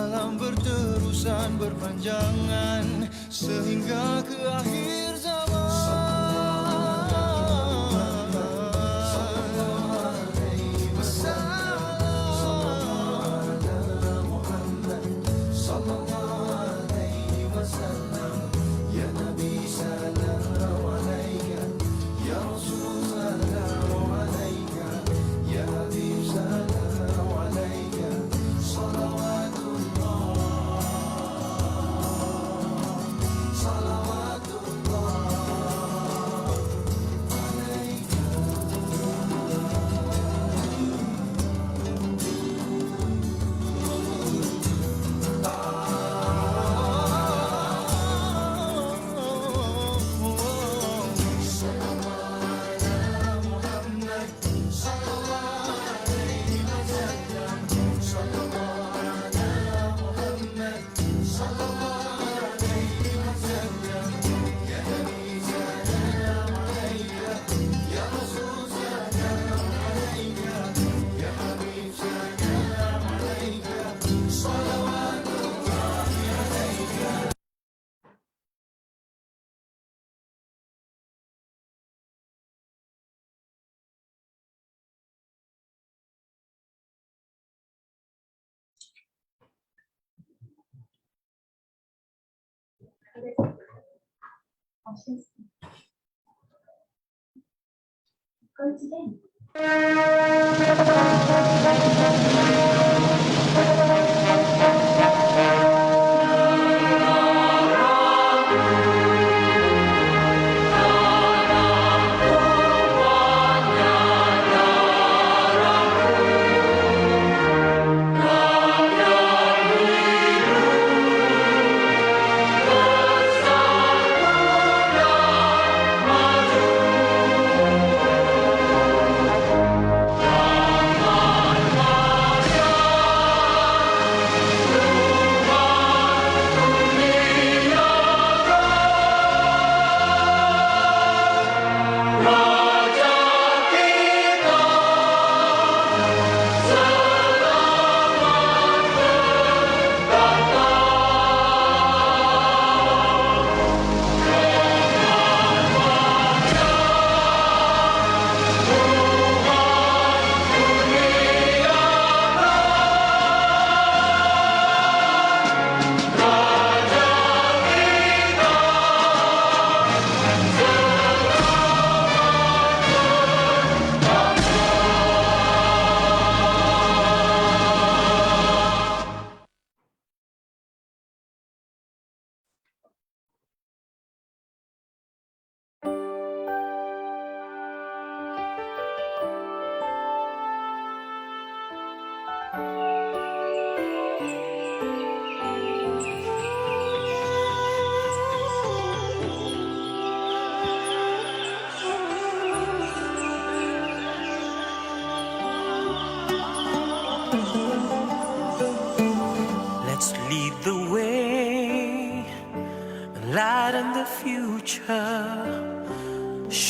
malam berterusan berpanjangan sehingga ke akhir zaman. Go today.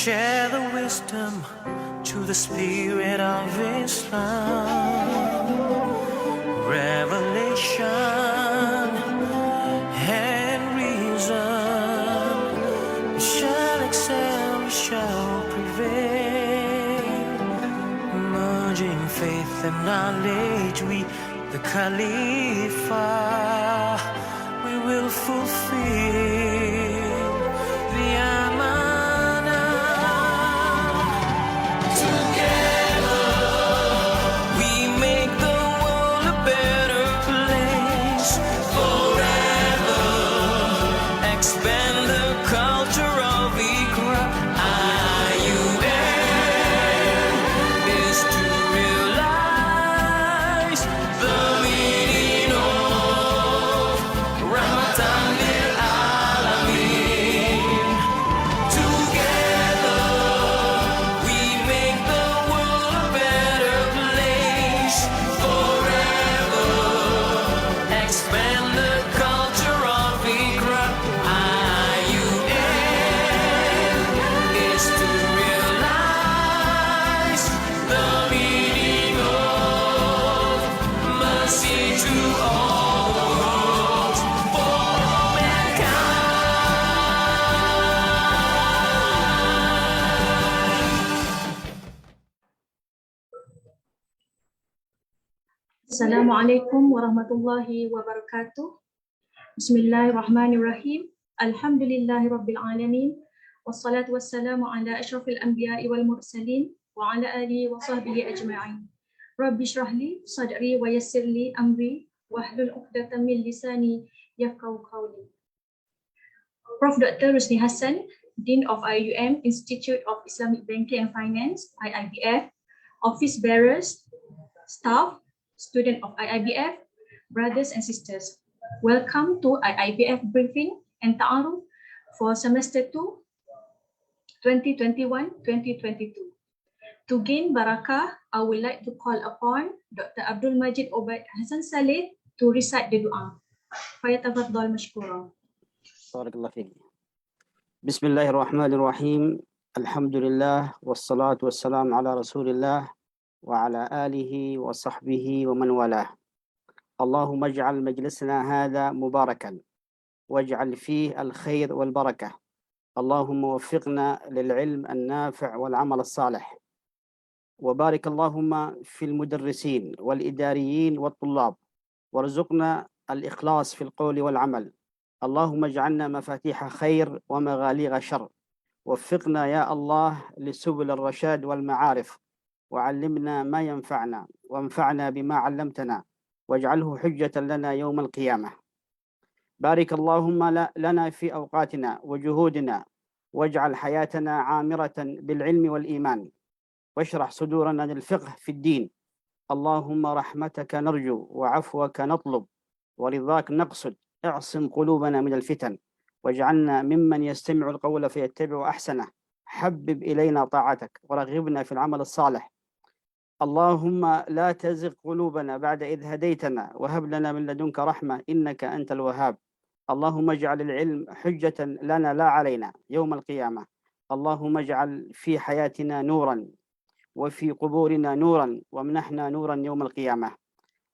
Share the wisdom to the spirit of Islam. Revelation and reason shall excel, shall prevail. Merging faith and knowledge, we, the Khalifa, we will fulfill the to all. Assalamualaikum warahmatullahi wabarakatuh. Bismillahirrahmanirrahim. Alhamdulillahirabbil alamin. Wassalatu wassalamu ala asyrafil anbiya'i wal mursalin wa ala alihi wa sahbihi ajma'in. Rabbi shrah li sadri wa yassir li amri wahlul 'uqdatam min lisani yafqahu qawli. Prof. Dr. Rusni Hassan, Dean of IUM Institute of Islamic Banking and Finance, IIBF, office bearers, staff, student of IIBF, brothers and sisters. Welcome to IIBF briefing and ta'aruf for semester 2, 2021-2022. To gain barakah, I would like to call upon Dr. Abdul Majid Obaid Hassan Saleh to recite the dua. Fayatafaddal mashkura. بارك الله فيك. بسم الله الرحمن الرحيم. الحمد لله والصلاة والسلام على رسول الله وعلى آله وصحبه ومن والاه. اللهم اجعل مجلسنا هذا مباركا واجعل فيه الخير والبركة. اللهم وفقنا للعلم النافع والعمل الصالح. وبارك اللهم في المدرسين والإداريين والطلاب، وارزقنا الإخلاص في القول والعمل. اللهم اجعلنا مفاتيح خير ومغاليق شر. وفقنا يا الله لسبل الرشاد والمعارف، وعلمنا ما ينفعنا وانفعنا بما علمتنا، واجعله حجة لنا يوم القيامة. بارك اللهم لنا في أوقاتنا وجهودنا، واجعل حياتنا عامرة بالعلم والإيمان، واشرح صدورنا للفقه في الدين. اللهم رحمتك نرجو وعفوك نطلب ورضاك نقصد. اعصم قلوبنا من الفتن، واجعلنا ممن يستمع القول فيتبع أحسنه. حبب إلينا طاعتك ورغبنا في العمل الصالح. اللهم لا تزغ قلوبنا بعد إذ هديتنا، وهب لنا من لدنك رحمة إنك أنت الوهاب. اللهم اجعل العلم حجة لنا لا علينا يوم القيامة. اللهم اجعل في حياتنا نورا وفي قبورنا نورا، وامنحنا نورا يوم القيامة.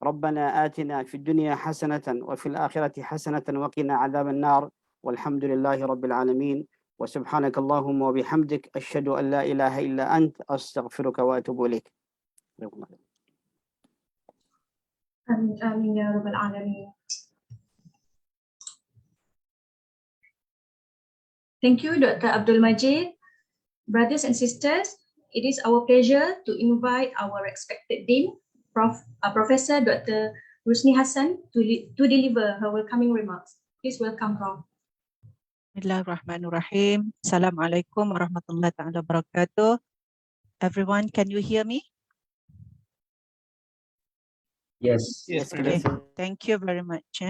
ربنا آتنا في الدنيا حسنة وفي الآخرة حسنة وقنا عذاب النار، والحمد لله رب العالمين. وسبحانك اللهم وبحمدك أشهد أن لا إله إلا أنت أستغفرك وأتوب إليك. Amin amin ya rabbal alamin. Thank you, Dr. Abdul Majid. Brothers and sisters, it is our pleasure to invite our respected Dean, Professor Dr. Rusni Hassan, to deliver her welcoming remarks. Please welcome, Prof. Bismillahirrahmanirrahim. Assalamualaikum warahmatullahi ta'ala wabarakatuh. Everyone, can you hear me? Yes. Okay, thank you very much.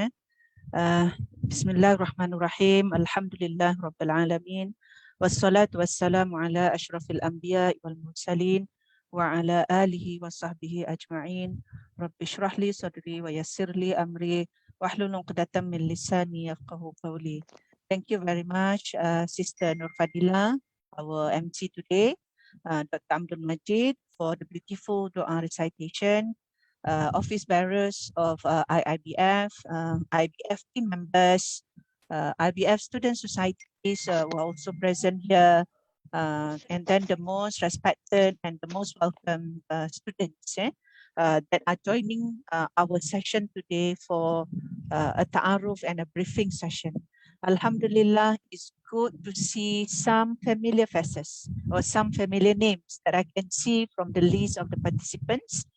Bismillahirrahmanirrahim. Alhamdulillah Rabbil Alamin. Wassalatu wassalamu ala ashrafil anbiya wal mursalin wa ala alihi wa sahbihi ajma'in. Rabbi shrah li sadri wa yassir li amri wahlul 'uqdatam min lisani yafqahu qawli. Thank you very much, Sister Nur Fadila, our MC today, Dr. Abdul Majid, for the beautiful dua recitation. Office bearers of IIBF, IBF team members, IBF student societies were also present here, and then the most respected and the most welcome students that are joining our session today for a ta'aruf and a briefing session. Alhamdulillah, it's good to see some familiar faces or some familiar names that I can see from the list of the participants.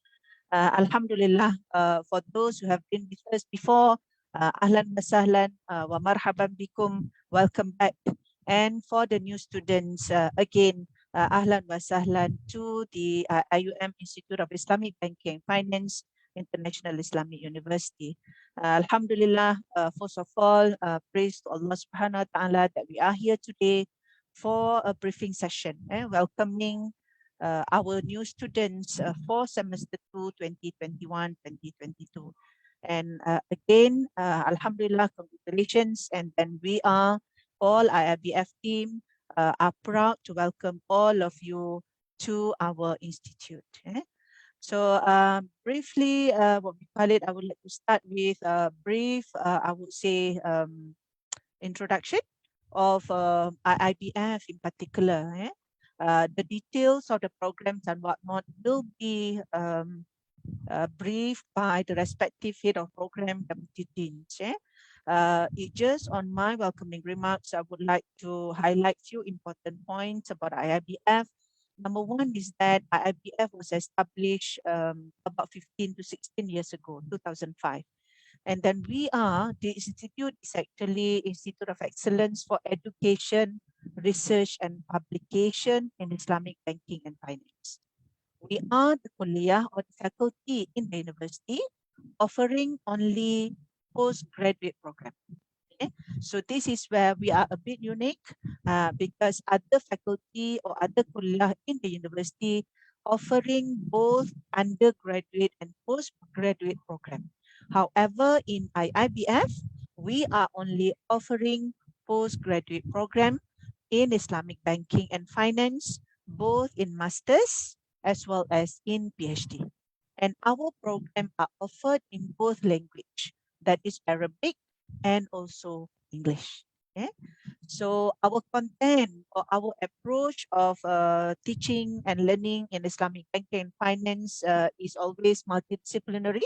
Alhamdulillah, for those who have been with us before, ahlan wa sahlan wa marhaban bikum, welcome back. And for the new students, again, ahlan wa sahlan to the IUM Institute of Islamic Banking and Finance, International Islamic University. Alhamdulillah, first of all, praise to Allah subhanahu wa ta'ala that we are here today for a briefing session, welcoming our new students for semester 2, 2021-2022. And again, Alhamdulillah, congratulations. And then we are, all IIBF team, are proud to welcome all of you to our institute. So briefly, what we call it, I would like to start with a brief, I would say, introduction of IIBF in particular. The details of the programs and whatnot will be briefed by the respective head of program deputy deans. It just on my welcoming remarks, I would like to highlight few important points about IIBF. Number one is that IIBF was established about 15 to 16 years ago, 2005. And then the institute is actually Institute of Excellence for Education, Research and Publication in Islamic Banking and Finance. We are the kuliah or the faculty in the university offering only postgraduate program. Okay? So this is where we are a bit unique because other faculty or other kuliah in the university offering both undergraduate and postgraduate program. However, in IIBF, we are only offering postgraduate program in Islamic banking and finance, both in masters as well as in PhD. And our program are offered in both language, that is Arabic and also English. Okay? So our content or our approach of teaching and learning in Islamic banking and finance is always multidisciplinary,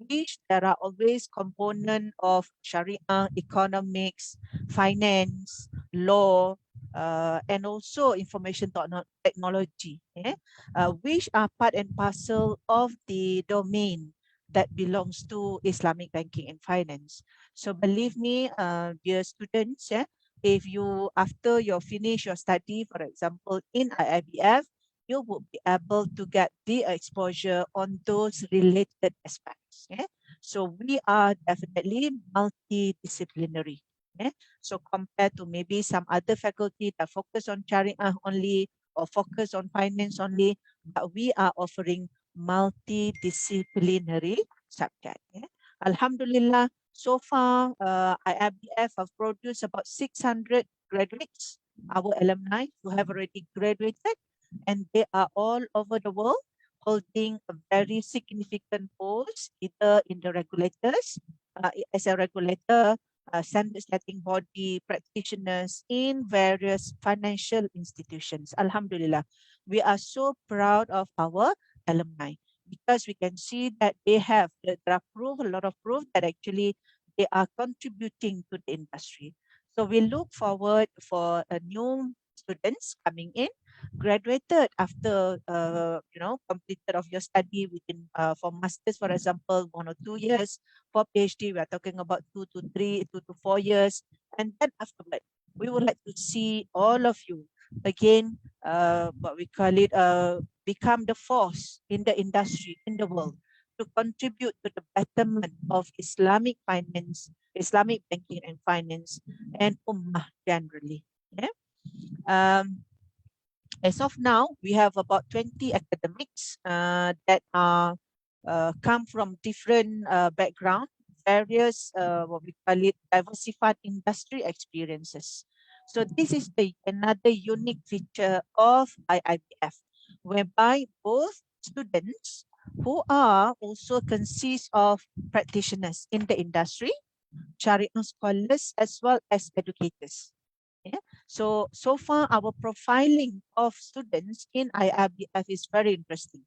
which there are always component of Sharia, economics, finance, law, and also information technology, which are part and parcel of the domain that belongs to Islamic banking and finance. So believe me, dear students, if you, after you finish your study, for example, in IIBF, you will be able to get the exposure on those related aspects. So we are definitely multidisciplinary. So compared to maybe some other faculty that focus on Sharia only or focus on finance only, but we are offering multidisciplinary subject. Alhamdulillah, so far IIBF have produced about 600 graduates, our alumni who have already graduated, and they are all over the world holding a very significant post either in the regulators, as a regulator, standard setting body, practitioners in various financial institutions. Alhamdulillah, we are so proud of our alumni because we can see that they have there are proof, a lot of proof that actually they are contributing to the industry. So we look forward for new students coming in, graduated after completed of your study within for masters, for example, 1 or 2 years. For PhD, we are talking about 2 to 4 years, and then afterward, we would like to see all of you again, what we call it, become the force in the industry, in the world, to contribute to the betterment of Islamic finance, Islamic banking and finance, and Ummah generally. As of now, we have about 20 academics that are come from different background, various what we call it diversified industry experiences. So this is another unique feature of IIBF, whereby both students who are also consist of practitioners in the industry, Sharia scholars, as well as educators. So far our profiling of students in IIBF is very interesting,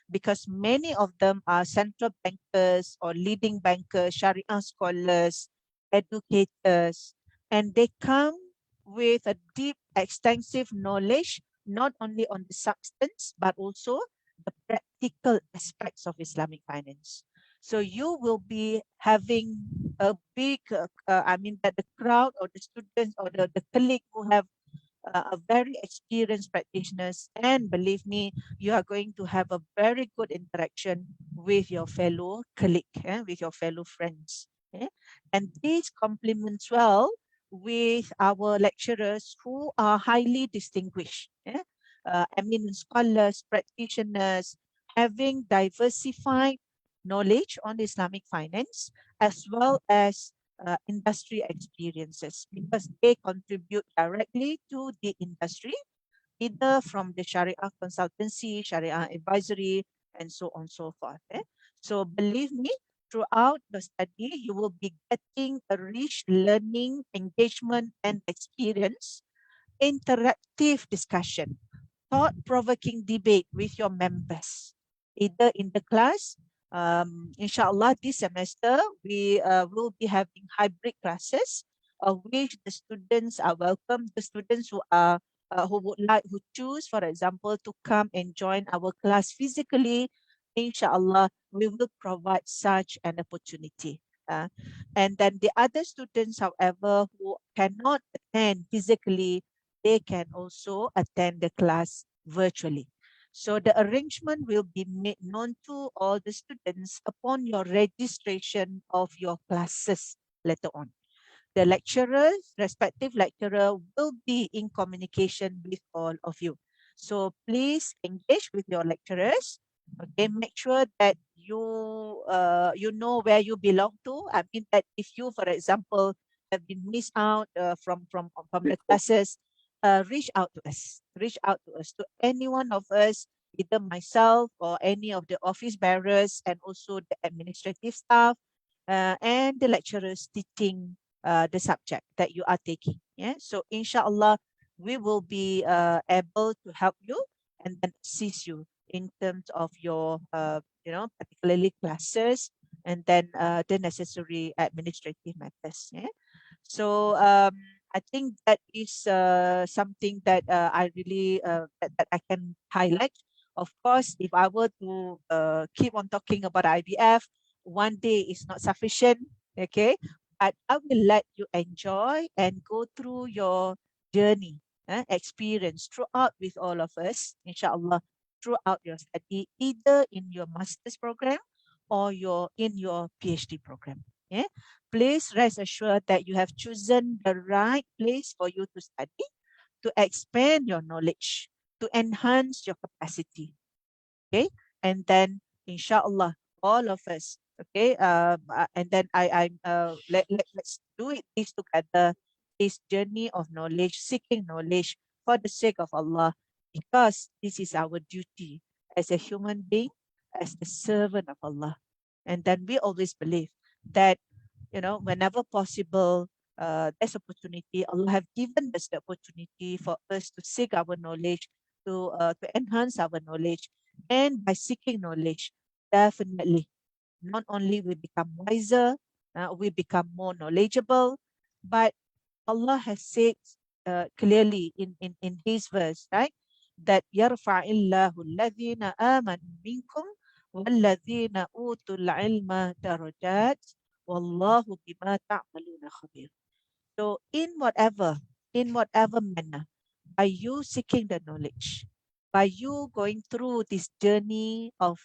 because many of them are central bankers or leading bankers, Sharia scholars, educators, and they come with a deep, extensive knowledge, not only on the substance, but also the practical aspects of Islamic finance. So you will be having a big, that the crowd or the students or the colleague who have a very experienced practitioners, and believe me, you are going to have a very good interaction with your fellow colleague, with your fellow friends. And this complements well with our lecturers who are highly distinguished, eminent scholars, practitioners, having diversified knowledge on Islamic finance as well as industry experiences, because they contribute directly to the industry, either from the Sharia consultancy, Sharia advisory, and so on and so forth. So believe me, throughout the study, you will be getting a rich learning, engagement, and experience, interactive discussion, thought-provoking debate with your members, either in the class. Inshallah, this semester we will be having hybrid classes, of which the students are welcome. The students who are who choose, for example, to come and join our class physically, inshallah, we will provide such an opportunity. And then the other students, however, who cannot attend physically, they can also attend the class virtually. So the arrangement will be made known to all the students upon your registration of your classes later on. The lecturers, respective lecturer, will be in communication with all of you. So please engage with your lecturers. Okay, make sure that you know where you belong to. I mean that if you, for example, have been missed out from the classes, reach out to us. Reach out to us, to any one of us, either myself or any of the office bearers, and also the administrative staff and the lecturers teaching the subject that you are taking. Yeah. So inshallah, we will be able to help you and then assist you in terms of your, particularly classes, and then the necessary administrative matters. Yeah. So I think that is something that I really that I can highlight. Of course, if I were to keep on talking about IVF, one day is not sufficient. Okay, but I will let you enjoy and go through your journey, experience throughout with all of us, inshallah, throughout your study, either in your master's program or in your PhD program. Yeah. Please rest assured that you have chosen the right place for you to study, to expand your knowledge, to enhance your capacity. Okay. And then inshallah, all of us, okay, and then let's do this together, this journey of knowledge, seeking knowledge for the sake of Allah, because this is our duty as a human being, as a servant of Allah. And then we always believe that, whenever possible, there's opportunity, Allah have given us the opportunity for us to seek our knowledge, to enhance our knowledge. And by seeking knowledge, definitely, not only we become wiser, we become more knowledgeable, but Allah has said clearly in His verse, right, that yarfa'illahu alladhina amanu minkum walladhina utul ilma darajat wallahu bima ta'maluna khabir. So in whatever manner, by you seeking the knowledge, by you going through this journey of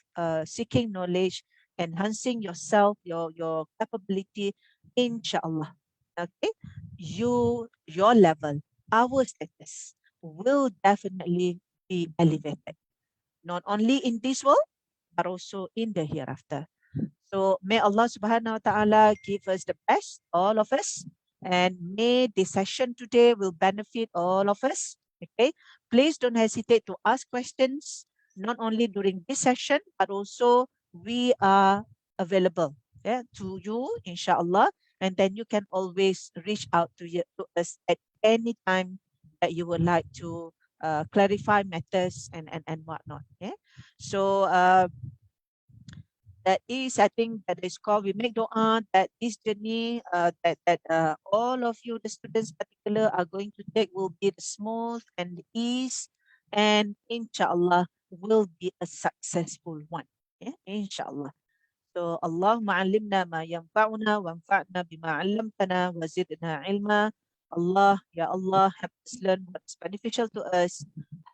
seeking knowledge, enhancing yourself, your capability, inshallah, okay, your level, our status will definitely be elevated, not only in this world, but also in the hereafter. So may Allah subhanahu wa ta'ala give us the best, all of us, and may this session today will benefit all of us. Okay, please don't hesitate to ask questions, not only during this session, but also we are available, to you, inshallah, and then you can always reach out to us at any time that you would like to clarify matters and whatnot. Yeah. So that is, I think, that is called, we make dua that this journey that all of you, the students particular, are going to take will be the smooth and the ease, and inshallah will be a successful one. Yeah, inshallah. So Allahumma alimna ma yanfa'una wanfa'na bima 'allamtana wa zidna ilma. Allah, Ya Allah, help us learn what is beneficial to us.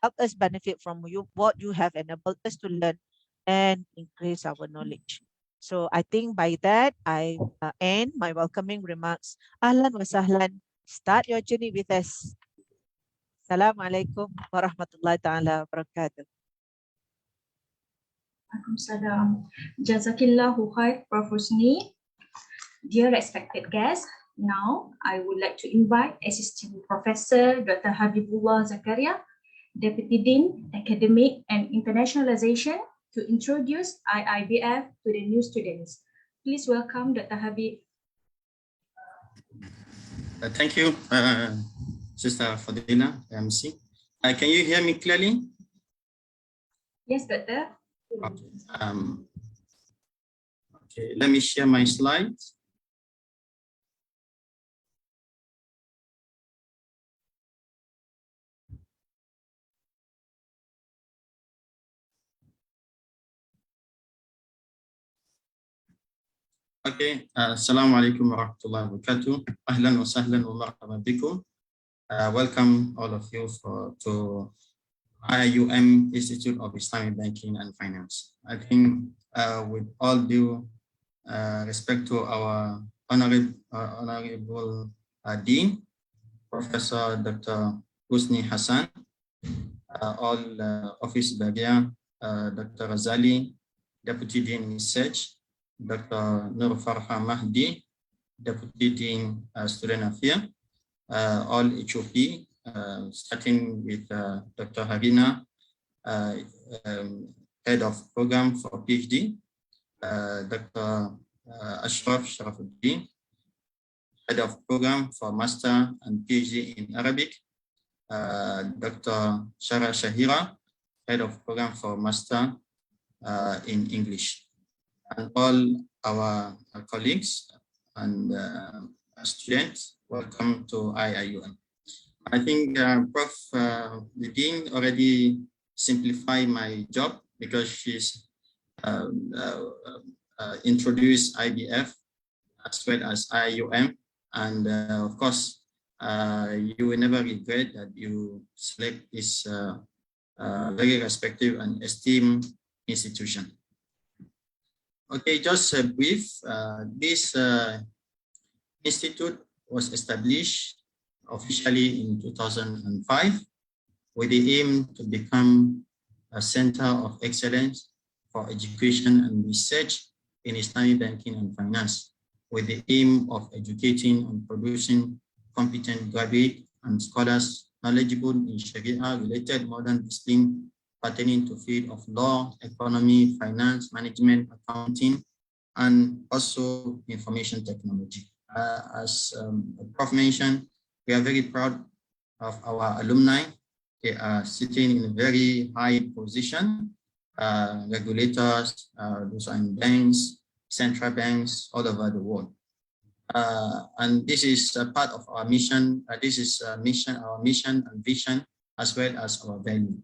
Help us benefit from you, what you have enabled us to learn, and increase our knowledge. So I think by that, I end my welcoming remarks. Ahlan wa sahlan. Start your journey with us. Assalamualaikum warahmatullahi ta'ala wabarakatuh. Waalaikumsalam. Jazakillahu khair, Prof. Husni. Dear respected guests, now I would like to invite Assistant Professor Dr. Habibullah Zakaria, Deputy Dean, Academic and Internationalization, to introduce IIBF to the new students. Please welcome Dr. Habib. Thank you, Sister Fadila, MC. Can you hear me clearly? Yes, Doctor. Okay, let me share my slides. Okay, Assalamualaikum warahmatullahi wabarakatuh. Ahlan wa sahlan wa marhaban bikum. Welcome all of you to IIUM Institute of Islamic Banking and Finance. I think with all due respect to our honorable Dean, Professor Dr. Husni Hassan, all Office Bagia, Dr. Razali, Deputy Dean Research, Dr. Nur Farha Mahdi, Deputy Dean Student Affairs, all HOP, starting with Dr. Harina, Head of Program for PhD, Dr. Ashraf Sharafuddin, Head of Program for Master and PhD in Arabic, Dr. Shara Shahira, Head of Program for Master in English, and all our colleagues and students, welcome to IIUM. I think Prof. The Dean already simplified my job because she's introduced IBF as well as IIUM, and of course you will never regret that you select this very respected and esteemed institution. Okay, just a brief. This institute was established officially in 2005 with the aim to become a center of excellence for education and research in Islamic banking and finance, with the aim of educating and producing competent graduates and scholars knowledgeable in Sharia-related modern disciplines pertaining to field of law, economy, finance, management, accounting, and also information technology. As Prof mentioned, we are very proud of our alumni. They are sitting in a very high position, regulators, those are in banks, central banks all over the world. And this is a part of our mission. This is our mission and vision, as well as our value.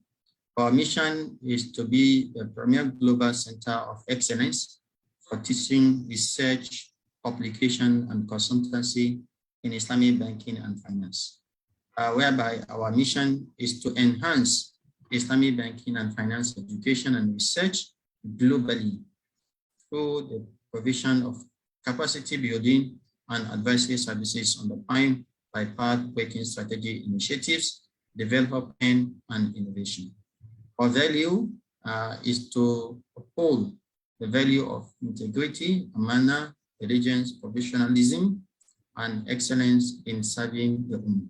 Our mission is to be the premier global center of excellence for teaching, research, publication, and consultancy in Islamic banking and finance, whereby our mission is to enhance Islamic banking and finance education and research globally through the provision of capacity building and advisory services underpinned by path-breaking strategy initiatives, development, and innovation. Our value is to uphold the value of integrity, amana, diligence, professionalism, and excellence in serving the Ummah.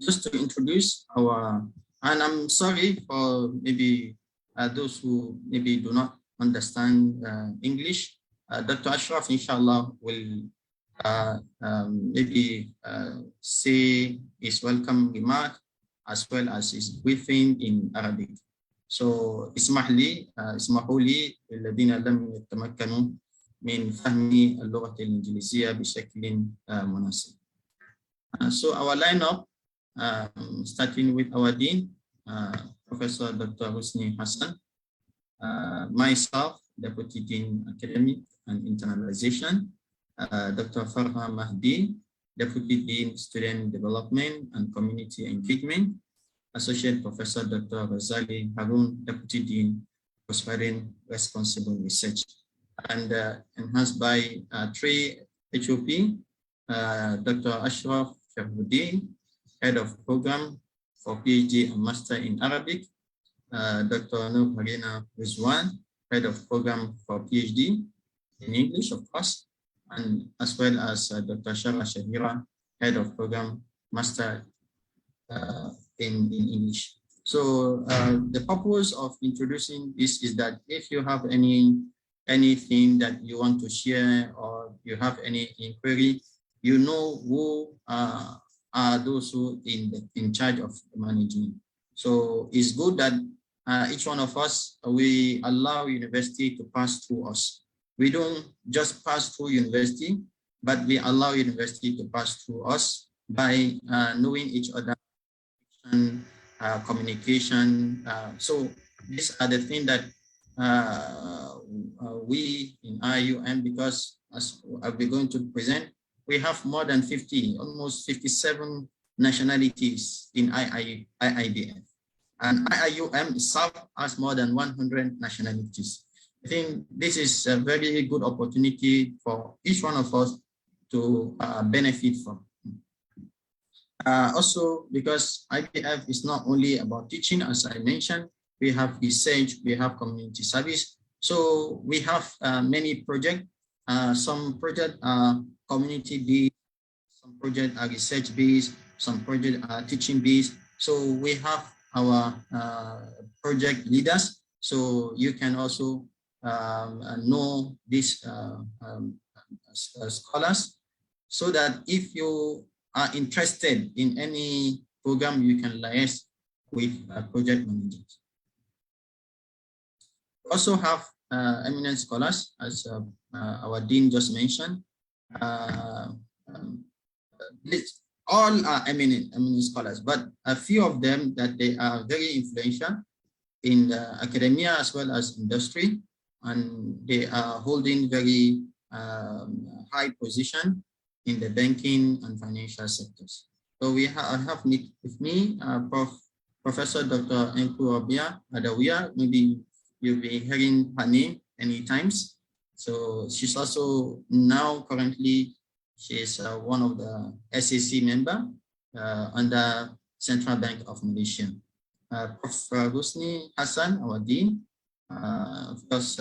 Just to introduce our, and I'm sorry for maybe those who maybe do not understand English. Dr. Ashraf, inshallah, will maybe say his welcome remark as well as his briefing in Arabic. So, ismahli alladhina lam yatamakkanu min fahmi al-lughat al-injiliziyya bishaklin munasib. So, our lineup, starting with our Dean, Professor Dr. Husni Hassan, myself, Deputy Dean Academic and Internalization, Dr. Farha Mahdi, Deputy Dean Student Development and Community Engagement, Associate Professor Dr. Razali Harun, Deputy Dean Prosperity Responsible Research, and enhanced by 3 HOP, Dr. Ashraf Sharafuddin, Head of Program for PhD and Master in Arabic, Dr. Nur Harina Rizwan, Head of Program for PhD in English, of course, and as well as Dr. Shara Shahira, Head of Program Master in English. So the purpose of introducing this is that if you have anything that you want to share or you have any inquiry, you know who are those who in charge of the management. So it's good that each one of us, we allow university to pass through us. We don't just pass through university, but we allow university to pass through us by knowing each other, and communication. So these are the things that we in IUM, because as we're going to present, we have more than 50, almost 57 nationalities in IIBF. And IIUM itself has more than 100 nationalities. I think this is a very good opportunity for each one of us to benefit from. Also, because IBF is not only about teaching, as I mentioned, we have research, we have community service. So we have many projects. Some projects are community-based, some projects are research-based, some projects are teaching-based. So we have our project leaders. So you can also know these scholars, so that if you are interested in any program, you can liaise with project managers. We also have eminent scholars, as our dean just mentioned. All are eminent scholars, but a few of them that they are very influential in the academia as well as industry, and they are holding very high position in the banking and financial sectors. So I have with me Professor Dr. Enku Rabia Adawiyah. Maybe you'll be hearing her name many times. So she's also now currently, she is one of the SAC member under Central Bank of Malaysia. Prof. Husni Hassan, our dean, of course,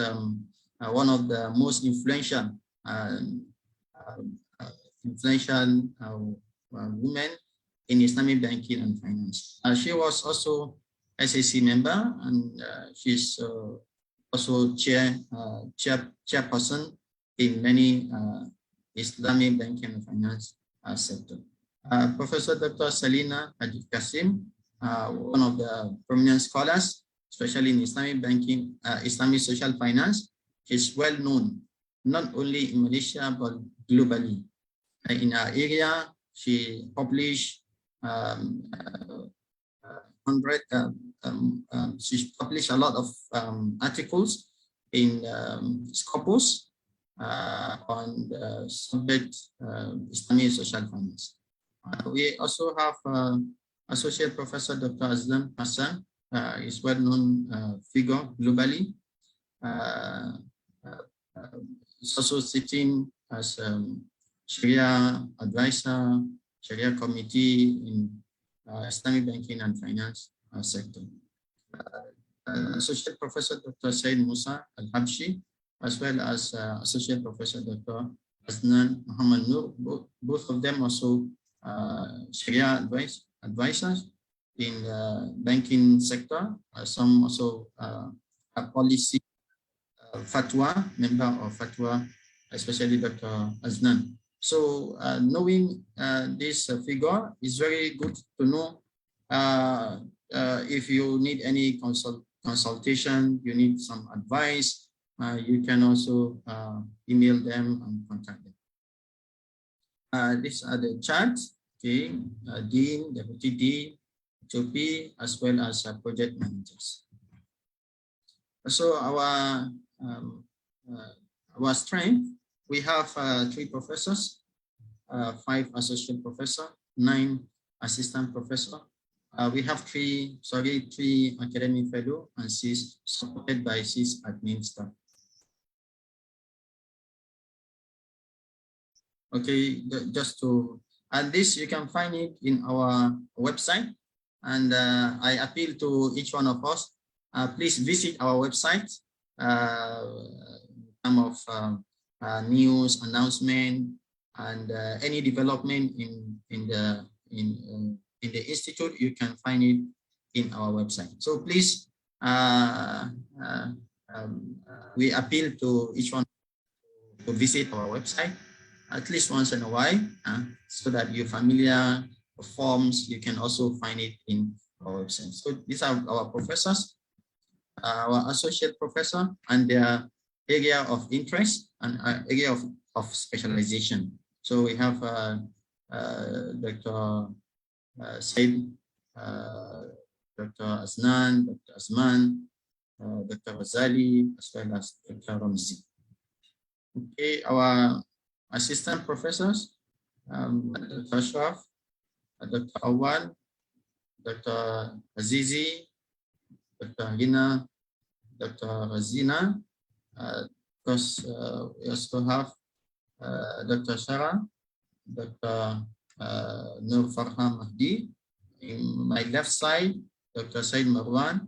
one of the most influential women in Islamic banking and finance. She was also SAC member, and she's also chairperson in many Islamic banking and finance sector. Professor Dr. Salina Haji Kasim, one of the prominent scholars, especially in Islamic banking, Islamic social finance. She's well known, not only in Malaysia, but globally. In our area, she published she published a lot of articles in Scopus on the subject Islamic social finance. We also have Associate Professor Dr. Azlan Hassan, is well-known figure globally. He's also sitting as Sharia advisor, Sharia committee in Islamic banking and finance sector. Associate Professor Dr. Said Musa Al-Habshi, as well as Associate Professor Dr. Aznan Muhammad Nur. Both of them also Sharia advisors in the banking sector. Some also a policy fatwa, member of fatwa, especially Dr. Aznan. So knowing this figure is very good to know. If you need any consultation, you need some advice, you can also email them and contact them. These are the charts, okay, Dean, Deputy Dean, HOP, as well as project managers. So our strength, we have 3 professors, 5 associate professor, 9 assistant professor. We have 3 academic fellow, and 6 supported by 6 admin staff. Okay, just to add this, you can find it in our website, and I appeal to each one of us, please visit our website. Some of news, announcement, and any development in the institute, you can find it in our website. So please, we appeal to each one to visit our website at least once in a while, so that you're familiar with forms. You can also find it in our website. So these are our professors. our associate professor and their area of interest and area of specialization. So we have Dr. Said, Dr. Asnan, Dr. Asman, Dr. Ghazali, as well as Dr. Ramzi. Okay, our assistant professors, Dr. Ashraf, Dr. Awad, Dr. Azizi, Dr. Hina, Dr. Razina. Of course, we also have Dr. Shara, Dr. Nur Farham Mahdi. In my left side, Dr. Said Marwan,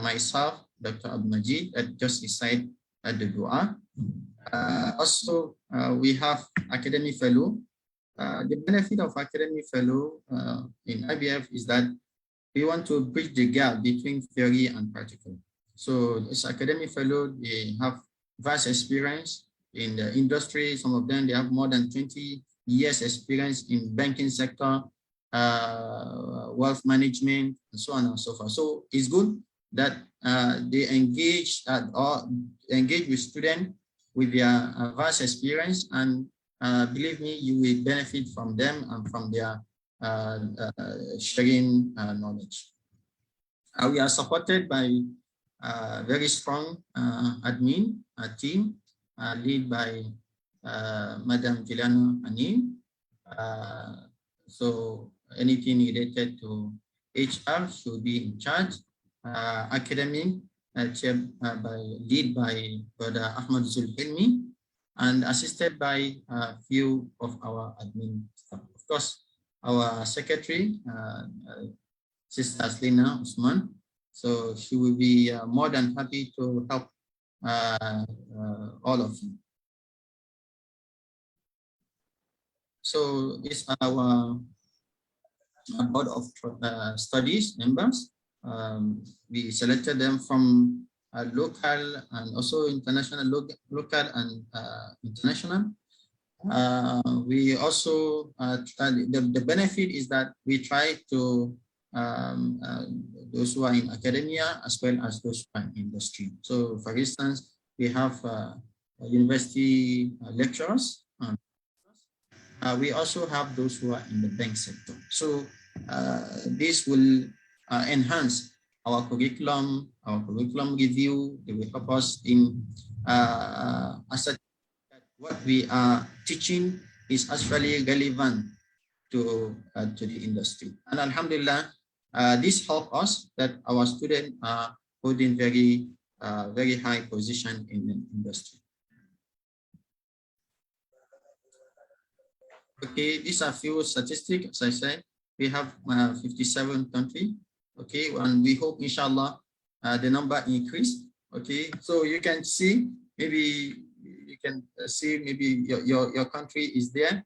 myself, Dr. Abdul Majid, at just beside the dua. Also, we have academic fellow. The benefit of academic fellow in IBF is that we want to bridge the gap between theory and practical. So as academic fellow, they have vast experience in the industry. Some of them, they have more than 20 years experience in banking sector, wealth management, and so on and so forth. So it's good that they engage with students with their vast experience, and believe me, you will benefit from them and from their sharing knowledge. We are supported by a very strong admin team led by Madam Juliana Anin. So anything related to HR should be in charge. Academic led by Brother Ahmad Zulhilmi and assisted by a few of our admin staff. Of course, our secretary, Sister Aslina Usman. So she will be more than happy to help all of you. So it's our board of studies members. We selected them from local and also international, local and international. We also, the benefit is that we try to those who are in academia as well as those who are in industry. So for instance, we have university lecturers. We also have those who are in the bank sector. So this will enhance our curriculum review. They will help us in what we are teaching is actually relevant to the industry. And alhamdulillah, this helps us that our students are holding very high position in the industry. Okay, these are few statistics. As I said, we have 57 countries. Okay, and we hope inshallah the number increase. Okay, so you can see, maybe you can see maybe your country is there,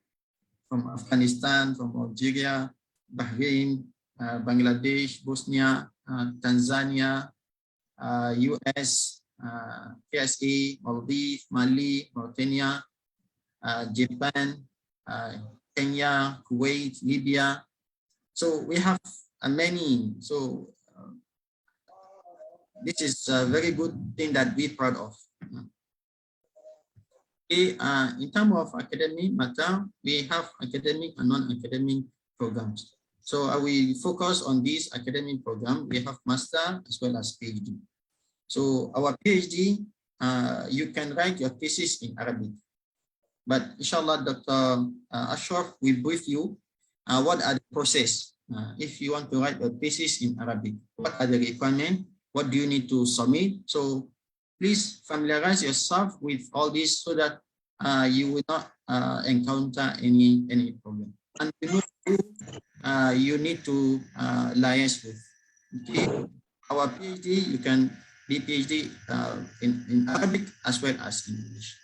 from Afghanistan, from Algeria, Bahrain, Bangladesh, Bosnia, Tanzania, US, KSA, Maldives, Mali, Mauritania, Japan, Kenya, Kuwait, Libya. So we have many. So this is a very good thing that we're proud of. Okay, in terms of academic matter, we have academic and non-academic programs. So we focus on this academic program. We have master as well as PhD. So our PhD, you can write your thesis in Arabic. But inshallah, Dr. Ashraf will brief you what are the process. If you want to write a thesis in Arabic, what are the requirements? What do you need to submit? So please familiarize yourself with all this so that you will not encounter any problem. And you need to liaise with. Okay. Our PhD, you can be PhD in Arabic as well as in English.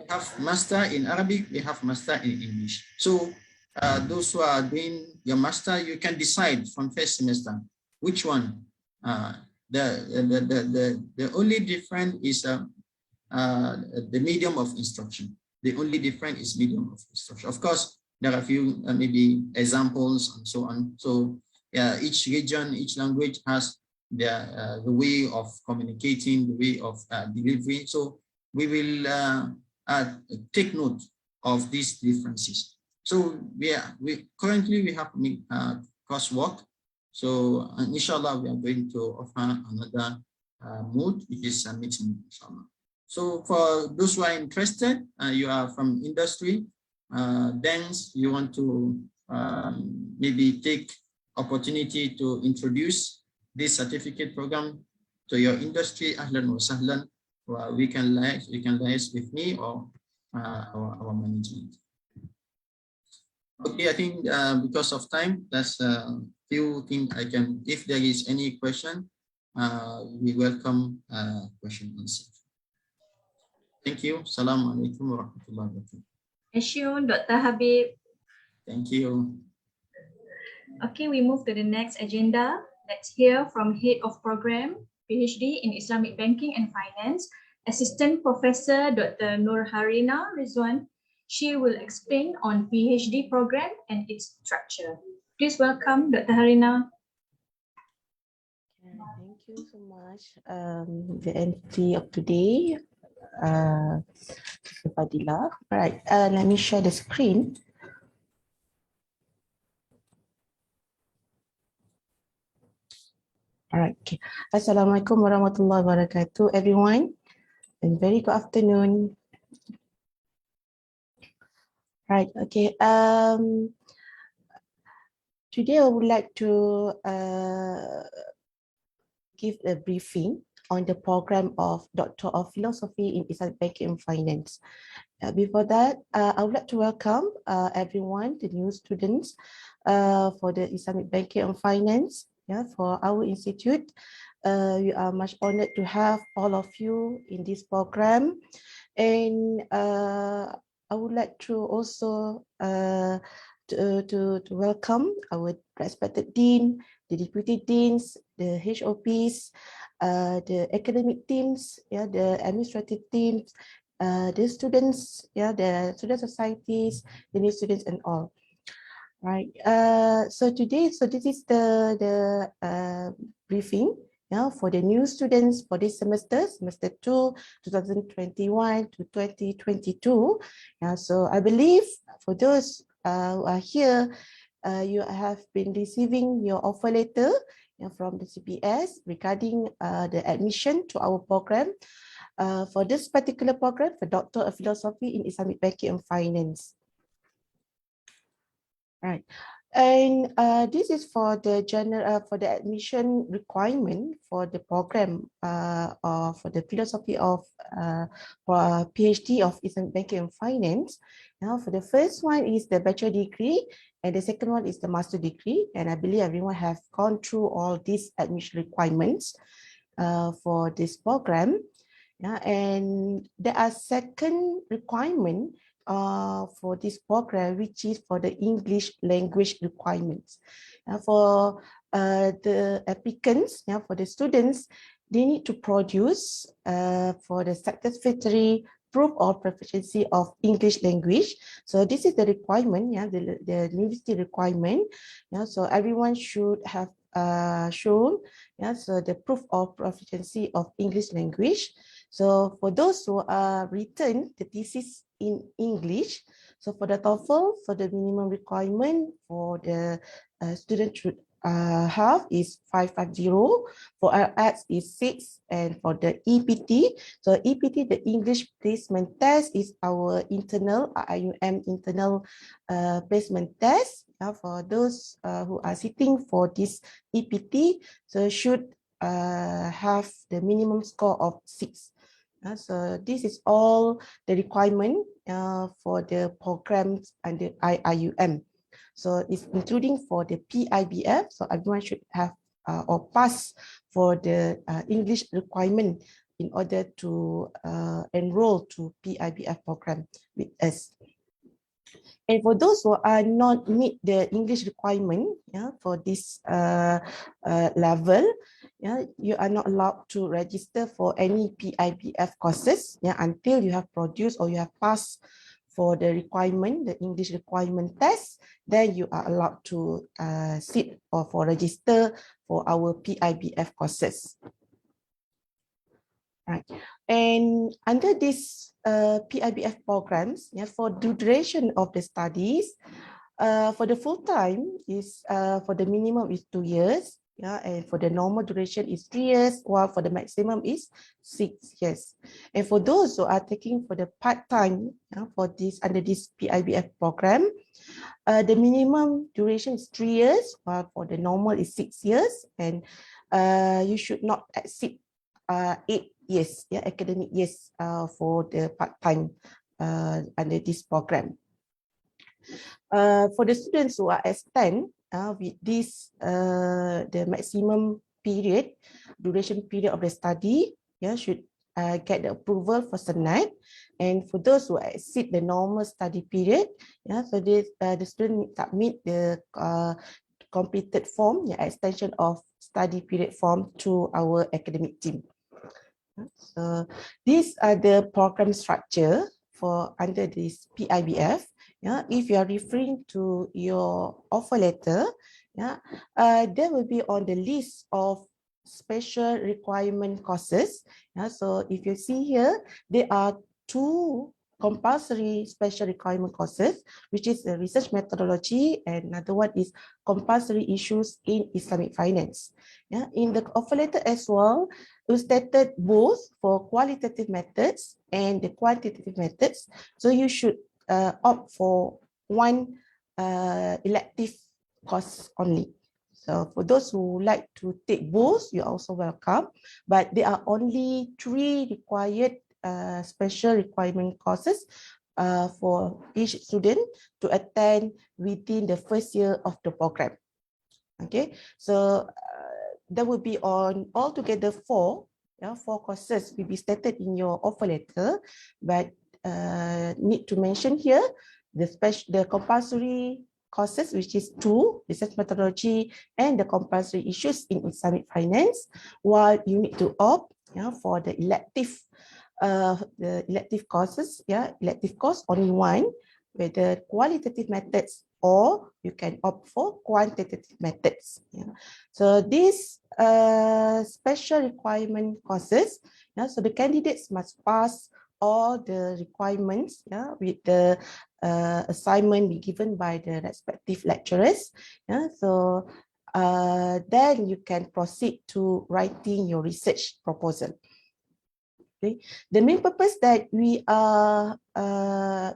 We have master in Arabic, we have master in English. So those who are doing your master, you can decide from first semester which one. The only difference is the medium of instruction. The only difference is medium of instruction. Of course, there are a few maybe examples and so on. So each region, each language has the way of communicating, the way of delivering. So we will take note of these differences. So we currently have coursework. So inshallah, we are going to offer another mode, which is a mixed mode, inshallah. So for those who are interested, you are from industry, then you want to maybe take opportunity to introduce this certificate program to your industry, ahlan wa sahlan. We can liaise with me or our management. Okay, I think because of time, that's a few things I can. If there is any question, we welcome question answer. Thank you. Assalamualaikum warahmatullahi wabarakatuh. Thank you, Dr. Habib. Thank you. Okay, we move to the next agenda. Let's hear from Head of Program, PhD in Islamic Banking and Finance, Assistant Professor Dr. Nur Harina Rizwan. She will explain on PhD program and its structure. Please welcome Dr. Harina. Thank you so much, the entry of today, Fadila. Right, let me share the screen. All right. Okay. Assalamualaikum warahmatullahi wabarakatuh, everyone, and very good afternoon. Right. Okay. Today I would like to give a briefing on the program of Doctor of Philosophy in Islamic Banking and Finance. Before that, I would like to welcome everyone, the new students for the Islamic Banking and Finance. Yeah, for our institute, we are much honored to have all of you in this program, and I would like to also to welcome our respected dean, the deputy deans, the HOPs, the academic teams, yeah, the administrative teams, the students, yeah, the student societies, the new students, and all. Right. So this is the briefing, yeah, for the new students for this semester, semester 2, 2021 to 2022. Yeah, so I believe for those who are here, you have been receiving your offer letter, yeah, from the CPS regarding the admission to our program. For this particular program, for Doctor of Philosophy in Islamic Banking and Finance. Right, and this is for the general for the admission requirement for the program for the philosophy of for PhD of Islamic Banking and Finance. Now, for the first one is the bachelor degree, and the second one is the master degree. And I believe everyone have gone through all these admission requirements for this program. Yeah, and there are second requirement for this program, which is for the English language requirements. For the applicants, for the students, they need to produce for the satisfactory proof of proficiency of English language. So this is the requirement, the university requirement. So everyone should have shown, so the proof of proficiency of English language. So for those who are written the thesis in English, so for the TOEFL, for the minimum requirement for the student should have is 550, for IELTS is 6, and for the EPT, so EPT, the English placement test, is our internal IUM internal placement test. For those who are sitting for this EPT, so should have the minimum score of 6. So this is all the requirement for the programs under IUM. So it's including for the PIBF. So everyone should have or pass for the English requirement in order to enroll to PIBF program with us. And for those who are not meet the English requirement, for this level, you are not allowed to register for any PIBF courses, until you have produced or you have passed for the requirement, the English requirement test, then you are allowed to sit or for register for our PIBF courses. Right. And under this PIBF programs, yeah, for the duration of the studies, for the full time is for the minimum is 2 years. Yeah, and for the normal duration is 3 years, while for the maximum is 6 years. And for those who are taking for the part-time for this under this PIBF program, the minimum duration is 3 years, while for the normal is 6 years, and you should not exceed 8 years, yeah, academic years for the part-time under this program. For the students who are S10, with this, the maximum period, duration period of the study, yeah, should get the approval for Senat. And for those who exceed the normal study period, yeah, so this, the student submit the completed form, yeah, extension of study period form to our academic team. So these are the program structure for under this PIBF. Yeah, if you are referring to your offer letter, yeah, there will be on the list of special requirement courses. Yeah, so if you see here, there are 2 compulsory special requirement courses, which is the research methodology, and another one is compulsory issues in Islamic finance. Yeah, in the offer letter as well, it was stated both for qualitative methods and the quantitative methods. So you should opt for one elective course only. So for those who like to take both, you're also welcome. But there are only 3 required special requirement courses for each student to attend within the first year of the program. Okay, so there will be on altogether 4 courses will be stated in your offer letter, but need to mention here the compulsory courses, which is 2, research methodology and the compulsory issues in Islamic finance, while you need to opt for the elective courses, elective course only one, whether qualitative methods or you can opt for quantitative methods. So these special requirement courses, so the candidates must pass all the requirements with the assignment be given by the respective lecturers. So then you can proceed to writing your research proposal. Okay. The main purpose that we are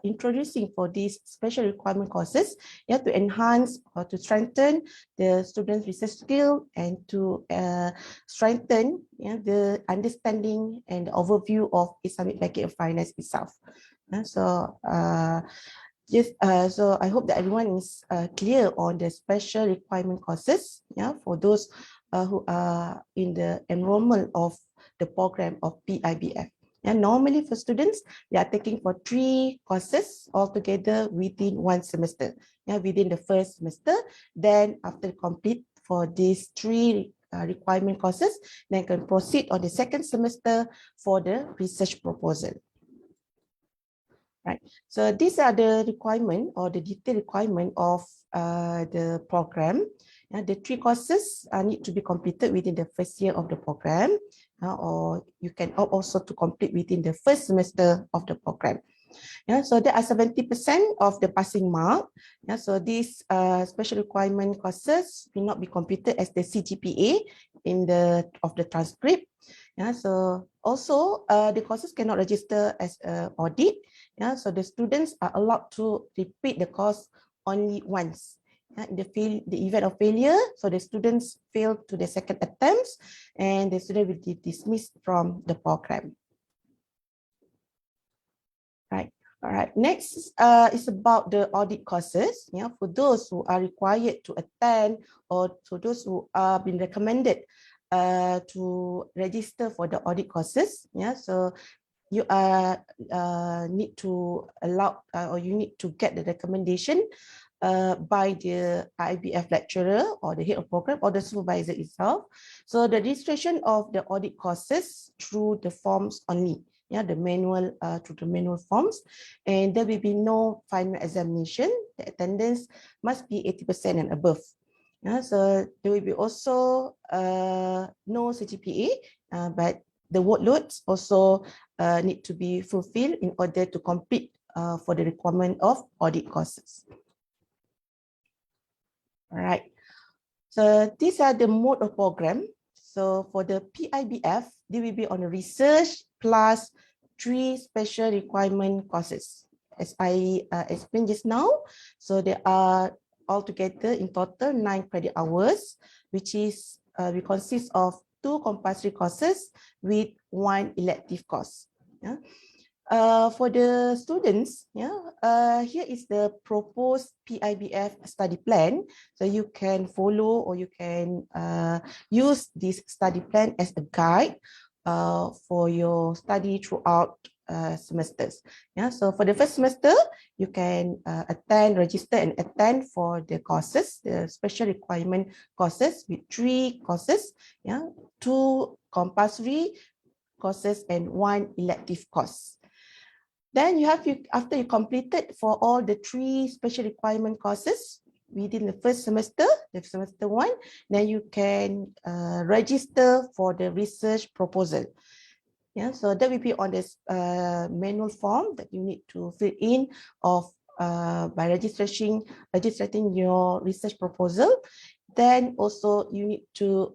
introducing for these special requirement courses, to enhance or to strengthen the students' research skill and to strengthen the understanding and the overview of Islamic banking and finance itself. So so I hope that everyone is clear on the special requirement courses, for those who are in the enrollment of the program of PIBF. And normally for students, they are taking for 3 courses altogether within 1 semester, within the first semester. Then after complete for these 3 requirement courses, then can proceed on the second semester for the research proposal. Right. So these are the requirement or the detailed requirement of the program. The 3 courses need to be completed within the first year of the program, or you can opt also to complete within the first semester of the program. So there are 70% of the passing mark. So these special requirement courses will not be computed as the CGPA in the transcript. So also the courses cannot register as audit. So the students are allowed to repeat the course only once. In the event of failure, so the students fail to the second attempts and the student will be dismissed from the program. Right. All right. Next is about the audit courses. For those who are required to attend or to those who are been recommended to register for the audit courses. So you need to allow or you need to get the recommendation by the IBF lecturer or the head of program or the supervisor itself. So the registration of the audit courses through the forms only. yeah, the manual through the manual forms, and there will be no final examination. The attendance must be 80% and above. Yeah, so there will be also no CGPA, but the workloads also need to be fulfilled in order to compete for the requirement of audit courses. All right. So these are the mode of program. So for the PIBF, they will be on a research plus 3 special requirement courses. As I explained just now, so there are altogether in total 9 credit hours, which is we consist of 2 compulsory courses with 1 elective course. Yeah. For the students, here is the proposed PIBF study plan. So you can follow or you can use this study plan as a guide for your study throughout semesters. Yeah, so for the first semester, you can register and attend for the courses, the special requirement courses with 3 courses, 2 compulsory courses and 1 elective course. Then you have after you completed for all the 3 special requirement courses within the first semester, the semester 1, then you can register for the research proposal. Yeah, so that will be on this manual form that you need to fill in of by registering your research proposal. Then also you need to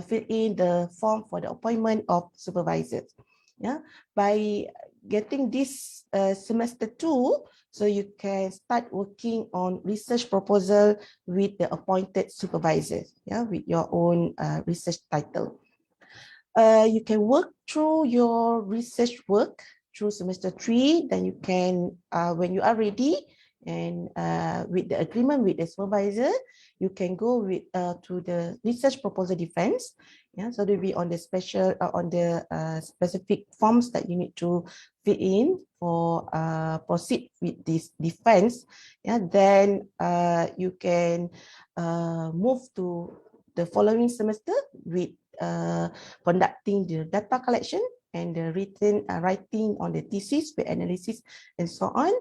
fill in the form for the appointment of supervisors. Yeah, by getting this semester 2, so you can start working on research proposal with the appointed supervisors, with your own research title. You can work through your research work through semester 3, then you can, when you are ready and with the agreement with the supervisor, you can go with to the research proposal defense. Yeah, so they'll be on the special specific forms that you need to fill in for proceed with this defense. Yeah, then you can move to the following semester with conducting the data collection and the written writing on the thesis, the analysis, and so on.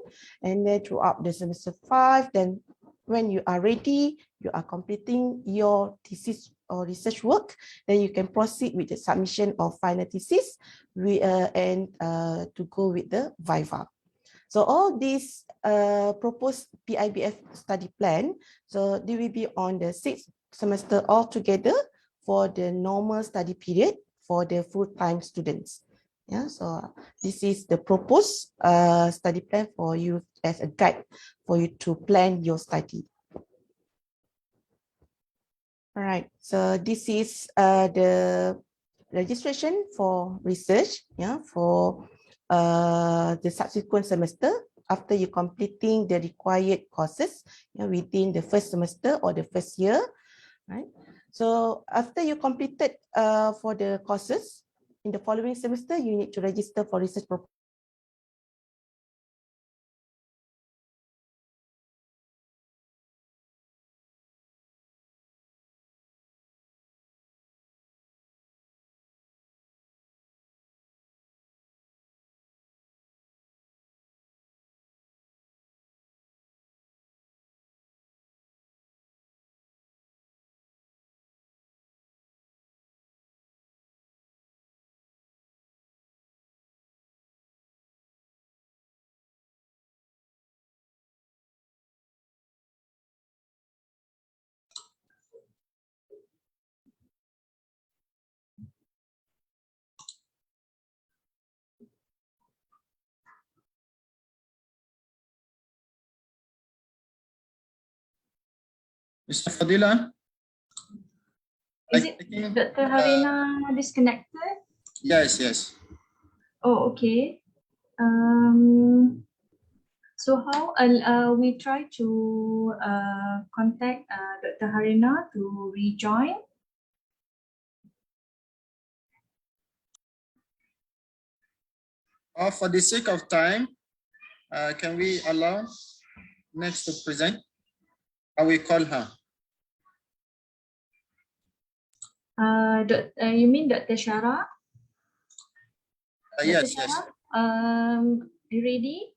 And then throughout the semester 5, then when you are ready, you are completing your thesis or research work, then you can proceed with the submission of final thesis and to go with the viva. So all these proposed PIBF study plan, so they will be on the 6th semester altogether for the normal study period for the full-time students. Yeah, so this is the proposed study plan for you as a guide for you to plan your study. All right, so this is the registration for research, for the subsequent semester after you completing the required courses within the first semester or the first year, right? So after you completed for the courses, in the following semester, you need to register for research proposal. Mr. Fadila? Is it Dr. Harina disconnected? Yes, yes. Oh, okay. So how we try to contact Dr. Harina to rejoin. For the sake of time, can we allow next to present? I will call her. You mean Dr. Shara? Yes, Dr. yes. Shara? You ready?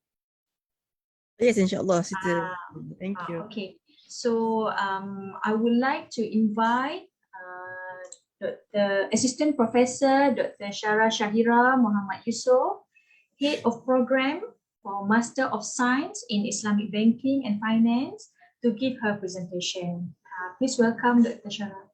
Yes, inshallah, Sister. Thank you. Okay. So I would like to invite the Assistant Professor Dr. Shara Shahira Muhammad Yusof, Head of Program for Master of Science in Islamic Banking and Finance, to give her presentation. Please welcome Dr. Shara.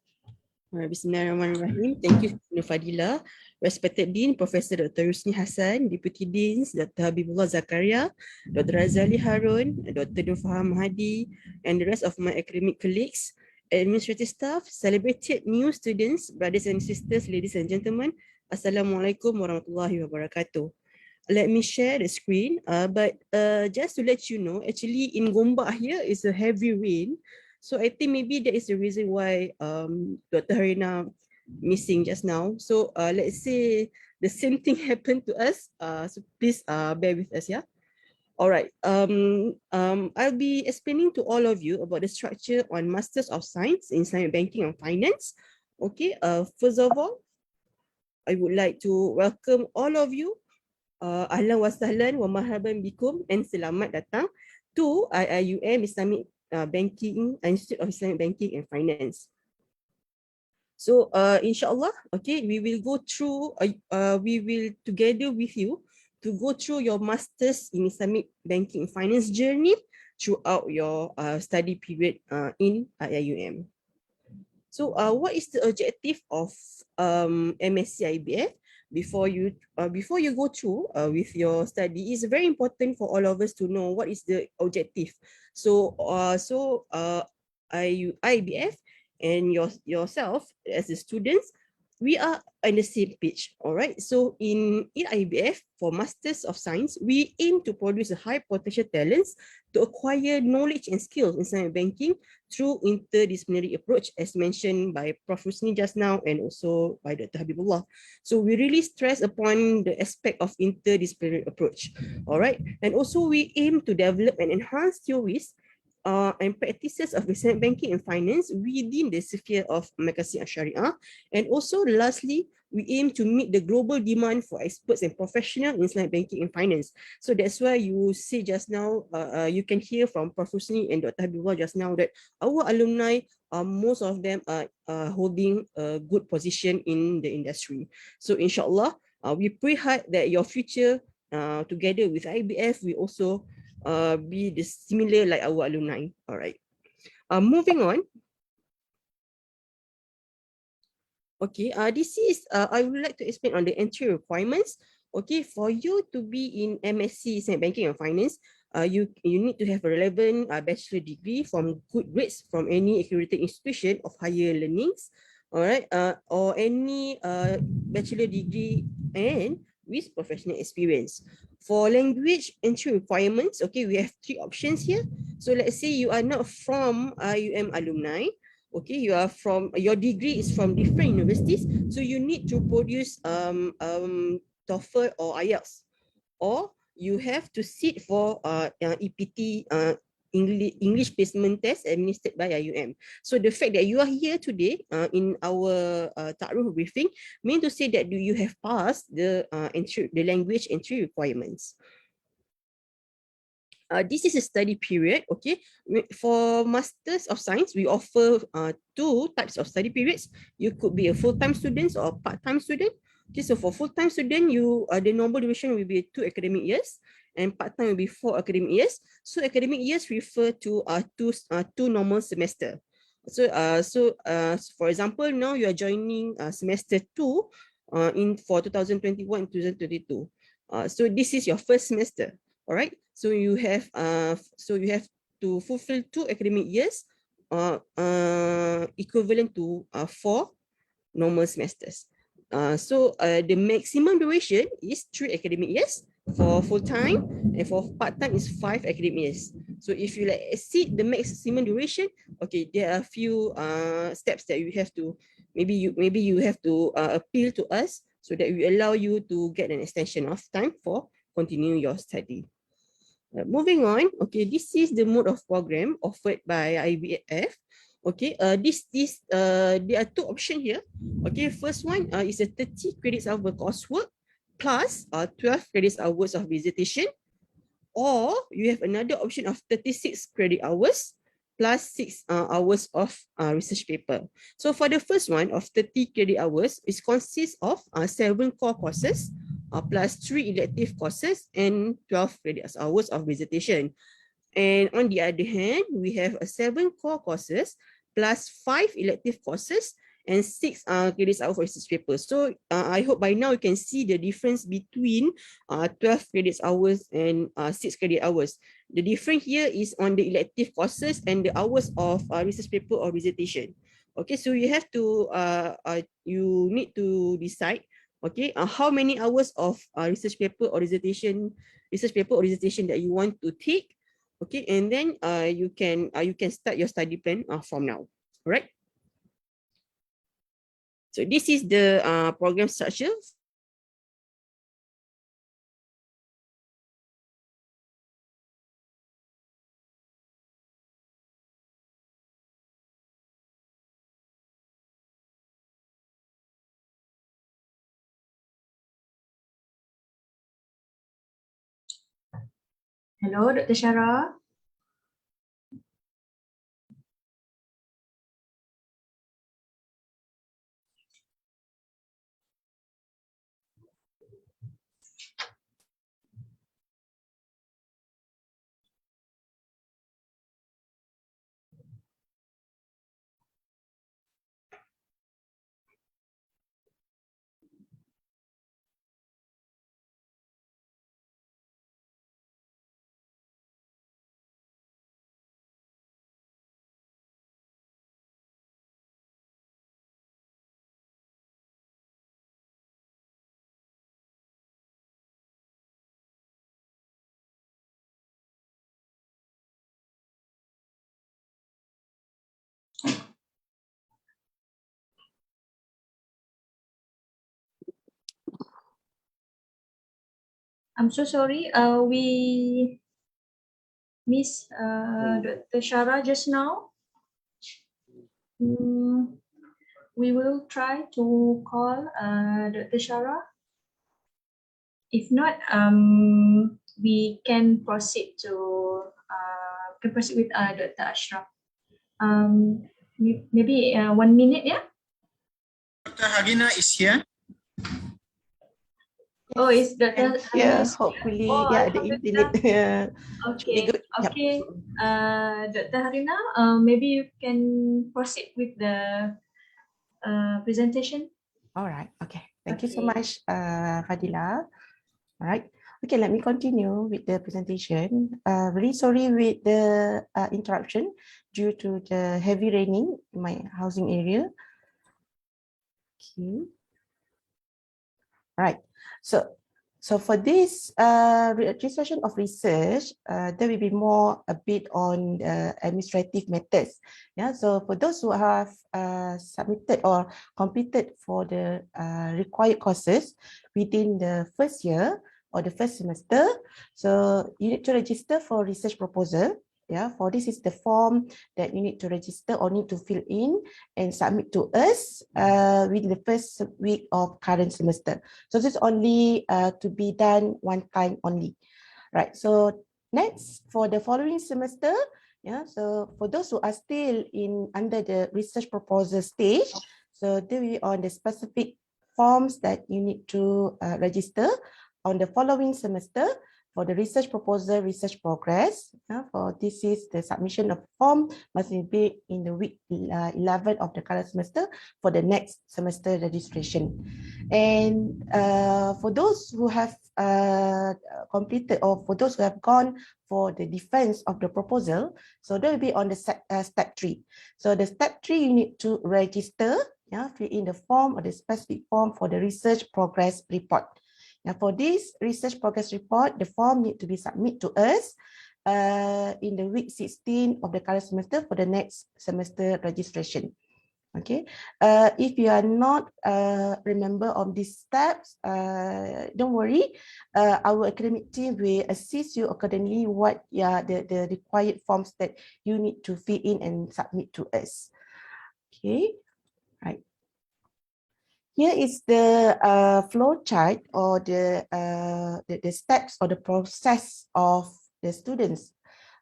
Bismillahirrahmanirrahim. Thank you, Nur Fadila. Respected Dean, Professor Dr. Rusni Hassan, Deputy Deans, Dr. Habibullah Zakaria, Dr. Razali Harun, Dr. Nur Faham Hadi, and the rest of my academic colleagues, administrative staff, celebrated new students, brothers and sisters, ladies and gentlemen. Assalamualaikum warahmatullahi wabarakatuh. Let me share the screen, but just to let you know, actually in Gombak here is a heavy rain. So I think maybe that is the reason why Dr. Harina missing just now. So let's say the same thing happened to us. So please bear with us, yeah. All right. I'll be explaining to all of you about the structure on Masters of Science in Islamic Banking and Finance. Okay. First of all, I would like to welcome all of you. Ahlan wa sahlan wa marhaban bikum and selamat datang to IIUM Islamic Banking, Institute of Islamic Banking and Finance. So inshallah, okay, we will go through, we will together with you to go through your Masters in Islamic Banking and Finance journey throughout your study period in IIUM. So what is the objective of MSc IBF? Before you go through with your study, it's very important for all of us to know what is the objective. So IBF and yourself as the students, we are on the same page. All right. So in IBF for Masters of Science, we aim to produce a high potential talents to acquire knowledge and skills in Islamic banking through interdisciplinary approach, as mentioned by Prof. Rusni just now and also by Dr. Habibullah. So we really stress upon the aspect of interdisciplinary approach. All right. And also we aim to develop and enhance theories and practices of Islamic banking and finance within the sphere of Maqasid Syariah. And also lastly, we aim to meet the global demand for experts and professionals in Islamic banking and finance. So that's why you see just now, you can hear from Prof. Rusni and Dr. Habibullah just now that our alumni, most of them are holding a good position in the industry. So inshallah, we pray hard that your future together with IBF, we also be the similar like our alumni. All right. Moving on. Okay, this is, I would like to explain on the entry requirements. Okay, for you to be in MSc Islamic Banking and Finance, you need to have a relevant bachelor degree from good grades from any accredited institution of higher learnings. All right, or any bachelor degree and with professional experience. For language entry requirements, okay, we have 3 options here. So let's say you are not from IUM alumni, okay, you are from, your degree is from different universities, so you need to produce TOEFL or IELTS, or you have to sit for EPT, English placement test administered by IUM. So the fact that you are here today in our Ta'aruf briefing means to say that you have passed the language entry requirements. This is a study period, okay. For Masters of Science, we offer 2 types of study periods. You could be a full-time student or part-time student. Okay, so for full-time student, the normal duration will be 2 academic years, and part-time will be 4 academic years. So academic years refer to 2 normal semester. So for example, now you are joining semester 2 for 2021 and 2022. So this is your first semester. All right. So you have to fulfill 2 academic years, equivalent to 4 normal semesters. So the maximum duration is 3 academic years for full time, and for part time is 5 academic years. So if you exceed the maximum duration, okay, there are a few steps that you have to, maybe you have to appeal to us so that we allow you to get an extension of time for continuing your study. Moving on, okay, this is the mode of program offered by IBF. Okay, there are 2 options here. Okay, first one is a 30 credits of the coursework. plus 12 credit hours of visitation, or you have another option of 36 credit hours plus 6 hours of research paper. So for the first one of 30 credit hours, it consists of 7 core courses plus 3 elective courses and 12 credit hours of visitation. And on the other hand, we have 7 core courses plus 5 elective courses and 6 credit hours for research paper. So I hope by now you can see the difference between 12 credit hours and 6 credit hours. The difference here is on the elective courses and the hours of research paper or visitation. Okay, so you have to you need to decide, okay, how many hours of research paper or dissertation that you want to take. Okay, and then you can start your study plan from now. All right. So this is the program structure. Hello, Dr. Shara. I'm so sorry. We miss Dr. Shara just now. We will try to call Dr. Shara. If not, we can proceed with Dr. Ashraf. Maybe 1 minute, yeah. Dr. Harina is here. Oh, is Dr. Yes, hopefully, yeah, the internet. Okay, good. okay. Dr. Harina, maybe you can proceed with the presentation. All right. Okay. Thank you so Okay. much, Fadila. All right. Okay, let me continue with the presentation. Really sorry with the interruption due to the heavy raining in my housing area. Okay. All right. So for this registration of research, there will be more a bit on the administrative matters. Yeah. So for those who have submitted or completed for the required courses within the first year or the first semester, so you need to register for research proposal. Yeah, for this is the form that you need to register or need to fill in and submit to us within the first week of current semester. So this is only to be done one time only, right? So next, for the following semester, yeah. So for those who are still under the research proposal stage, so they will be on the specific forms that you need to register on the following semester. For the research proposal, research progress, for this is the submission of form must be in the week 11 of the current semester for the next semester registration. And for those who have completed or for those who have gone for the defense of the proposal, so they will be on the step 3. So the step 3, you need to register, fill in the form or the specific form for the research progress report. Now, for this research progress report, the form need to be submitted to us in the week 16 of the current semester for the next semester registration. Okay. If you are not remember on these steps, don't worry. Our academic team will assist you accordingly what the required forms that you need to fill in and submit to us. Okay. Right. Here is the flow chart or the steps or the process of the students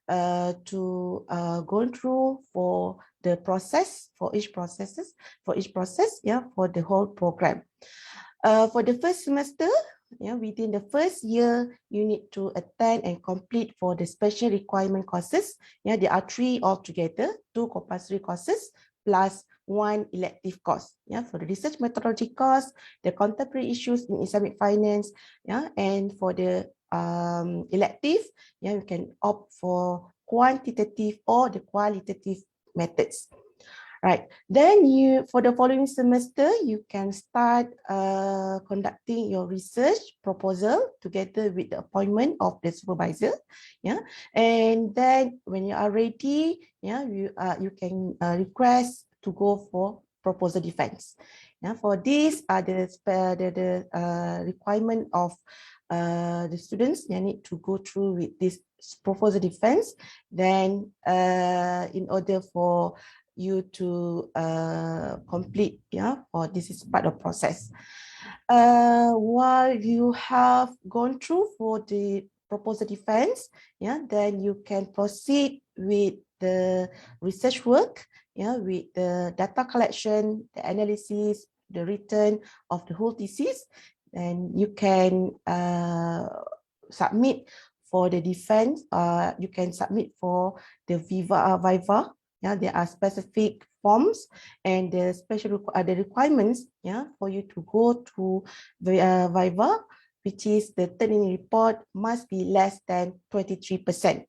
to go through for the process for each process, yeah, for the whole program. For the first semester, yeah, within the first year, you need to attend and complete for the special requirement courses. Yeah, there are 3 altogether, 2 compulsory courses plus 1 elective course. Yeah, for the research methodology course, the contemporary issues in Islamic finance. Yeah, and for the elective, yeah, you can opt for quantitative or the qualitative methods. Right, then for the following semester, you can start conducting your research proposal together with the appointment of the supervisor. Yeah, and then when you are ready, yeah, you can request to go for proposal defense. Yeah, for this are the requirement of the students. They need to go through with this proposal defense. Then in order for you to complete, yeah, or this is part of process. While you have gone through for the proposal defense, yeah, then you can proceed with the research work, yeah, with the data collection, the analysis, the written of the whole thesis, and you can submit for the defense. You can submit for the Viva. Yeah, there are specific forms and the special the requirements, yeah, for you to go to Viva, which is the turn-in report must be less than 23%.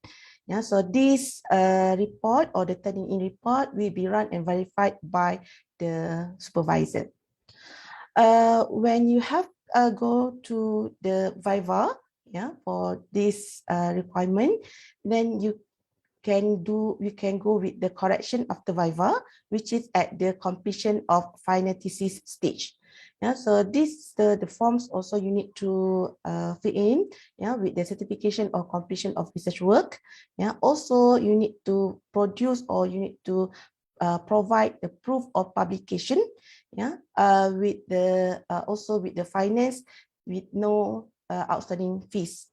Yeah, so this report or the turn-in report will be run and verified by the supervisor. When you have go to the Viva, yeah, for this requirement, then you can go with the correction of the Viva, which is at the completion of final thesis stage. Yeah, so this the forms also you need to fill in, yeah, with the certification or completion of research work. Yeah, also you need to produce or you need to provide the proof of publication. Yeah, with the also with the finance with no outstanding fees.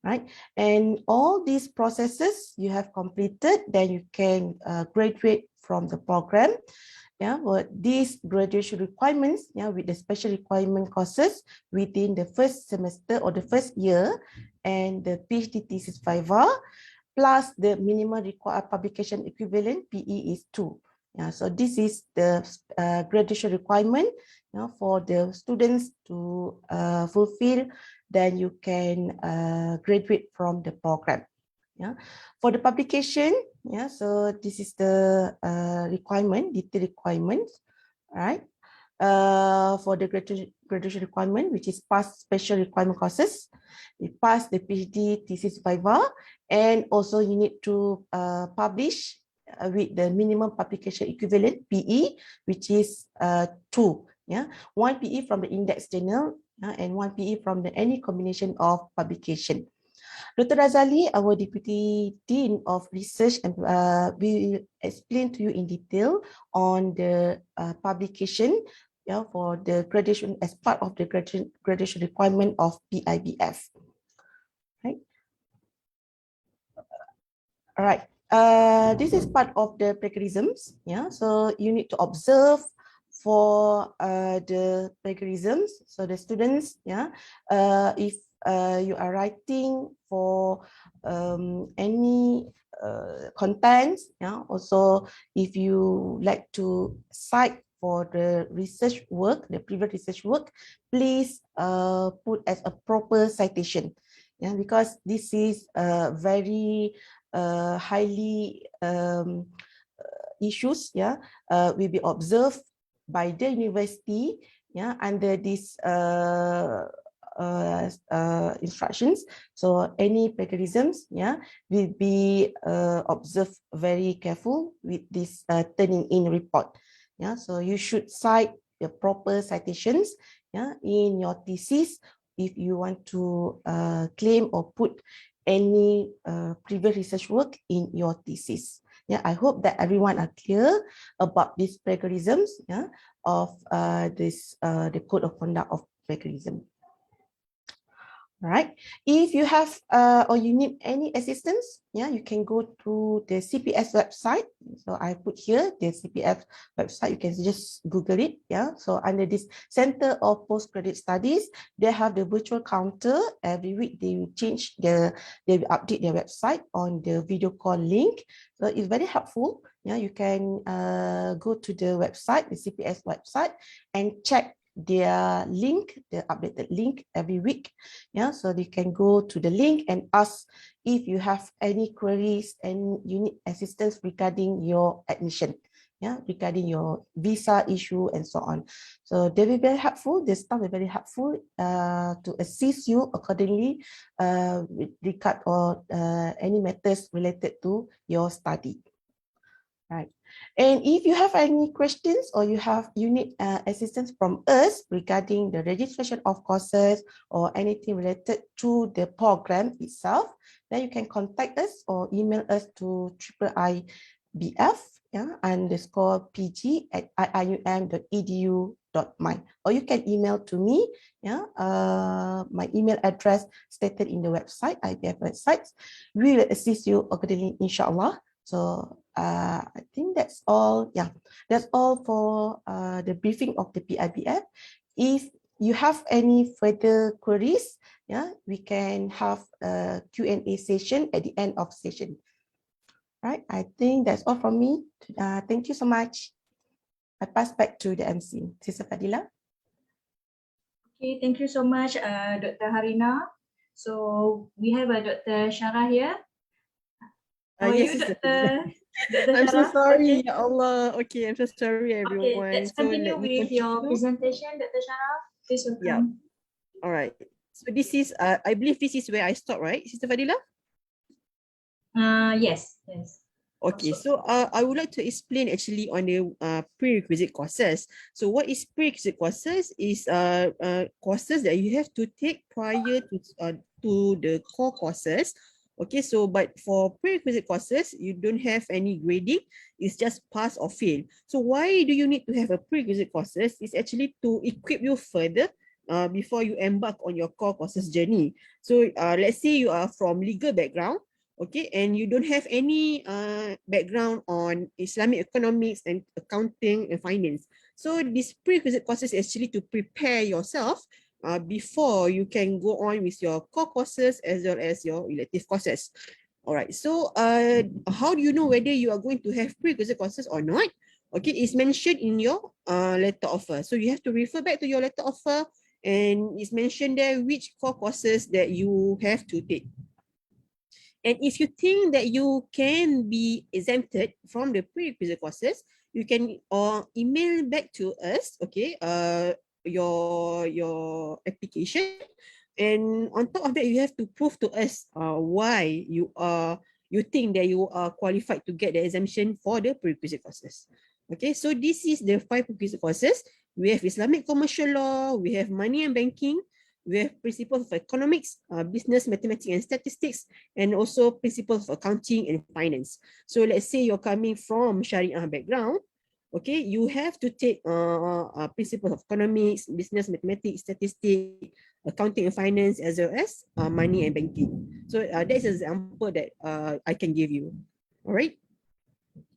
Right, and all these processes you have completed, then you can graduate from the program. Yeah, but these graduation requirements, yeah, with the special requirement courses within the first semester or the first year, and the PhD thesis Viva, plus the minimum required publication equivalent PE is 2. Yeah, so this is the graduation requirement, you know, for the students to fulfill. Then you can graduate from the program. Yeah, for the publication, yeah, so this is the requirement, detailed requirements, right? For the graduation requirement, which is past special requirement courses, we pass the PhD thesis Viva, and also you need to publish with the minimum publication equivalent PE, which is 2. Yeah, 1 PE from the index journal, and 1 PE from any combination of publication. Dr. Razali, our Deputy Dean of Research, and will explain to you in detail on the publication, yeah, for the graduation as part of the graduation requirement of PIBF. Right. All right. This is part of the plagiarisms. Yeah, so you need to observe for the plagiarisms. So the students, yeah, if you are writing for any contents, yeah, also if you like to cite for the research work, the previous research work, please put as a proper citation. Yeah, because this is very highly issues, yeah, will be observed by the university, yeah, under this instructions. So any plagiarisms, yeah, will be observed very careful with this turning in report. Yeah, so you should cite the proper citations, yeah, in your thesis if you want to claim or put any previous research work in your thesis. Yeah, I hope that everyone are clear about these plagiarisms, yeah, of the code of conduct of plagiarism. Right. If you have or you need any assistance, yeah, you can go to the CPS website. So I put here the CPF website. You can just Google it. Yeah. So under this Center of Postgraduate Studies, they have the virtual counter. Every week they will they will update their website on the video call link. So it's very helpful. Yeah, you can go to the website, the CPS website, and check their link, the updated link every week. Yeah, so they can go to the link and ask if you have any queries and you need assistance regarding your admission, yeah, regarding your visa issue and so on. So they will be very helpful. The staff will be very helpful to assist you accordingly with regard or any matters related to your study. Right. And if you have any questions or you need assistance from us regarding the registration of courses or anything related to the program itself, then you can contact us or email us to IIBF, yeah, _pg@iium.edu.my, or you can email to me, yeah, my email address stated in the website, IBF website. We will assist you accordingly, inshallah. So I think that's all. Yeah, that's all for the briefing of the PIBF. If you have any further queries, yeah, we can have a Q&A session at the end of session. Right, I think that's all from me. Thank you so much. I pass back to the MC, Sister Fadila. Okay, thank you so much, Dr. Harina. So we have Dr. Shara here. How are Yes, you, Sister Dr. I'm so Shara? sorry, Okay. Ya Allah. Okay, I'm so sorry, everyone. Okay, let's So continue let me with your continue. presentation, Dr. Shara. Please welcome. Yeah. All right. So this is, I believe this is where I stop, right, Sister Fadila? Yes. Okay, so I would like to explain actually on the prerequisite courses. So what is prerequisite courses is courses that you have to take prior to the core courses. Okay, so but for prerequisite courses, you don't have any grading. It's just pass or fail. So why do you need to have a prerequisite courses? It's actually to equip you further before you embark on your core courses journey. So let's say you are from legal background, okay, and you don't have any background on Islamic economics and accounting and finance. So this prerequisite courses is actually to prepare yourself before you can go on with your core courses as well as your elective courses. All right, so how do you know whether you are going to have prerequisite courses or not? Okay, it's mentioned in your letter offer. So you have to refer back to your letter offer, and it's mentioned there which core courses that you have to take. And if you think that you can be exempted from the prerequisite courses, you can email back to us, okay, your application. And on top of that, you have to prove to us why you think that you are qualified to get the exemption for the prerequisite courses. Okay, so this is the 5 prerequisite courses. We have Islamic commercial law, we have money and banking, we have principles of economics, business, mathematics and statistics, and also principles of accounting and finance. So let's say you're coming from Sharia background, okay, you have to take principles of economics, business, mathematics, statistics, accounting and finance, as well as money and banking. So that's an example that I can give you. All right.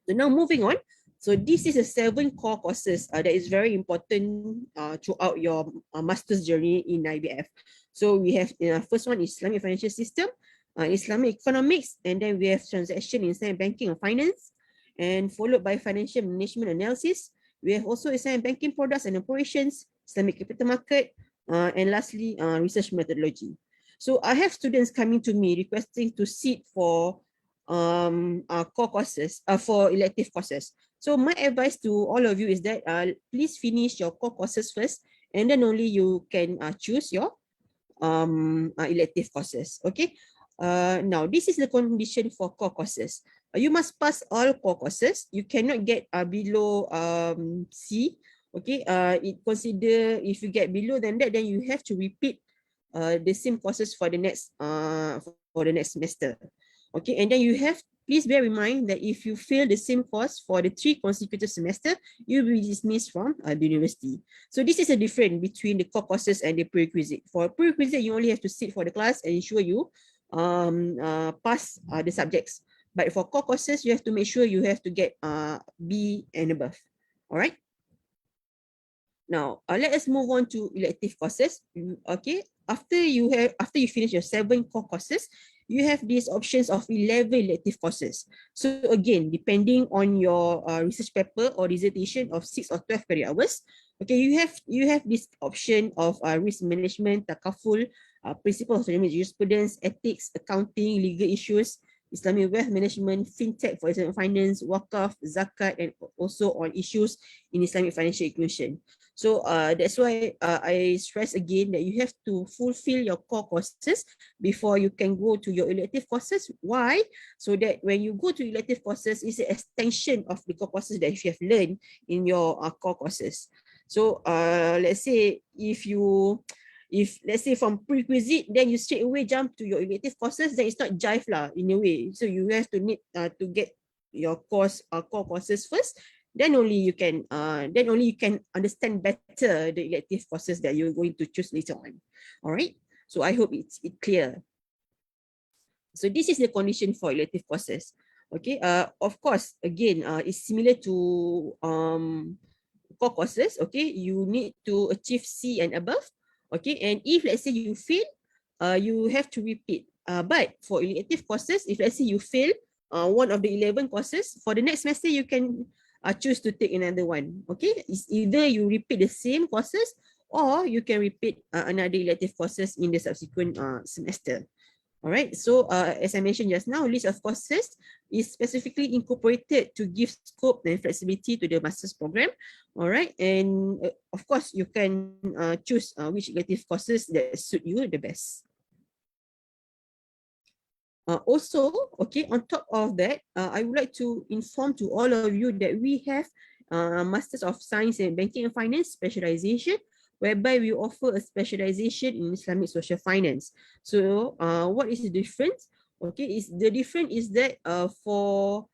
So now moving on. So this is a 7 core courses that is very important throughout your master's journey in IBF. So we have first one is Islamic financial system, Islamic economics, and then we have transaction in Islamic banking and finance, and followed by financial management analysis. We have also Islamic banking products and operations, Islamic capital market, and lastly research methodology. So I have students coming to me requesting to sit for core courses, for elective courses. So my advice to all of you is that please finish your core courses first, and then only you can choose your elective courses. Okay. Now this is the condition for core courses. You must pass all core courses. You cannot get below C. Okay. It consider if you get below than that, then you have to repeat the same courses for the next semester. Okay, and then you have please bear in mind that if you fail the same course for the 3 consecutive semester, you will be dismissed from the university. So this is a difference between the core courses and the prerequisite. For prerequisite, you only have to sit for the class and ensure you pass the subjects. But for core courses, you have to make sure you have to get B and above. All right. Now, let us move on to elective courses. Okay. After you finish your 7 core courses, you have these options of 11 elective courses. So again, depending on your research paper or dissertation of 6 or 12 credit hours, okay, you have this option of risk management, takaful, principles of Islamic jurisprudence, ethics, accounting, legal issues, Islamic wealth management, fintech for Islamic finance, wakaf, zakat, and also on issues in Islamic financial inclusion. So that's why I stress again that you have to fulfill your core courses before you can go to your elective courses. Why? So that when you go to elective courses, it's an extension of the core courses that you have learned in your core courses. So let's say if let's say from prerequisite, then you straight away jump to your elective courses, then it's not jive lah in a way. So you have to need to get your core courses first. Then only you can understand better the elective courses that you're going to choose later on. All right. So I hope it's clear. So this is the condition for elective courses. Okay. Of course, again, it's similar to core courses. Okay. You need to achieve C and above. Okay. And if let's say you fail, you have to repeat. But for elective courses, if let's say you fail one of the 11 courses, for the next semester you can choose to take another one. Okay, it's either you repeat the same courses or you can repeat another elective courses in the subsequent semester. All right, so as I mentioned just now, list of courses is specifically incorporated to give scope and flexibility to the master's program. All right, and of course you can choose which elective courses that suit you the best. Also, okay, on top of that, I would like to inform to all of you that we have Masters of Science in Banking and Finance specialization, whereby we offer a specialization in Islamic social finance. So, what is the difference? Okay, the difference is that for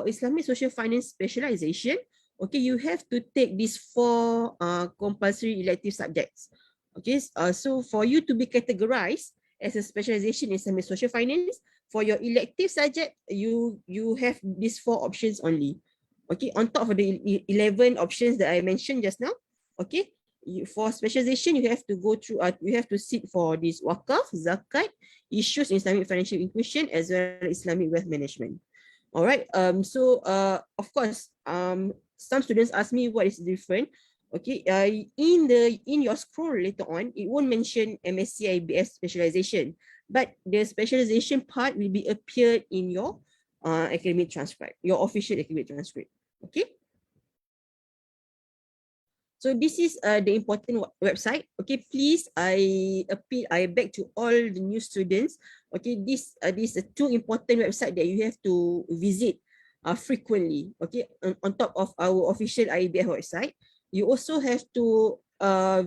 Islamic social finance specialization, okay, you have to take these 4 compulsory elective subjects. Okay, so for you to be categorized as a specialization in Islamic social finance, for your elective subject, you have these 4 options only. Okay, on top of the 11 options that I mentioned just now. Okay, for specialization, you have to go through, you have to sit for this wakaf, zakat, issues in Islamic financial inclusion, as well as Islamic wealth management. All right. So of course, some students ask me what is different. Okay, in your scroll later on, it won't mention MSc IBS specialization, but the specialization part will be appeared in your academic transcript, your official academic transcript. Okay. So this is the important website. Okay, please, I beg to all the new students. Okay, this is 2 important website that you have to visit frequently. Okay, on top of our official IBS website. You also have to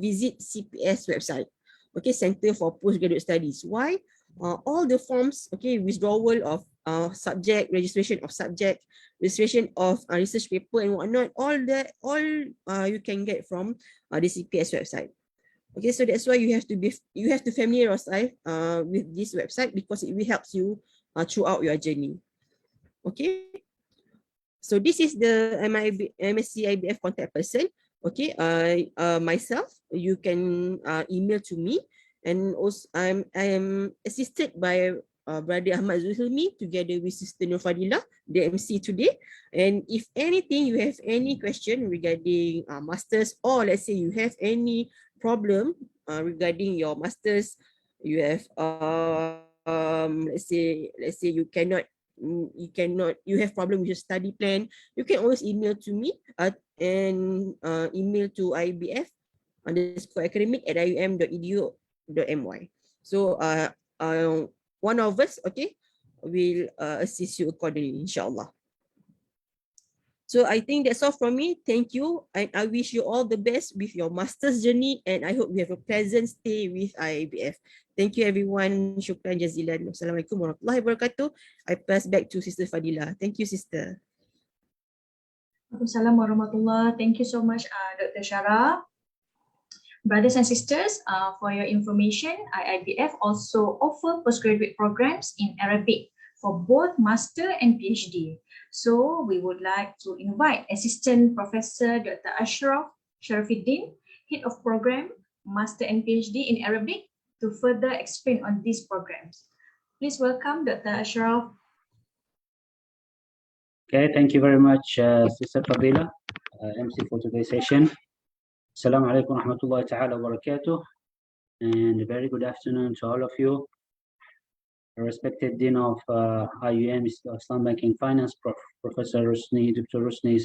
visit CPS website, okay, Center for Postgraduate Studies. Why? All the forms, okay, withdrawal of subject, registration of subject, registration of research paper and whatnot, all you can get from the CPS website. Okay, so that's why you have to familiarize with this website because it will help you throughout your journey. Okay. So this is the MSc IBF contact person. Okay, myself, you can email to me, and also I am assisted by Brother Ahmad Zulhilmi together with Sister Nur Fadilah, the MC today. And if anything, you have any question regarding masters, or let's say you have any problem regarding your masters, you have let's say you have problem with your study plan, you can always email to me and email to ibf_academic@ium.edu.my. So one of us, okay, will assist you accordingly, inshallah. So I think that's all from me. Thank you. And I wish you all the best with your master's journey. And I hope you have a pleasant stay with IIBF. Thank you, everyone. Shukran jazilan. Wassalamualaikum warahmatullahi wabarakatuh. I pass back to Sister Fadila. Thank you, Sister. Assalamualaikum warahmatullahi. Thank you so much, Dr. Shara. Brothers and sisters, for your information, IIBF also offer postgraduate programs in Arabic for both master and PhD. So we would like to invite Assistant Professor Dr. Ashraf Sharafuddin, Head of Program, Master and PhD in Arabic, to further explain on these programs. Please welcome Dr. Ashraf. Okay, thank you very much, Sister Fadila, MC for today's session. Assalamu alaikum wa rahmatullahi ta'ala wa barakatuh, and a very good afternoon to all of you. Respected Dean of IUM, Islam Banking Finance, Professor Rusni, Dr. Rusni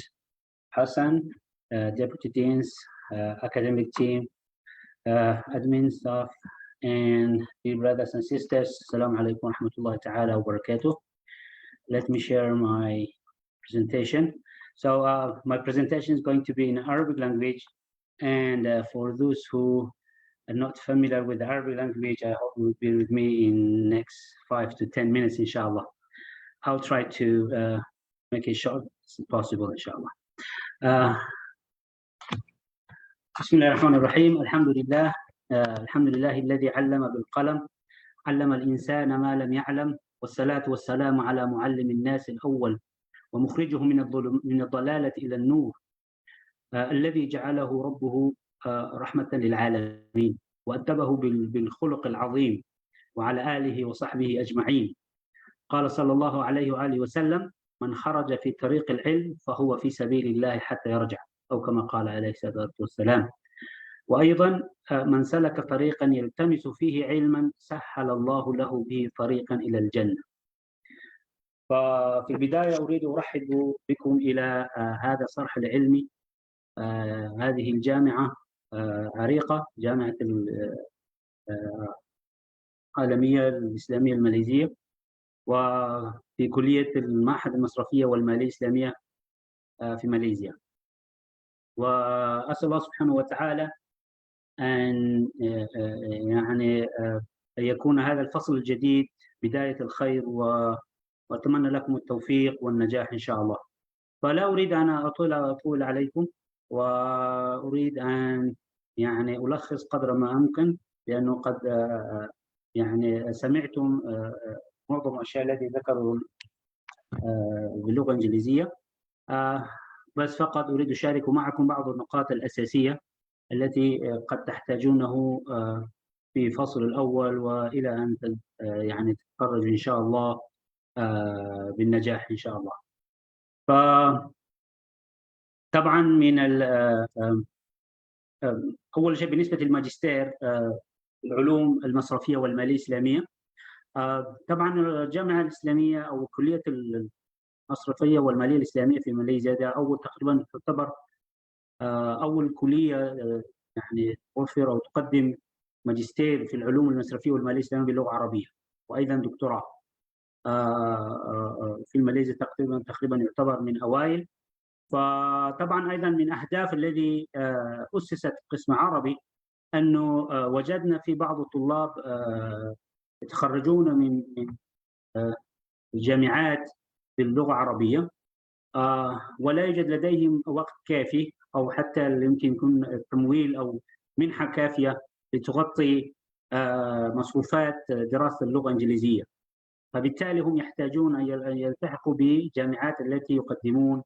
Hassan, Deputy Deans, academic team, admin staff, and dear brothers and sisters, Assalamu alaikum wa rahmatullahi ta'ala wa barakatuh. Let me share my presentation. So my presentation is going to be in Arabic language, and for those who are not familiar with the Arabic language, I hope you will be with me in next 5 to 10 minutes, inshallah. I'll try to make it short as possible, inshallah. Bismillah ar-Rahman ar-Rahim. Alhamdulillah. Alhamdulillah alladhi allama bil qalam, allama al-insana ma lam ya'lam, wassalatu wassalamu ala muallim an-nas al-awwal wa mukhrijuhu min ad-dalalati ila an-nur, alladhi ja'alahu rabbuhu رحمة للعالمين وأدبه بالخلق العظيم وعلى آله وصحبه أجمعين. قال صلى الله عليه وآله وسلم: من خرج في طريق العلم فهو في سبيل الله حتى يرجع، أو كما قال عليه الصلاة والسلام. وأيضا من سلك طريقا يلتمس فيه علما سهل الله له به طريقا إلى الجنة. ففي البداية أريد أرحب بكم إلى هذا الصرح العلمي. هذه الجامعة عريقة، جامعة العالمية الإسلامية الماليزية، وفي كلية المعهد المصرفية والمالية الإسلامية في ماليزيا. وأسأل الله سبحانه وتعالى أن يعني يكون هذا الفصل الجديد بداية الخير، وأتمنى لكم التوفيق والنجاح إن شاء الله. فلا أريد أن أطول عليكم، وأريد أن يعني ألخص قدر ما أمكن، لأنه قد يعني سمعتم معظم الأشياء التي ذكروا باللغة الإنجليزية، بس فقط أريد أشارك معكم بعض النقاط الأساسية التي قد تحتاجونه في فصل الأول، وإلى أن يعني تتخرج إن شاء الله بالنجاح إن شاء الله. طبعا من أول شيء بالنسبة للماجستير العلوم المصرفية والمالية الإسلامية، طبعا الجامعة الإسلامية أو كلية المصرفية والمالية الإسلامية في ماليزيا ده تقريبا تعتبر أول كلية يعني توفر أو تقدم ماجستير في العلوم المصرفية والمالية الإسلامية باللغة العربية، وأيضا دكتوراه في ماليزيا تقريبا يعتبر من أوائل. فطبعا أيضا من أهداف الذي أسست قسم عربي أنه وجدنا في بعض الطلاب يتخرجون من الجامعات باللغة العربية ولا يوجد لديهم وقت كافي، أو حتى يمكن يكون التمويل أو منحة كافية لتغطي مصروفات دراسة اللغة الإنجليزية. فبالتالي هم يحتاجون أن يلتحقوا بجامعات التي يقدمون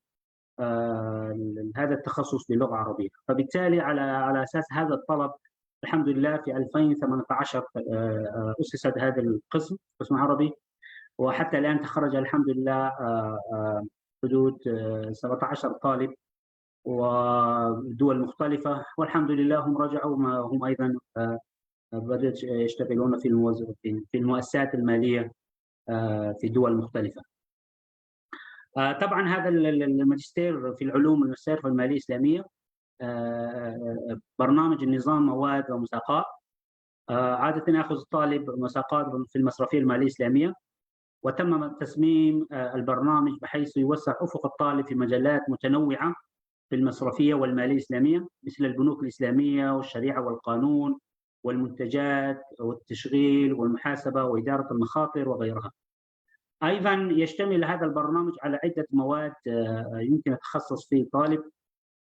هذا التخصص باللغة العربية. فبالتالي على أساس هذا الطلب الحمد لله في 2018 أسست هذا القسم، قسم عربي، وحتى الآن تخرج الحمد لله حدود 17 طالب ودول مختلفة، والحمد لله هم رجعوا هم أيضا بدأوا يشتغلون في المؤسسات المالية في دول مختلفة. طبعا هذا الماجستير في العلوم المصرفية والمالية الإسلامية برنامج النظام مواد ومساقات. عادة يأخذ الطالب مساقات في المصرفية المالية الإسلامية، وتم تصميم البرنامج بحيث يوسع أفق الطالب في مجالات متنوعة في المصرفية والمالية الإسلامية مثل البنوك الإسلامية والشريعة والقانون والمنتجات والتشغيل والمحاسبة وإدارة المخاطر وغيرها. أيضا يشتمل هذا البرنامج على عدة مواد يمكن التخصص فيه الطالب،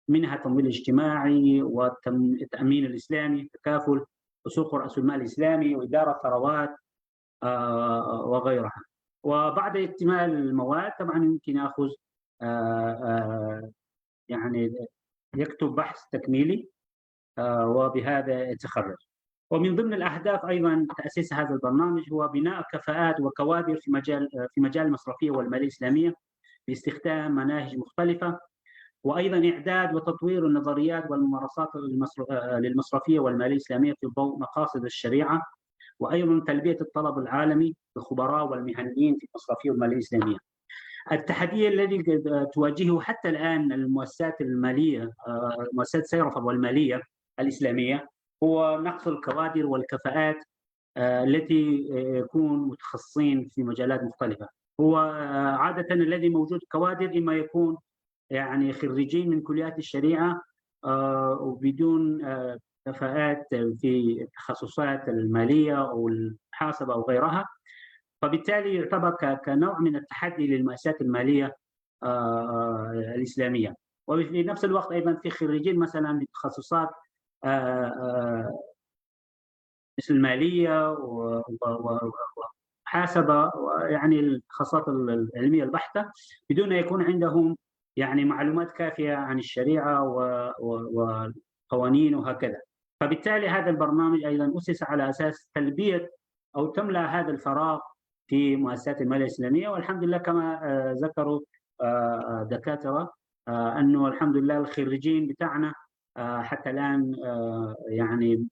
منها التمويل الاجتماعي والتأمين الإسلامي، التكافل، وسوق رأس المال الإسلامي، وإدارة الثروات وغيرها. وبعد اكتمال المواد طبعا يمكن يأخذ يعني يكتب بحث تكميلي وبهذا يتخرج. ومن ضمن الأهداف أيضا تأسيس هذا البرنامج هو بناء كفاءات وكوادر في مجال المصرفية والمالية الإسلامية باستخدام مناهج مختلفة، وأيضا إعداد وتطوير النظريات والممارسات للمصرفية والمالية الإسلامية في ضوء مقاصد الشريعة، وأيضا تلبية الطلب العالمي للخبراء والمهنيين في المصرفية والمالية الإسلامية. التحدي الذي تواجهه حتى الآن المؤسسات المالية، مؤسسات الصرافة والمالية الإسلامية، هو نقص الكوادر والكفاءات التي يكون متخصصين في مجالات مختلفة. هو عادة الذي موجود كوادر إما يكون يعني خريجين من كليات الشريعة وبدون كفاءات في التخصصات المالية أو المحاسبة أو غيرها، فبالتالي يعتبر كنوع من التحدي للمؤسسات المالية الإسلامية. وفي نفس الوقت أيضا في خريجين مثلا من تخصصات مثل المالية ومحاسبة، يعني التخصصات العلمية البحتة، بدون أن يكون عندهم يعني معلومات كافية عن الشريعة والقوانين وهكذا. فبالتالي هذا البرنامج أيضا أسس على أساس تلبية أو تملأ هذا الفراغ في مؤسسات المالية الإسلامية. والحمد لله كما ذكروا دكاترة أنه الحمد لله الخريجين بتاعنا حتى الآن يعني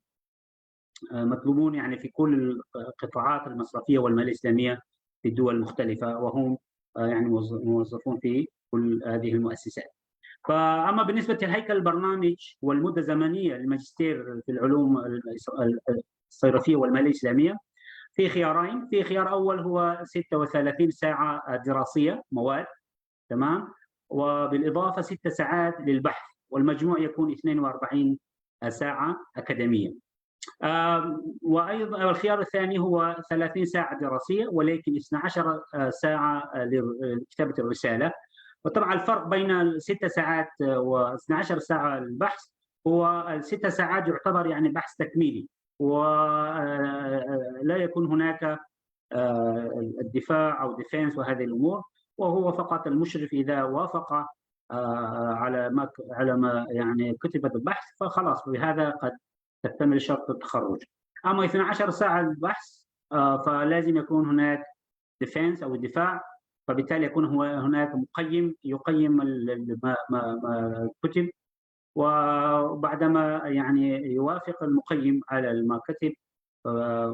مطلوبون يعني في كل القطاعات المصرفية والمالية الإسلامية في الدول المختلفة، وهم يعني موظفون في كل هذه المؤسسات. فأما بالنسبة لهيكل البرنامج والمدة الزمنية للماجستير في العلوم الصرفية والمالية الإسلامية، في خيارين. في خيار أول هو 36 ساعة دراسية مواد، تمام، وبالإضافة 6 ساعات للبحث، والمجموع يكون 42 ساعة أكاديمية. وأيضا الخيار الثاني هو 30 ساعة دراسية ولكن 12 ساعة لكتابة الرسالة. وطبعا الفرق بين 6 ساعات و12 ساعة للبحث هو 6 ساعات يعتبر يعني بحث تكميلي، ولا يكون هناك الدفاع أو ديفنس وهذه الأمور، وهو فقط المشرف إذا وافق على ما يعني كتبت البحث فخلاص بهذا قد تكتمل شرط التخرج. أما 12 ساعة للبحث فلازم يكون هناك ديفنس أو الدفاع، فبالتالي يكون هناك مقيم يقيم ما كتب، وبعدما يعني يوافق المقيم على ما كتب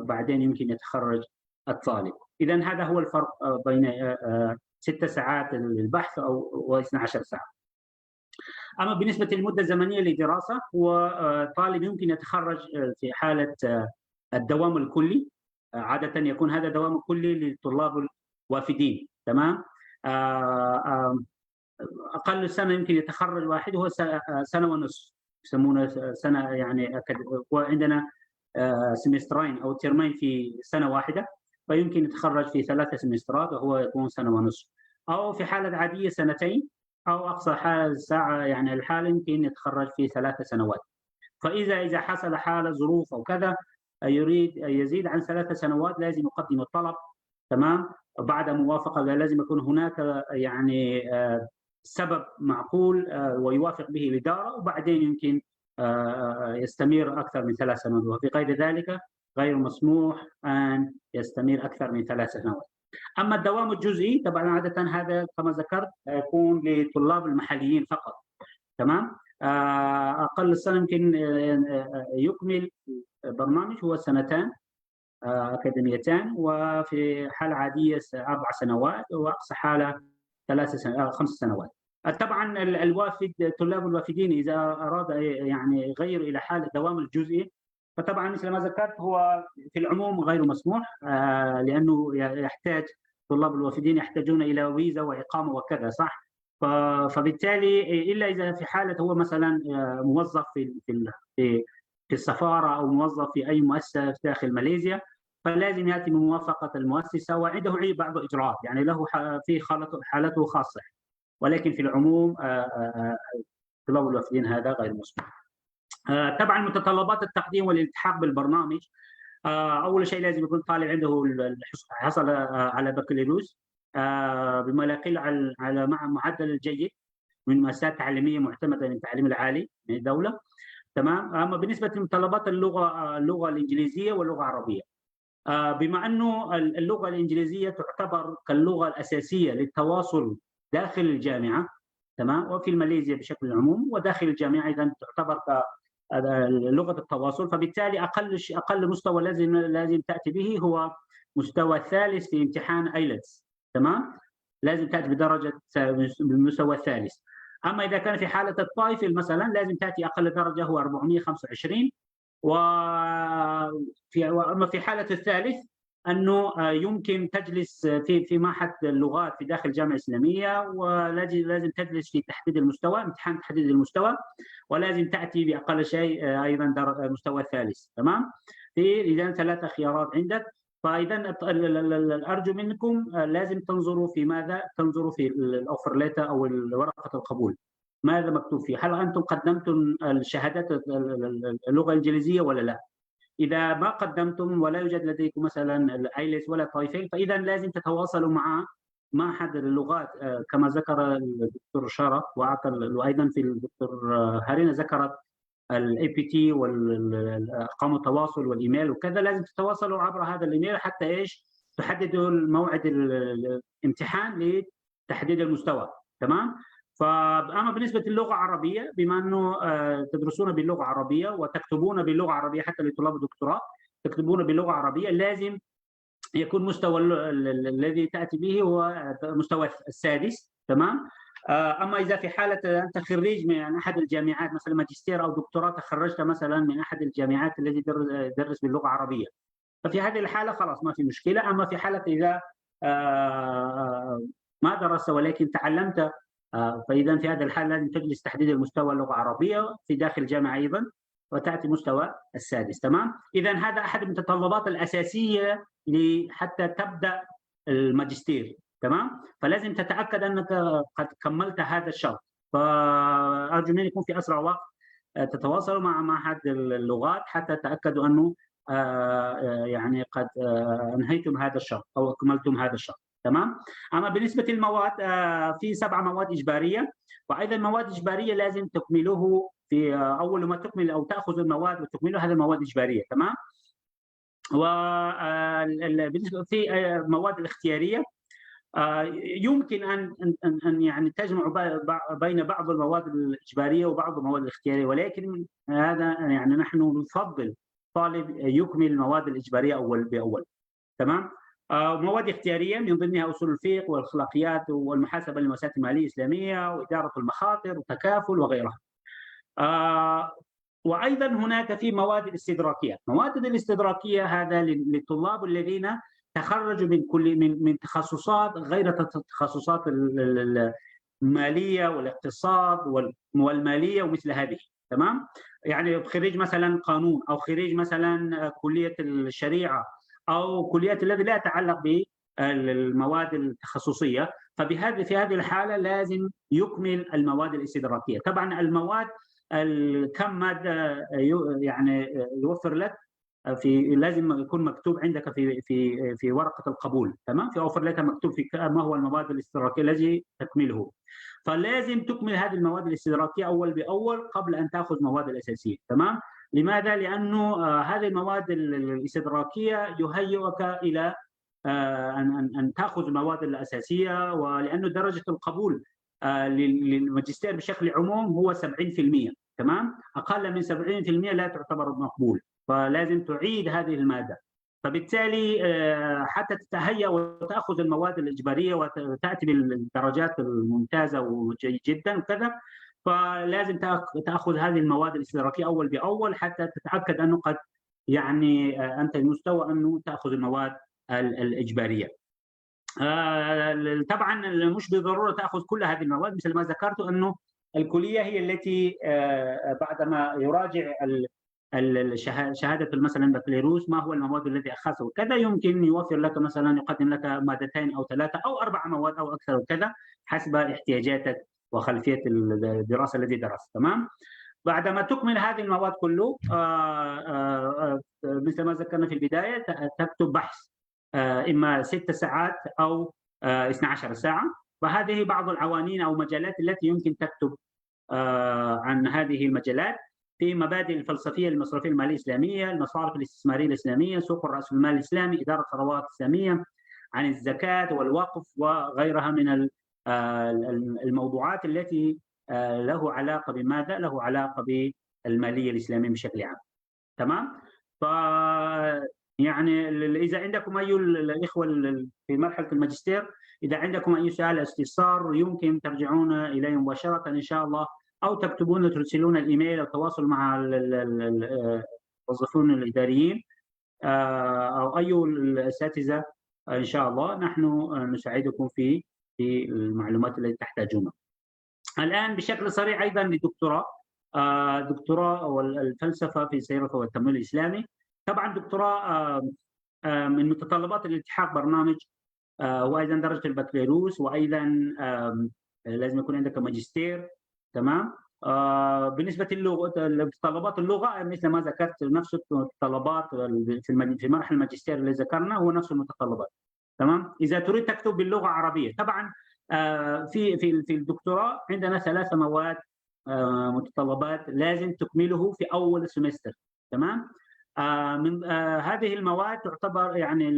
بعدين يمكن يتخرج الطالب. إذن هذا هو الفرق بين 6 ساعات للبحث أو 12 ساعة. أما بالنسبة للمدة الزمنية للدراسة، هو طالب يمكن يتخرج في حالة الدوام الكلي. عادة يكون هذا دوام كلي للطلاب الوافدين، تمام. أقل سنة يمكن يتخرج واحد هو سنة ونصف، يسمونه سنة يعني وعندنا سمسترين أو ترمين في سنة واحدة، فيمكن يتخرج في 3 سمسترات وهو يكون سنة ونصف، أو في حالة عادية 2 سنين، أو أقصى حال ساعة يعني الحالة يمكن يتخرج في 3 سنوات. فإذا حصل حالة ظروف أو كذا يريد يزيد عن 3 سنوات لازم يقدم الطلب، تمام، بعد موافقة لازم يكون هناك يعني سبب معقول ويوافق به الإدارة، وبعدين يمكن يستمر أكثر من 3 سنوات، وفي غير ذلك غير مسموح أن يستمر أكثر من 3 سنوات. أما الدوام الجزئي طبعا عادة هذا كما ذكرت يكون للطلاب المحليين فقط، تمام. أقل سنة يمكن يكمل برنامج هو 2 سنين أكاديميتان، وفي حالة عادية 4 سنوات، وأقصى حالة 5 سنوات. طبعا الوافد طلاب الوافدين إذا أراد يعني يغير إلى حالة الدوام الجزئي فطبعا مثل ما ذكرت هو في العموم غير مسموح، لأنه يحتاج طلاب الوافدين يحتاجون الى فيزا واقامه وكذا، صح؟ فبالتالي الا اذا في حاله هو مثلا موظف في السفاره او موظف في اي مؤسسه داخل ماليزيا، فلازم ياتي بموافقه المؤسسه وعنده بعض الاجراءات، يعني له في حالته خاصه، ولكن في العموم طلاب الوافدين هذا غير مسموح. طبعا متطلبات التقديم والالتحاق بالبرنامج، اول شيء لازم يكون طالب عنده حصل على بكالوريوس بما لا يقل على معدل الجيد من مؤسسات تعليميه معتمده من التعليم العالي من الدوله. تمام. اما بالنسبه لمتطلبات اللغه الانجليزيه واللغه العربيه، بما انه اللغه الانجليزيه تعتبر كاللغه الاساسيه للتواصل داخل الجامعه، تمام، وفي ماليزيا بشكل عموم، وداخل الجامعه ايضا تعتبر لغه التواصل، فبالتالي اقل مستوى لازم تاتي به هو مستوى الثالث في امتحان ايلتس، تمام، لازم تاتي بدرجه بالمستوى الثالث. اما اذا كان في حاله الطايفل مثلا لازم تاتي اقل درجه هو 425. واما في حاله الثالث انه يمكن تجلس في معهد اللغات في داخل الجامعه الاسلاميه، ولازم تجلس في تحديد المستوى، امتحان تحديد المستوى، ولازم تاتي باقل شيء ايضا المستوى الثالث، تمام. في اذا 3 خيارات عندك، فاذا ارجو منكم لازم تنظروا في ماذا؟ تنظروا في الاوفر ليتر او ورقه القبول، ماذا مكتوب فيه؟ هل انتم قدمتم الشهادات اللغه الانجليزيه ولا لا؟ اذا ما قدمتم ولا يوجد لديكم مثلا الايلتس ولا تويفل، فاذا لازم تتواصلوا مع معهد اللغات كما ذكر الدكتور شرف، وايضا في الدكتور هارينا ذكرت الاي بي تي والارقام التواصل والايميل وكذا، لازم تتواصلوا عبر هذا الايميل حتى ايش؟ تحددوا موعد الامتحان لتحديد المستوى، تمام. فاما بالنسبه للغه العربيه، بما انه تدرسون باللغه العربيه وتكتبون باللغه العربيه حتى لطلاب الدكتوراه تكتبون باللغه العربيه، لازم يكون مستوى الذي تاتي به هو مستوى السادس، تمام. اما اذا في حاله انت خريج من احد الجامعات مثلا ماجستير او دكتوراه، تخرجت مثلا من احد الجامعات التي تدرس باللغه العربيه، ففي هذه الحاله خلاص ما في مشكله. اما في حاله اذا ما درست ولكن تعلمت، فاذا في هذا الحال لازم تجلس تحديد المستوى اللغه العربيه في داخل الجامعه ايضا، وتاتي مستوى السادس، تمام. اذا هذا احد المتطلبات الاساسيه حتى تبدا الماجستير، تمام. فلازم تتاكد انك قد كملت هذا الشرط، فارجو منكم في اسرع وقت تتواصلوا مع معهد اللغات حتى تاكدوا انه يعني قد انهيتم هذا الشرط او اكملتم هذا الشرط، تمام. اما بالنسبه للمواد، في 7 مواد اجباريه، وايضا مواد اجباريه لازم تكملوه في اول ما تكمل او تاخذ المواد وتكملوا هذه المواد الاجباريه، تمام. وبالنسبه في مواد الاختياريه يمكن ان يعني تجمع بين بعض المواد الاجباريه وبعض المواد الاختياريه، ولكن هذا يعني نحن نفضل طالب يكمل المواد الاجباريه اول باول، تمام. مواد اختياريه من ضمنها اصول الفقه والاخلاقيات والمحاسبه للمؤسسات الماليه الاسلاميه واداره المخاطر والتكافل وغيرها. وايضا هناك في مواد الاستدراكيه، مواد الاستدراكيه هذا للطلاب الذين تخرجوا من تخصصات غير التخصصات الماليه والاقتصاد والماليه ومثل هذه، تمام. يعني خريج مثلا قانون او خريج مثلا كليه الشريعه او كليات التي لا تتعلق بالمواد التخصصيه، في هذه الحاله لازم يكمل المواد الاستدراكيه. طبعا المواد كم ماده يعني يوفر لك لازم يكون مكتوب عندك في ورقه القبول، تمام. في اوفر لك مكتوب في ما هو المواد الاستدراكيه الذي تكمله، فلازم تكمل هذه المواد الاستدراكيه اول باول قبل ان تاخذ المواد الاساسيه، تمام. لماذا؟ لانه هذه المواد الاستدراكيه يهيئك الى ان تاخذ المواد الاساسيه، ولانه درجه القبول للماجستير بشكل عموم هو 70%، تمام. اقل من 70% لا تعتبر مقبول، فلازم تعيد هذه الماده. فبالتالي حتى تتهيأ وتاخذ المواد الاجباريه وتاتي بالدرجات الممتازه وجيد جدا وكذا، فلازم تاخذ هذه المواد الاستدراكيه اول باول حتى تتاكد انه قد يعني انت المستوى انه تاخذ المواد الاجباريه. طبعا مش بالضروره تاخذ كل هذه المواد، مثل ما ذكرت انه الكليه هي التي بعدما يراجع شهاده مثلا البكالوريوس ما هو المواد الذي اخذه وكذا، يمكن يوفر لك مثلا يقدم لك مادتين او 3 أو 4 مواد او اكثر وكذا حسب احتياجاتك وخلفيه الدراسه التي درست. تمام. بعدما تكمل هذه المواد كله مثل ما ذكرنا في البدايه تكتب بحث اما 6 ساعات او 12 ساعه، وهذه بعض العناوين او مجالات التي يمكن تكتب عن هذه المجالات في مبادئ الفلسفيه المصرفيه الماليه الاسلاميه، المصارف الاستثماريه الاسلاميه، سوق راس المال الاسلامي، اداره ثروات اسلاميه، عن الزكاه والوقف وغيرها من الموضوعات التي له علاقه بماذا؟ له علاقه بالماليه الاسلاميه بشكل عام. تمام؟ ف يعني اذا عندكم اي الاخوه في مرحله الماجستير اذا عندكم اي سؤال استفسار يمكن ترجعون الي مباشره ان شاء الله، او تكتبون ترسلون الايميل او التواصل مع الموظفون الاداريين او اي الاساتذه ان شاء الله، نحن نساعدكم في المعلومات التي تحتاجونها. الان بشكل سريع ايضا للدكتوراه، دكتوراه والفلسفه في السياسه والتمويل الاسلامي. طبعا دكتوراه من متطلبات الالتحاق برنامج وايضا درجه البكالوريوس، وايضا لازم يكون عندك ماجستير. تمام. بالنسبه لمتطلبات اللغه مثل ما ذكرت نفس المتطلبات في مرحله الماجستير اللي ذكرنا هو نفس المتطلبات. تمام. اذا تريد تكتب باللغه العربيه طبعا في الدكتوراه عندنا 3 مواد متطلبات لازم تكمله في اول سمستر. تمام. من هذه المواد تعتبر يعني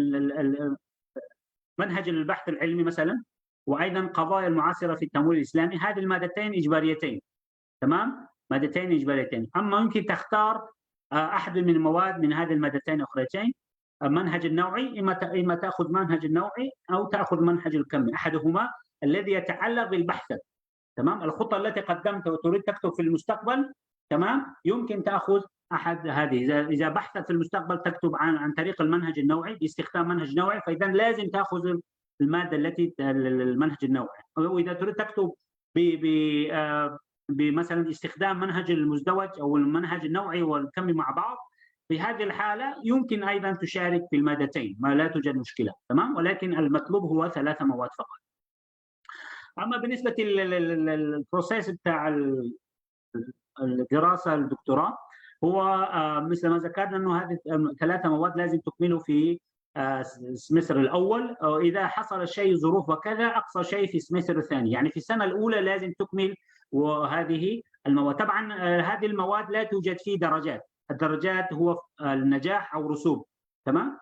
منهج البحث العلمي مثلا، وايضا قضايا المعاصره في التمويل الاسلامي. هذه المادتين اجباريتين. تمام. مادتين اجباريتين. اما يمكن تختار احد من المواد من هذه المادتين الاخريتين، المنهج النوعي، اما تاخذ منهج النوعي او تاخذ منهج الكمي، احدهما الذي يتعلق بالبحث. تمام. الخطه التي قدمتها وتريد تكتب في المستقبل، تمام، يمكن تاخذ احد هذه. اذا بحثت في المستقبل تكتب عن طريق المنهج النوعي باستخدام منهج نوعي، فاذا لازم تاخذ الماده التي المنهج النوعي. واذا تريد تكتب بمثلا استخدام منهج المزدوج او المنهج النوعي والكمي مع بعض، في هذه الحاله يمكن ايضا تشارك في المادتين، ما لا توجد مشكله. تمام. ولكن المطلوب هو 3 مواد فقط. اما بالنسبه للبروسيس بتاع الدراسه الدكتوراه هو مثل ما ذكرنا انه هذه 3 مواد لازم تكملوا في السمستر الاول، اذا حصل شيء ظروف وكذا اقصى شيء في السمستر الثاني، يعني في السنه الاولى لازم تكمل وهذه المواد. طبعا هذه المواد لا توجد فيه درجات، الدرجات هو النجاح او رسوب. تمام.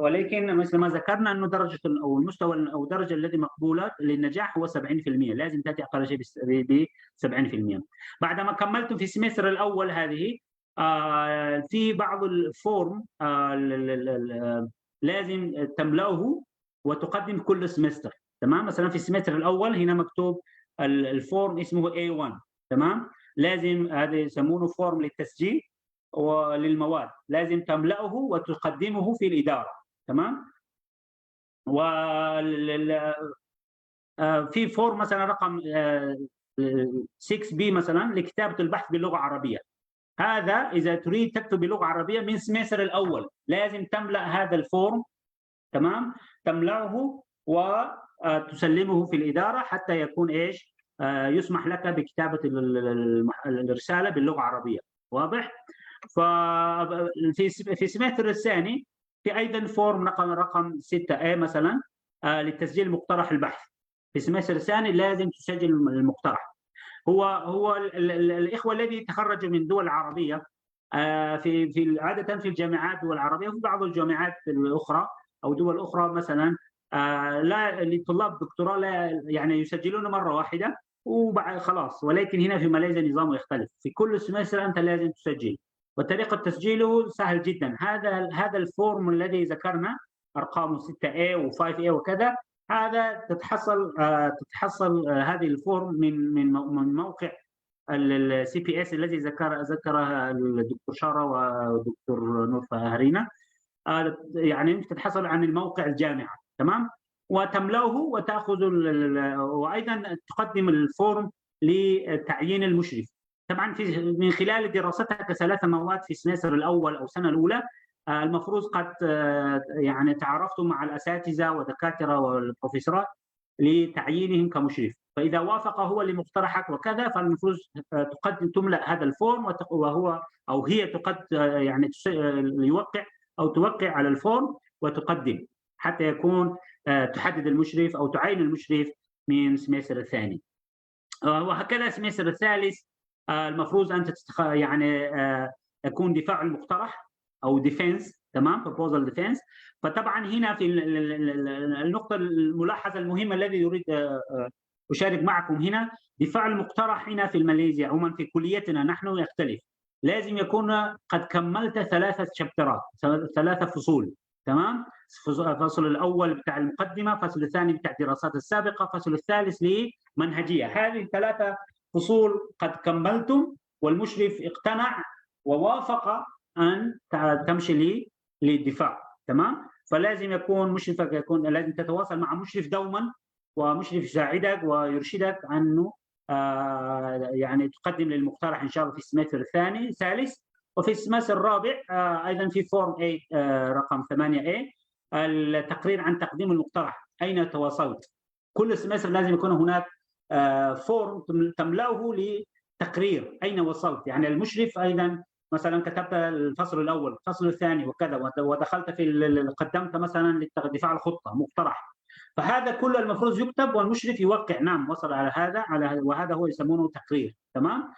ولكن مثل ما ذكرنا انه درجه او المستوى او الدرجه التي مقبوله للنجاح هو 70%، لازم تاتي اقل شيء ب 70%. بعدما كملتم في السمستر الاول هذه في بعض الفورم لازم تملأه وتقدم كل سمستر. تمام. مثلا في السمستر الاول هنا مكتوب الفورم اسمه A1. تمام. لازم هذا يسمونه فورم للتسجيل وللمواد، لازم تملأه وتقدمه في الإدارة. تمام. في فورم مثلا رقم 6B مثلا لكتابة البحث باللغة العربية. هذا إذا تريد تكتب باللغة العربية من السمستر الأول لازم تملأ هذا الفورم. تمام. تملأه وتسلمه في الإدارة حتى يكون إيش يسمح لك بكتابة الرسالة باللغة العربية. واضح؟ في السمستر الثاني في ايضا فورم رقم 6A مثلا للتسجيل مقترح البحث. في السمستر الثاني لازم تسجل المقترح. هو الاخوه الذي تخرجوا من دول عربيه في عاده في الجامعات الدول العربيه وفي بعض الجامعات الاخرى او دول اخرى مثلا لا لطلاب دكتوراه لا يعني يسجلون مره واحده وبعد خلاص، ولكن هنا في ماليزيا نظامه يختلف، في كل سمستر انت لازم تسجل، وطريقه تسجيله سهل جدا. هذا الفورم الذي ذكرنا ارقامه 6A و5A وكذا، هذا تتحصل هذه الفورم من موقع CPS الذي ذكرها الدكتور شارة والدكتور نور فهرينا. يعني انت تحصل عن الموقع الجامعه، تمام، وتملاه وتاخذ وايضا تقدم الفورم لتعيين المشرف. طبعا من خلال دراستك ثلاث مواد في السمستر الاول او السنه الاولى، المفروض قد يعني تعرفتم مع الاساتذه والدكاتره والبروفيسورات لتعيينهم كمشرف، فاذا وافق هو لمقترحك وكذا فالمفروض تقدم تملا هذا الفورم وهو او هي يعني يوقع او توقع على الفورم وتقدم حتى يكون تحدد المشرف او تعين المشرف من السمستر الثاني. وهكذا السمستر الثالث المفروض انت يعني يكون دفاع المقترح او ديفنس، تمام، بروبوزال ديفنس. فطبعا هنا في النقطه الملاحظه المهمه الذي يريد اشارك معكم هنا، دفاع المقترح هنا في ماليزيا عموما في كليتنا نحن يختلف، لازم يكون قد كملت ثلاثه شابترات، ثلاثه فصول، تمام، الفصل الاول بتاع المقدمه، الفصل الثاني بتاع الدراسات السابقه، الفصل الثالث لمنهجيه. هذه ثلاثه فصول قد كملتم والمشرف اقتنع ووافق ان تمشي للدفاع، تمام. فلازم يكون مشرفك لازم تتواصل مع مشرف دوما، ومشرف يساعدك ويرشدك انه يعني تقدم للمقترح ان شاء الله في السمستر الثالث. وفي السمستر الرابع ايضا في فورم A رقم 8A التقرير عن تقديم المقترح، اين تواصلت. كل سمستر لازم يكون هناك فورم تملاه لتقرير اين وصلت، يعني المشرف ايضا مثلا كتبت الفصل الاول الفصل الثاني وكذا، ودخلت قدمت مثلا لدفاع الخطه مقترح، فهذا كله المفروض يكتب والمشرف يوقع نعم وصل على هذا وهذا هو يسمونه تقرير، تمام.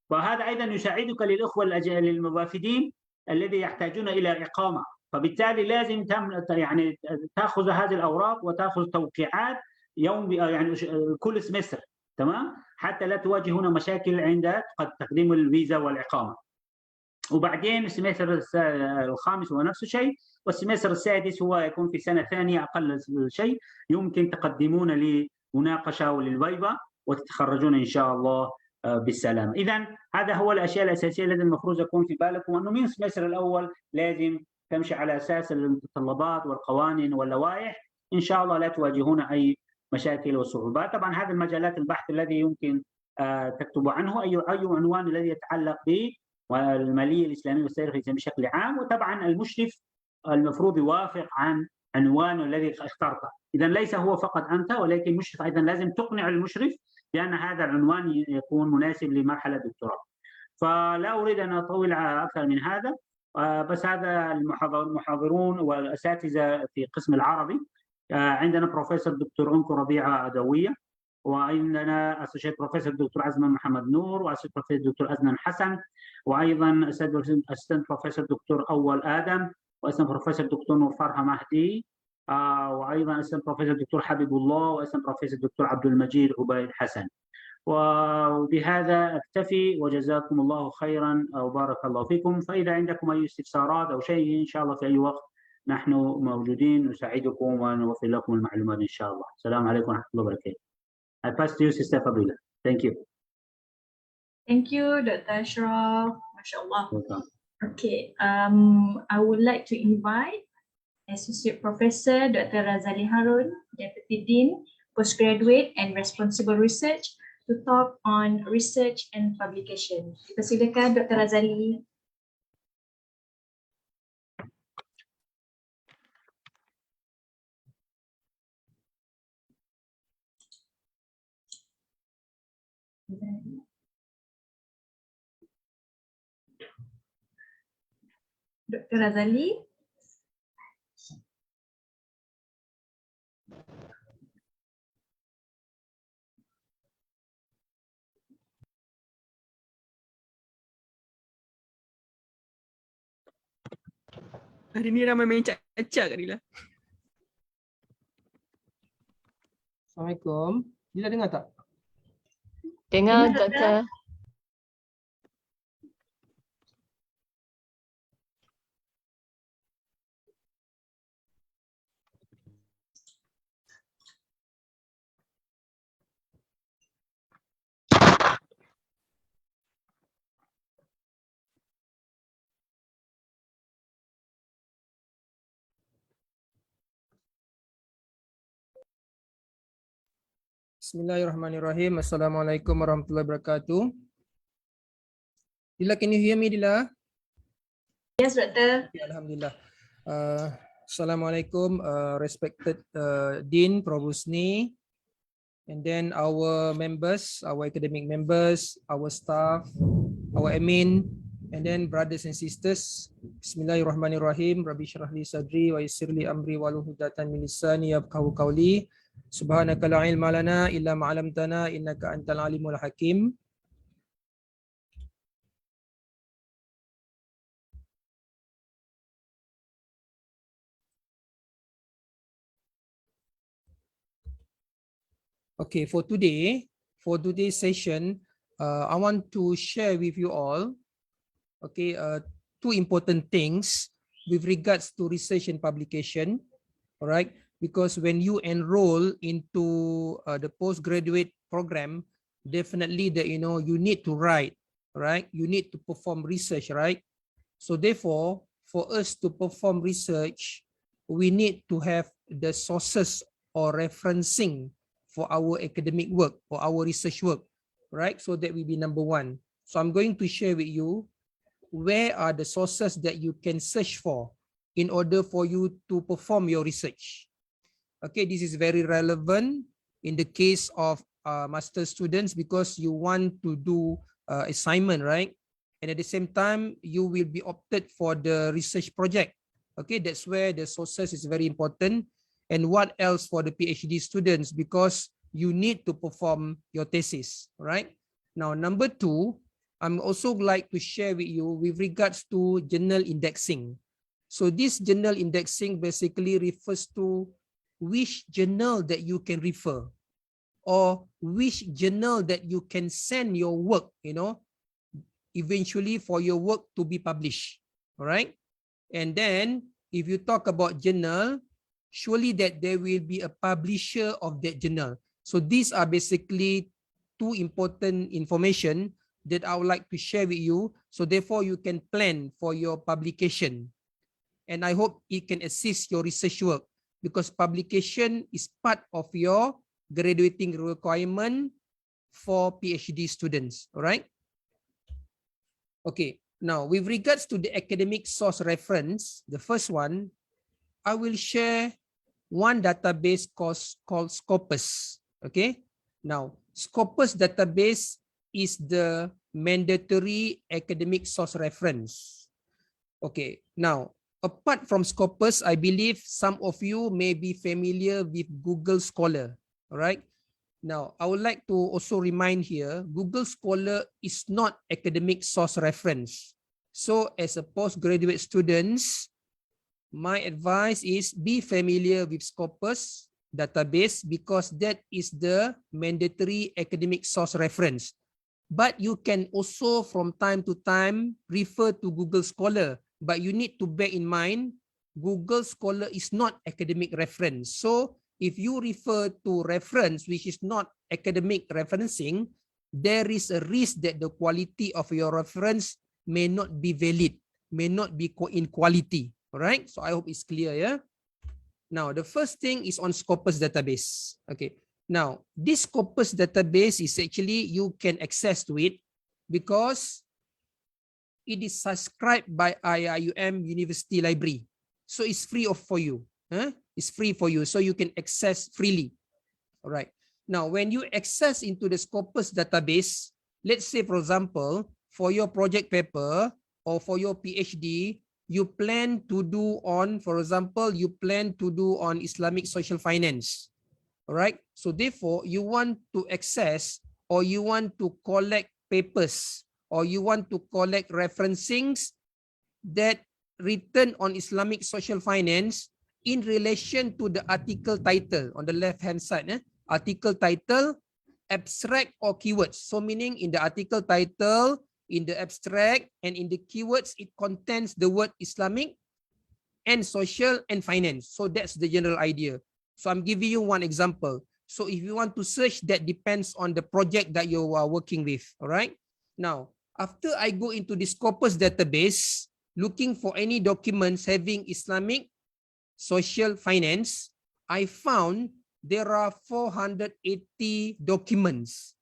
وهذا ايضا يساعدك للاخوه للموافدين الذي يحتاجون الى اقامه، فبالتالي لازم يعني تاخذ هذه الاوراق وتاخذ توقيعات يعني كل سمستر، تمام، حتى لا تواجهون مشاكل عند تقديم الفيزا والاقامه. وبعدين السمستر الخامس هو نفس الشيء، والسمستر السادس هو يكون في سنه ثانيه اقل شيء، يمكن تقدمون لمناقشه وللفيفا وتتخرجون ان شاء الله بالسلام. اذا هذا هو الاشياء الاساسيه التي المفروض يكون في بالكم، انه من السمستر الاول لازم تمشي على اساس المتطلبات والقوانين واللوائح، ان شاء الله لا تواجهون اي مشاكل وصعوبات. طبعا هذه المجالات البحث الذي يمكن تكتب عنه اي عنوان الذي يتعلق به والماليه الاسلاميه والتاريخ بشكل عام، وطبعا المشرف المفروض يوافق عن عنوان الذي اخترته. اذا ليس هو فقط انت، ولكن المشرف ايضا لازم تقنع المشرف بان هذا العنوان يكون مناسب لمرحله الدكتوراه. فلا اريد ان اطول اكثر من هذا، بس هذا المحاضرون والاساتذه في قسم العربي. عندنا بروفيسور دكتور انكو ربيعه عدويه، وعندنا اسوشيت بروفيسور دكتور عزمه محمد نور، واسوشيت بروفيسور دكتور ازنان حسن، وايضا اسيستنت بروفيسور دكتور اول ادم، واسيستنت بروفيسور دكتور نور فرحه مهدي، وايضا اسيستنت بروفيسور دكتور حبيب الله، واسيستنت بروفيسور دكتور عبد المجيد عبيد حسن. وبهذا اكتفي، وجزاكم الله خيرا وبارك الله فيكم. فاذا عندكم اي استفسارات او شيء ان شاء الله في اي وقت نحن موجودين نساعدكم ونوفر لكم المعلومات ان شاء الله. السلام عليكم ورحمه الله وبركاته. I pass to you, Sister Fabila. Thank you. Thank you, Dr. Ashraf. MashaAllah. Welcome. Okay, I would like to invite Associate Professor Dr. Razali Harun, Deputy Dean, Postgraduate and Responsible Research, to talk on research and publication. Kita silakan Dr. Razali. Dr. Razali. Hari ni ramai main cak-cak kat Dila. Assalamualaikum. Dila dengar tak? Dengar, Doktor. Bismillahirrahmanirrahim. Assalamualaikum warahmatullahi wabarakatuh. Dila, can you hear me, Dila? Yes, Doctor. Ya, Alhamdulillah. Assalamualaikum, respected Dean Probusni, and then our members, our academic members, our staff, our admin, and then brothers and sisters. Bismillahirrahmanirrahim. Rabbi shrah li sadri wa yassir li amri wahlul 'uqdatam min lisani yafqahu qawli. Subhanaka la ilma lana illa ma 'allamtana innaka antal alimul hakim. Okay, for today's session, I want to share with you all, okay, two important things with regards to research and publication. All right, because when you enroll into the postgraduate program, definitely that you need to write, right? You need to perform research, right? So therefore, for us to perform research, we need to have the sources or referencing for our academic work or our research work, right? So that will be number one. So I'm going to share with you where are the sources that you can search for in order for you to perform your research. Okay, this is very relevant in the case of master students because you want to do assignment, right? And at the same time, you will be opted for the research project. Okay, that's where the sources is very important. And what else for the PhD students, because you need to perform your thesis, right? Now, number two, I'm also like to share with you with regards to journal indexing. So this journal indexing basically refers to which journal that you can refer or which journal that you can send your work, eventually for your work to be published, all right? And then if you talk about journal, surely that there will be a publisher of that journal. So these are basically two important information that I would like to share with you. So therefore you can plan for your publication. And I hope it can assist your research work because publication is part of your graduating requirement for PhD students, all right? Okay, now with regards to the academic source reference, the first one, I will share one database called Scopus. Okay, now Scopus database is the mandatory academic source reference. Okay, now apart from Scopus, I believe some of you may be familiar with Google Scholar. All right. Now, I would like to also remind here, Google Scholar is not academic source reference. So as a postgraduate students, my advice is be familiar with Scopus database because that is the mandatory academic source reference. But you can also from time to time refer to Google Scholar, but you need to bear in mind Google Scholar is not academic reference. So if you refer to reference which is not academic referencing, there is a risk that the quality of your reference may not be valid, may not be in quality. All right, so I hope it's clear, yeah? Now, the first thing is on Scopus database. Okay, now this Scopus database is actually, you can access to it because it is subscribed by IIUM University Library. So it's free for you. It's free for you, so you can access freely. All right, now when you access into the Scopus database, let's say for example, for your project paper or for your PhD, you plan to do on, for example, you plan to do on Islamic social finance. All right. So therefore, you want to access or you want to collect papers or you want to collect referencings that written on Islamic social finance in relation to the article title on the left-hand side. Article title, abstract or keywords. So meaning in the article title, in the abstract and in the keywords, it contains the word Islamic and social and finance. So that's the general idea. So I'm giving you one example. So if you want to search, that depends on the project that you are working with. All right. Now, after I go into the Scopus database, looking for any documents having Islamic social finance, I found there are 480 documents.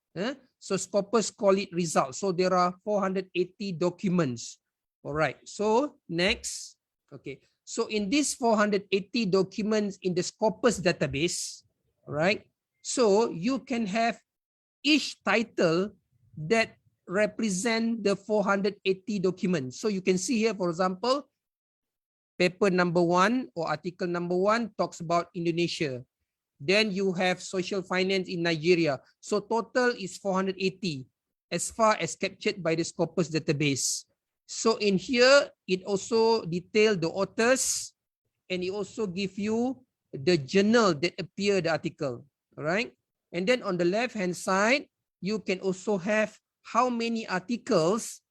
So Scopus call it results. So there are 480 documents. All right. So next. Okay. So in these 480 documents in the Scopus database, right? So you can have each title that represent the 480 documents. So you can see here, for example, paper number 1 or article number 1 talks about Indonesia. Then you have social finance in Nigeria. So total is 480 as far as captured by the Scopus database. So in here, it also details the authors and it also give you the journal that appear the article. All right. And then on the left-hand side, you can also have how many articles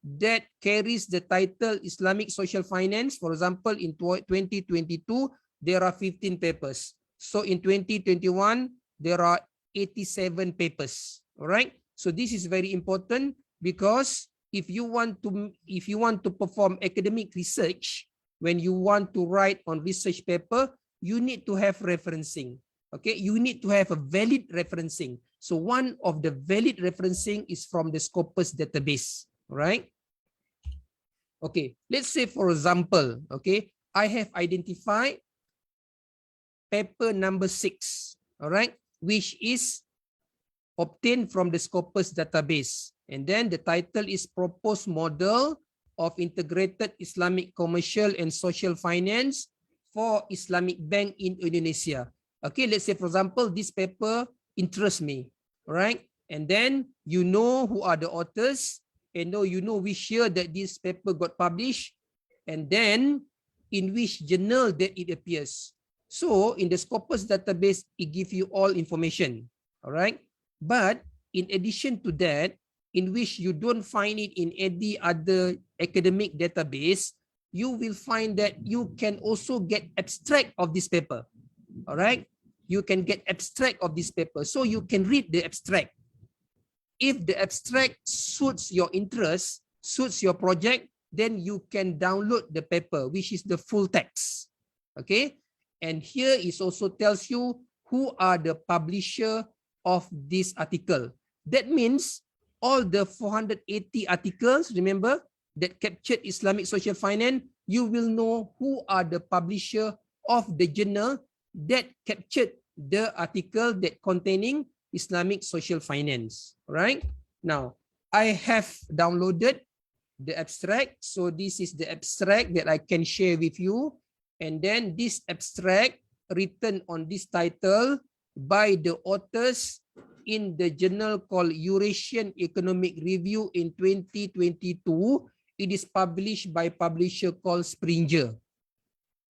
that carries the title Islamic Social Finance. For example, in 2022, there are 15 papers. So in 2021, there are 87 papers. All right. So this is very important because if you want to perform academic research, when you want to write on research paper, you need to have referencing. Okay, you need to have a valid referencing. So one of the valid referencing is from the Scopus database. All right. Okay, let's say for example, okay, I have identified paper number 6, all right, which is obtained from the Scopus database. And then the title is Proposed Model of Integrated Islamic Commercial and Social Finance for Islamic Bank in Indonesia. Okay, let's say for example, this paper interests me, all right? And then you know who are the authors and you know which year that this paper got published and then in which journal that it appears. So in the Scopus database, it gives you all information, all right? But in addition to that, in which you don't find it in any other academic database, you will find that you can also get abstract of this paper, all right? You can get abstract of this paper. So you can read the abstract. If the abstract suits your interest, suits your project, then you can download the paper, which is the full text, okay? And here it also tells you who are the publisher of this article. That means all the 480 articles, remember, that captured Islamic social finance, you will know who are the publisher of the journal that captured the article that containing Islamic social finance. Right? Now, I have downloaded the abstract. So this is the abstract that I can share with you. And then this abstract written on this title by the authors in the journal called Eurasian Economic Review in 2022. It is published by publisher called Springer.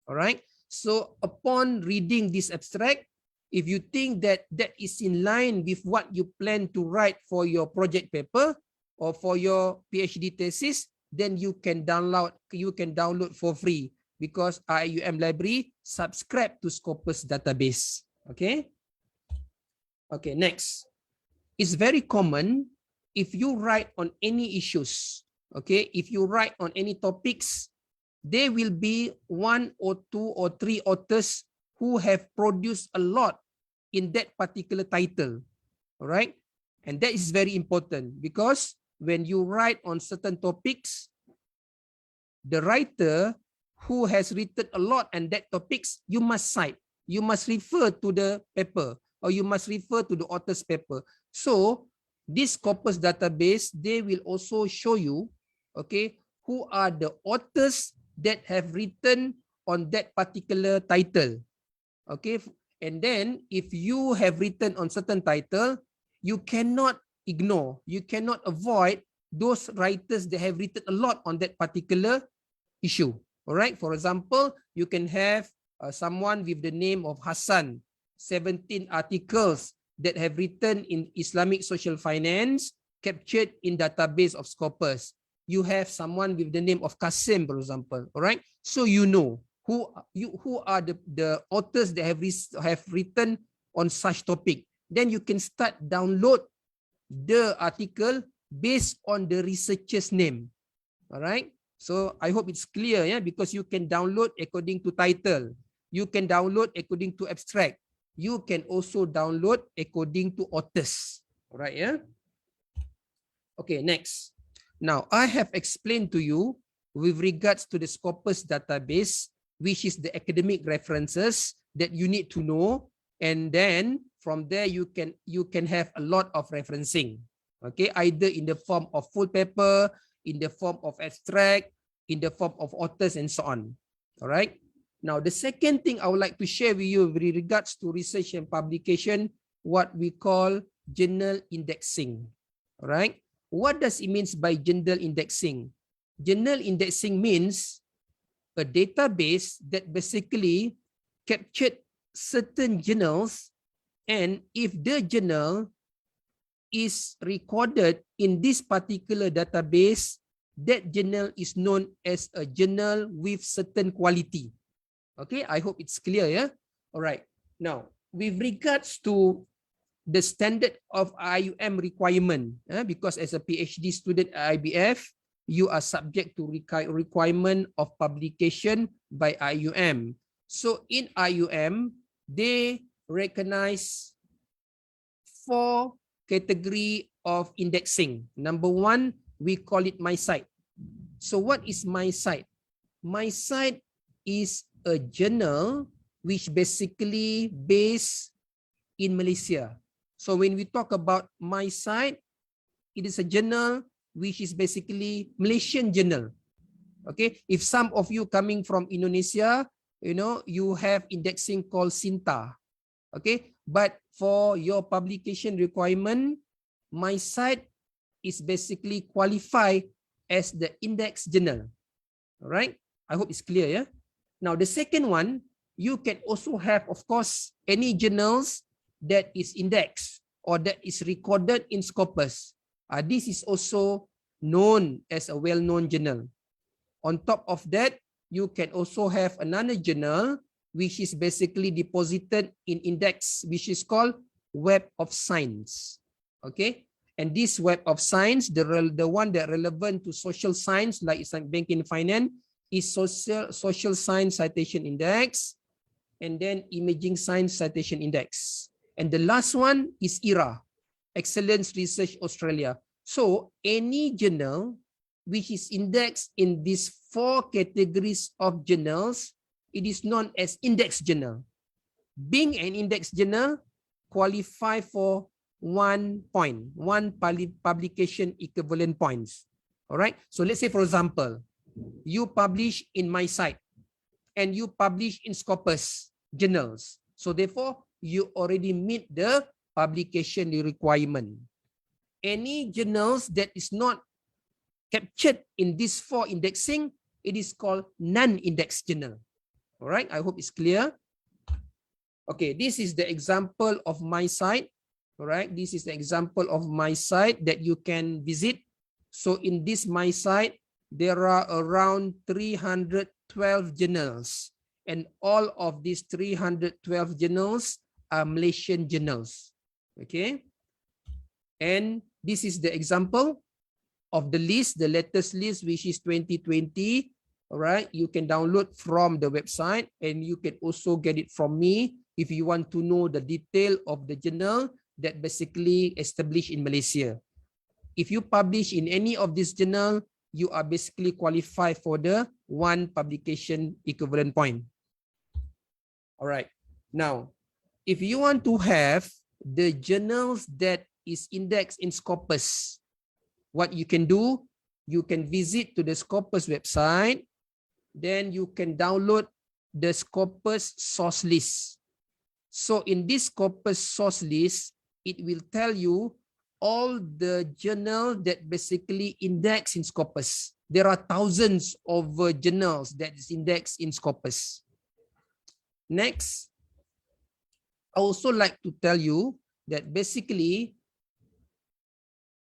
All right. So upon reading this abstract, if you think that that is in line with what you plan to write for your project paper or for your PhD thesis, then you can download for free because IUM Library subscribe to Scopus database. Okay. Okay, next. It's very common if you write on any issues, okay, if you write on any topics, there will be 1 or 2 or 3 authors who have produced a lot in that particular title, all right? And that is very important because when you write on certain topics, the writer who has written a lot on that topics, you must cite, you must refer to the paper or you must refer to the author's paper. So this Scopus database, they will also show you, okay, who are the authors that have written on that particular title, okay? And then if you have written on certain title, you cannot ignore, you cannot avoid those writers that have written a lot on that particular issue, all right? For example, you can have someone with the name of Hassan, 17 articles that have written in Islamic social finance captured in database of Scopus. You have someone with the name of Qasim, for example, all right? So you know who are the authors that have written on such topic. Then you can start download the article based on the researcher's name, all right? So I hope it's clear, yeah, because you can download according to title, you can download according to abstract, you can also download according to authors. All right, yeah? Okay, next. Now, I have explained to you with regards to the Scopus database, which is the academic references that you need to know. And then from there, you can have a lot of referencing. Okay, either in the form of full paper, in the form of abstract, in the form of authors, and so on. All right. Now, the second thing I would like to share with you with regards to research and publication, what we call journal indexing. All right. What does it mean by journal indexing? Journal indexing means a database that basically captured certain journals, and if the journal is recorded in this particular database, that journal is known as a journal with certain quality. Okay, I hope it's clear, yeah? All right. Now, with regards to the standard of IUM requirement, because as a PhD student at IBF, you are subject to requirement of publication by IUM. So in IUM, they recognize 4 category of indexing. Number 1, we call it MySite. So what is MySite? MySite is a journal which basically based in Malaysia. So when we talk about MySite, it is a journal which is basically Malaysian journal. Okay, if some of you coming from Indonesia, you know, you have indexing called Sinta. Okay, but for your publication requirement, MySite is basically qualified as the index journal. All right, I hope it's clear, yeah? Now, the second one, you can also have, of course, any journals that is indexed or that is recorded in Scopus. This is also known as a well-known journal. On top of that, you can also have another journal which is basically deposited in index, which is called Web of Science. Okay, and this Web of Science, the one that relevant to social science like Islamic banking and finance, is social science citation index, and then imaging science citation index. And the last one is ERA, Excellence Research Australia. So any journal which is indexed in these 4 categories of journals, it is known as index journal. Being an index journal, qualify for 1 point, 1 publication equivalent points. All right. So let's say, for example, you publish in MySite and you publish in Scopus journals. So therefore, you already meet the publication requirement. Any journals that is not captured in these 4 indexing, it is called non-index journal. All right, I hope it's clear. Okay, this is the example of MySite. All right, this is the example of MySite that you can visit. So in this MySite, there are around 312 journals, and all of these 312 journals are Malaysian journals. Okay, and this is the example of the list, the latest list, which is 2020. All right, you can download from the website, and you can also get it from me if you want to know the detail of the journal that basically established in Malaysia. If you publish in any of this journal, you are basically qualified for the 1 publication equivalent point. All right. Now, if you want to have the journals that is indexed in Scopus, what you can do, you can visit to the Scopus website, then you can download the Scopus source list. So in this Scopus source list, it will tell you all the journal that basically index in Scopus. There are thousands of journals that is indexed in Scopus. Next, I also like to tell you that basically,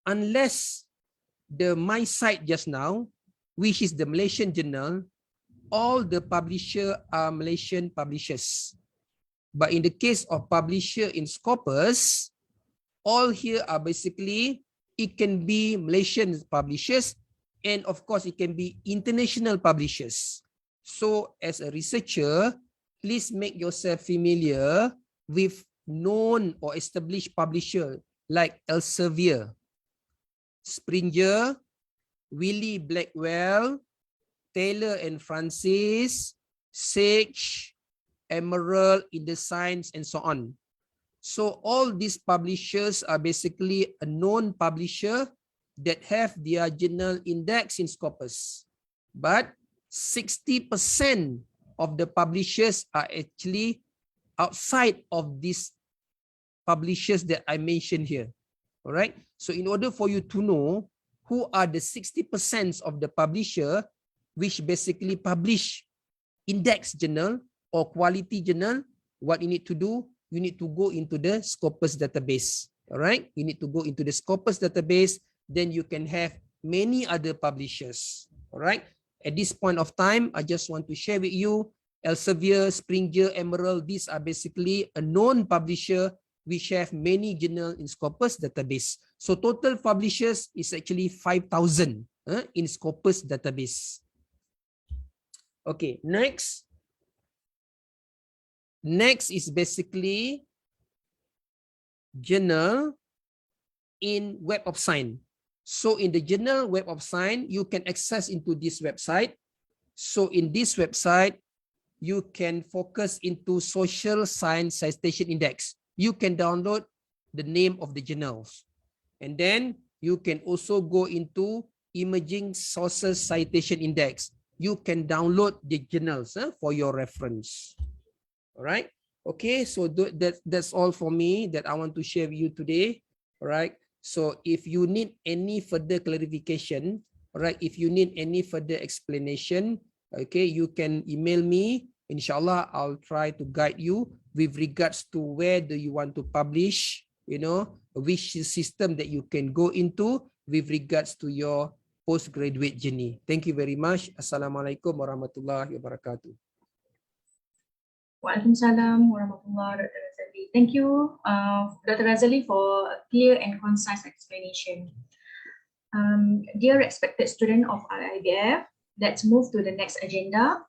unless the MySite just now, which is the Malaysian journal, all the publisher are Malaysian publishers. But in the case of publisher in Scopus, all here are basically, it can be Malaysian publishers, and of course it can be international publishers. So as a researcher, please make yourself familiar with known or established publisher like Elsevier, Springer, Wiley Blackwell, Taylor and Francis, Sage, Emerald, InDesign, and so on. So all these publishers are basically a known publisher that have their journal index in Scopus. But 60% of the publishers are actually outside of these publishers that I mentioned here. All right. So in order for you to know who are the 60% of the publisher which basically publish index journal or quality journal, what you need to do, you need to go into the Scopus database. All right. You need to go into the Scopus database. Then you can have many other publishers. All right. At this point of time, I just want to share with you Elsevier, Springer, Emerald. These are basically a known publisher which have many journal in Scopus database. So total publishers is actually 5,000 in Scopus database. Okay, next. Next is basically journal in Web of Science. So in the journal Web of Science, you can access into this website. So in this website, you can focus into Social Science Citation Index. You can download the name of the journals. And then you can also go into Emerging Sources Citation Index. You can download the journals for your reference. All right. Okay, so that's all for me that I want to share with you today. All right. So if you need any further clarification, all right, if you need any further explanation, okay, you can email me. Inshallah, I'll try to guide you with regards to where do you want to publish, you know, which system that you can go into with regards to your postgraduate journey. Thank you very much. Assalamualaikum warahmatullahi wabarakatuh. Waalaikumsalam warahmatullahi wabarakatuh. Thank you, Dr. Razali, for a clear and concise explanation. Dear respected student of IIBF, let's move to the next agenda.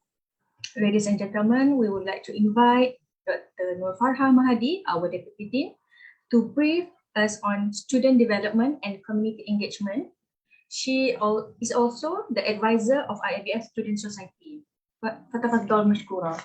Ladies and gentlemen, we would like to invite Dr. Nur Farha Mahadi, our Deputy Dean, to brief us on student development and community engagement. She is also the advisor of IIBF Student Society. Fatafadol mashkura.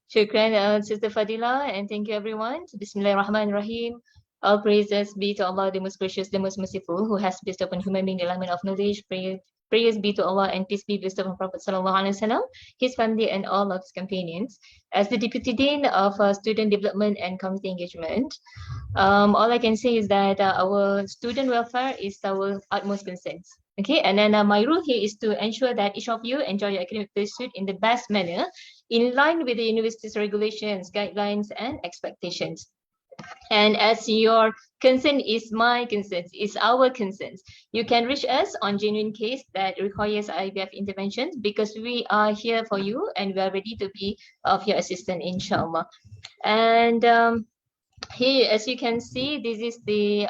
Shukran, Sister Fadila, and thank you everyone. Bismillahirrahmanirrahim. All praises be to Allah, the most gracious, the most merciful, who has bestowed upon human being the enlightenment of knowledge. Praise be to Allah and peace be bestowed upon Prophet Sallallahu Alaihi Wasallam, his family and all of his companions. As the Deputy Dean of Student Development and Community Engagement, all I can say is that our student welfare is our utmost concern. Okay, and then my role here is to ensure that each of you enjoy your academic pursuit in the best manner, in line with the university's regulations, guidelines, and expectations. And as your concern is my concern, is our concerns, you can reach us on genuine case that requires IIBF interventions, because we are here for you and we are ready to be of your assistance, inshallah. And here, as you can see, this is the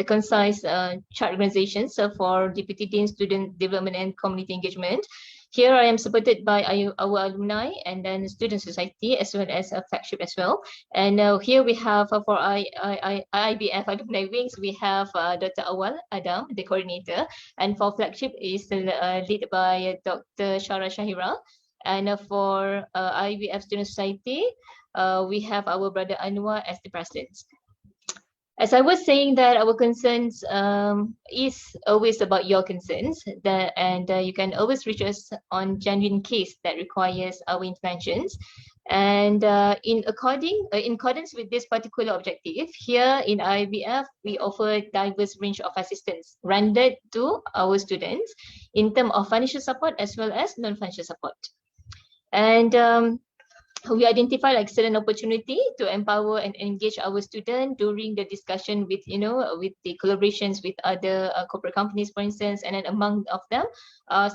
concise chart organization. So for Deputy Dean, Student Development and Community Engagement, here I am supported by our alumni and then Student Society, as well as a flagship as well. And here we have for IIBF Alumni Wings, we have Dr. Awal Adam, the coordinator, and for flagship is led by Dr. Shara Shahira. And for IIBF Student Society, we have our brother Anwar as the president. As I was saying, that our concerns is always about your concerns, and you can always reach us on genuine case that requires our interventions. And in accordance with this particular objective, here in IIBF, we offer diverse range of assistance rendered to our students in terms of financial support as well as non-financial support. And we identified excellent opportunity to empower and engage our students during the discussion with, with the collaborations with other corporate companies, for instance, and then among of them,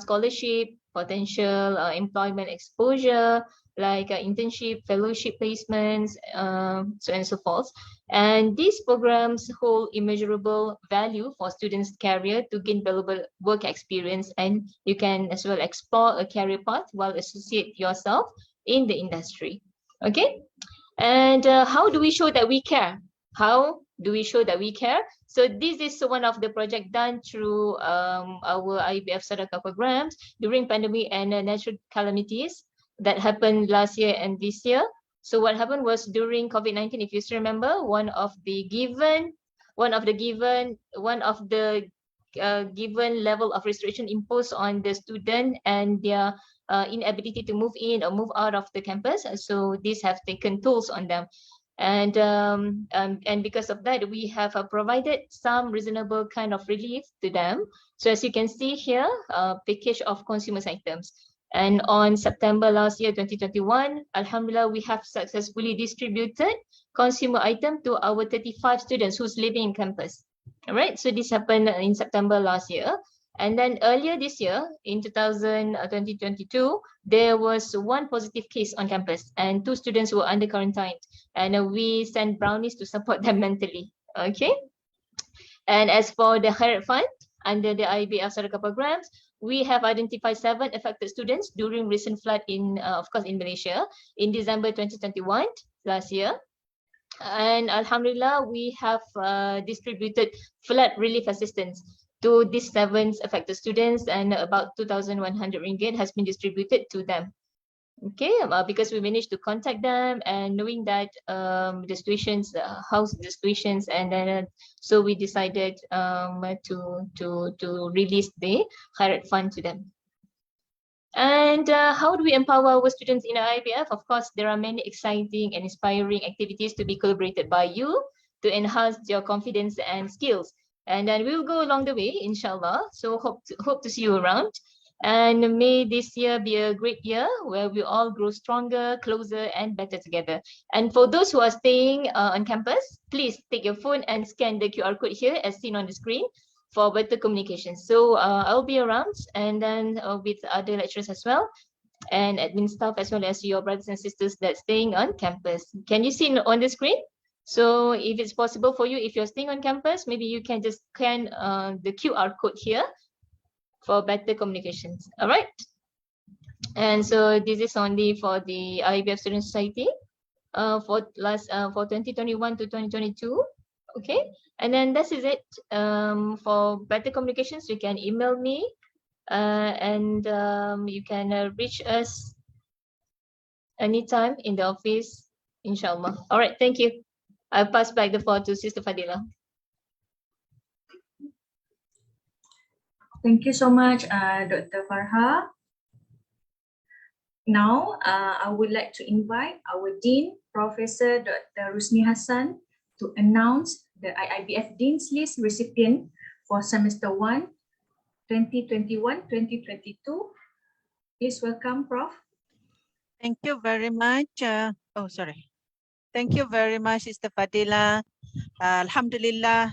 scholarship, potential employment exposure, like internship, fellowship placements, so on and so forth. And these programs hold immeasurable value for students' career to gain valuable work experience, and you can as well explore a career path while associate yourself in the industry. Okay. And how do we show that we care? How do we show that we care? So this is one of the project done through our IBF Sadaqah programs during pandemic and natural calamities that happened last year and this year. So what happened was during COVID-19, if you still remember, one of the given level of restriction imposed on the student and their inability to move in or move out of the campus. So these have taken tolls on them. And because of that, we have provided some reasonable kind of relief to them. So as you can see here, package of consumer items. And on September last year, 2021, Alhamdulillah, we have successfully distributed consumer item to our 35 students who's living in campus. All right, so this happened in September last year. And then earlier this year, in 2022, there was one positive case on campus and 2 students were under quarantine. And we sent brownies to support them mentally. Okay. And as for the Khairat Fund, under the IBF Sadaqah programs, we have identified 7 affected students during recent flood in, of course, in Malaysia in December 2021, last year. And Alhamdulillah, we have distributed flood relief assistance to these 7 affected students, and about 2,100 ringgit has been distributed to them. Okay, because we managed to contact them and knowing that the situations, how's the situations, and then so we decided to release the Khairat Fund to them. And how do we empower our students in IBF? Of course, there are many exciting and inspiring activities to be collaborated by you to enhance your confidence and skills. And then we'll go along the way, inshallah. So hope to see you around. And may this year be a great year where we all grow stronger, closer, and better together. And for those who are staying on campus, please take your phone and scan the QR code here as seen on the screen for better communication. So I'll be around, and then with other lecturers as well, and admin staff, as well as your brothers and sisters that's staying on campus. Can you see on the screen? So if it's possible for you, if you're staying on campus, maybe you can just scan the QR code here for better communications. All right. And so this is only for the IBF Student Society for 2021 to 2022. Okay. And then this is it. For better communications, you can email me and you can reach us anytime in the office, inshallah. All right. Thank you. I'll pass back the floor to Sister Fadila. Thank you so much, Dr. Farha. Now, I would like to invite our Dean, Professor Dr. Rusni Hassan, to announce the IIBF Dean's List recipient for Semester 1, 2021-2022. Please welcome, Prof. Thank you very much. Thank you very much, Sister Fadila. Alhamdulillah,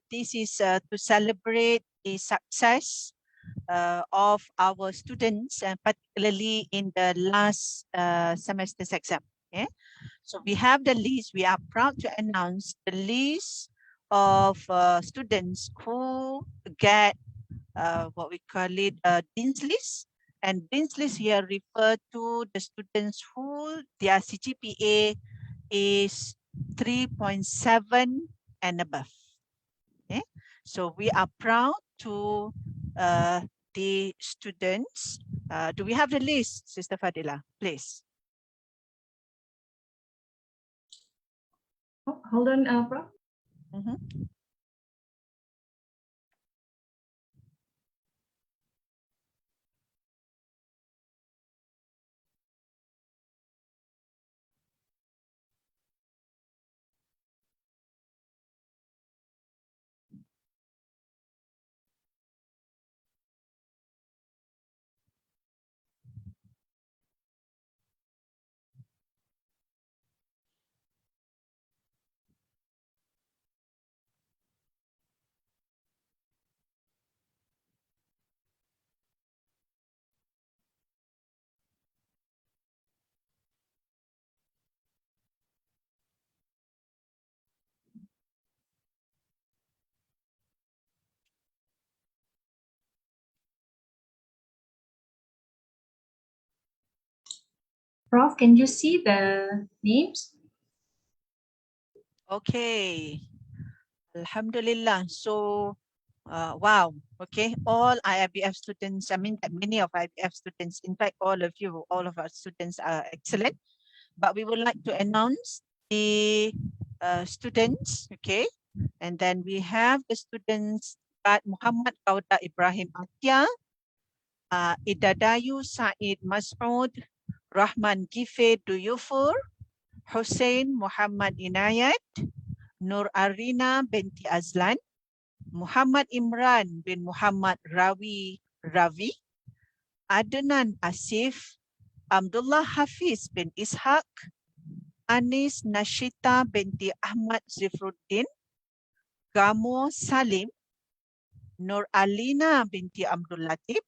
this is to celebrate the success of our students, and particularly in the last semester's exam. Okay? So we have the list. We are proud to announce the list of students who get what we call it Dean's List. And Dean's List here refer to the students who their CGPA is 3.7 and above. Okay, so we are proud to the students. Do we have the list, Sister Fadila, please? Oh, hold on, Prof. Prof, can you see the names? Okay. Alhamdulillah. So, wow. Okay. All IIBF students, I mean, many of IIBF students, in fact, all of you, all of our students are excellent. But we would like to announce the students, okay? And then we have the students at Muhammad Kauda Ibrahim Atia, Idadayu Said Mas'ud, Rahman Gife Duyufur, Hussein Muhammad Inayat, Nur Arina binti Azlan, Muhammad Imran bin Muhammad Ravi, Adnan Asif, Abdullah Hafiz bin Ishaq, Anis Nashita binti Ahmad Zifruddin, Gamo Salim, Nur Alina binti Abdul Latif,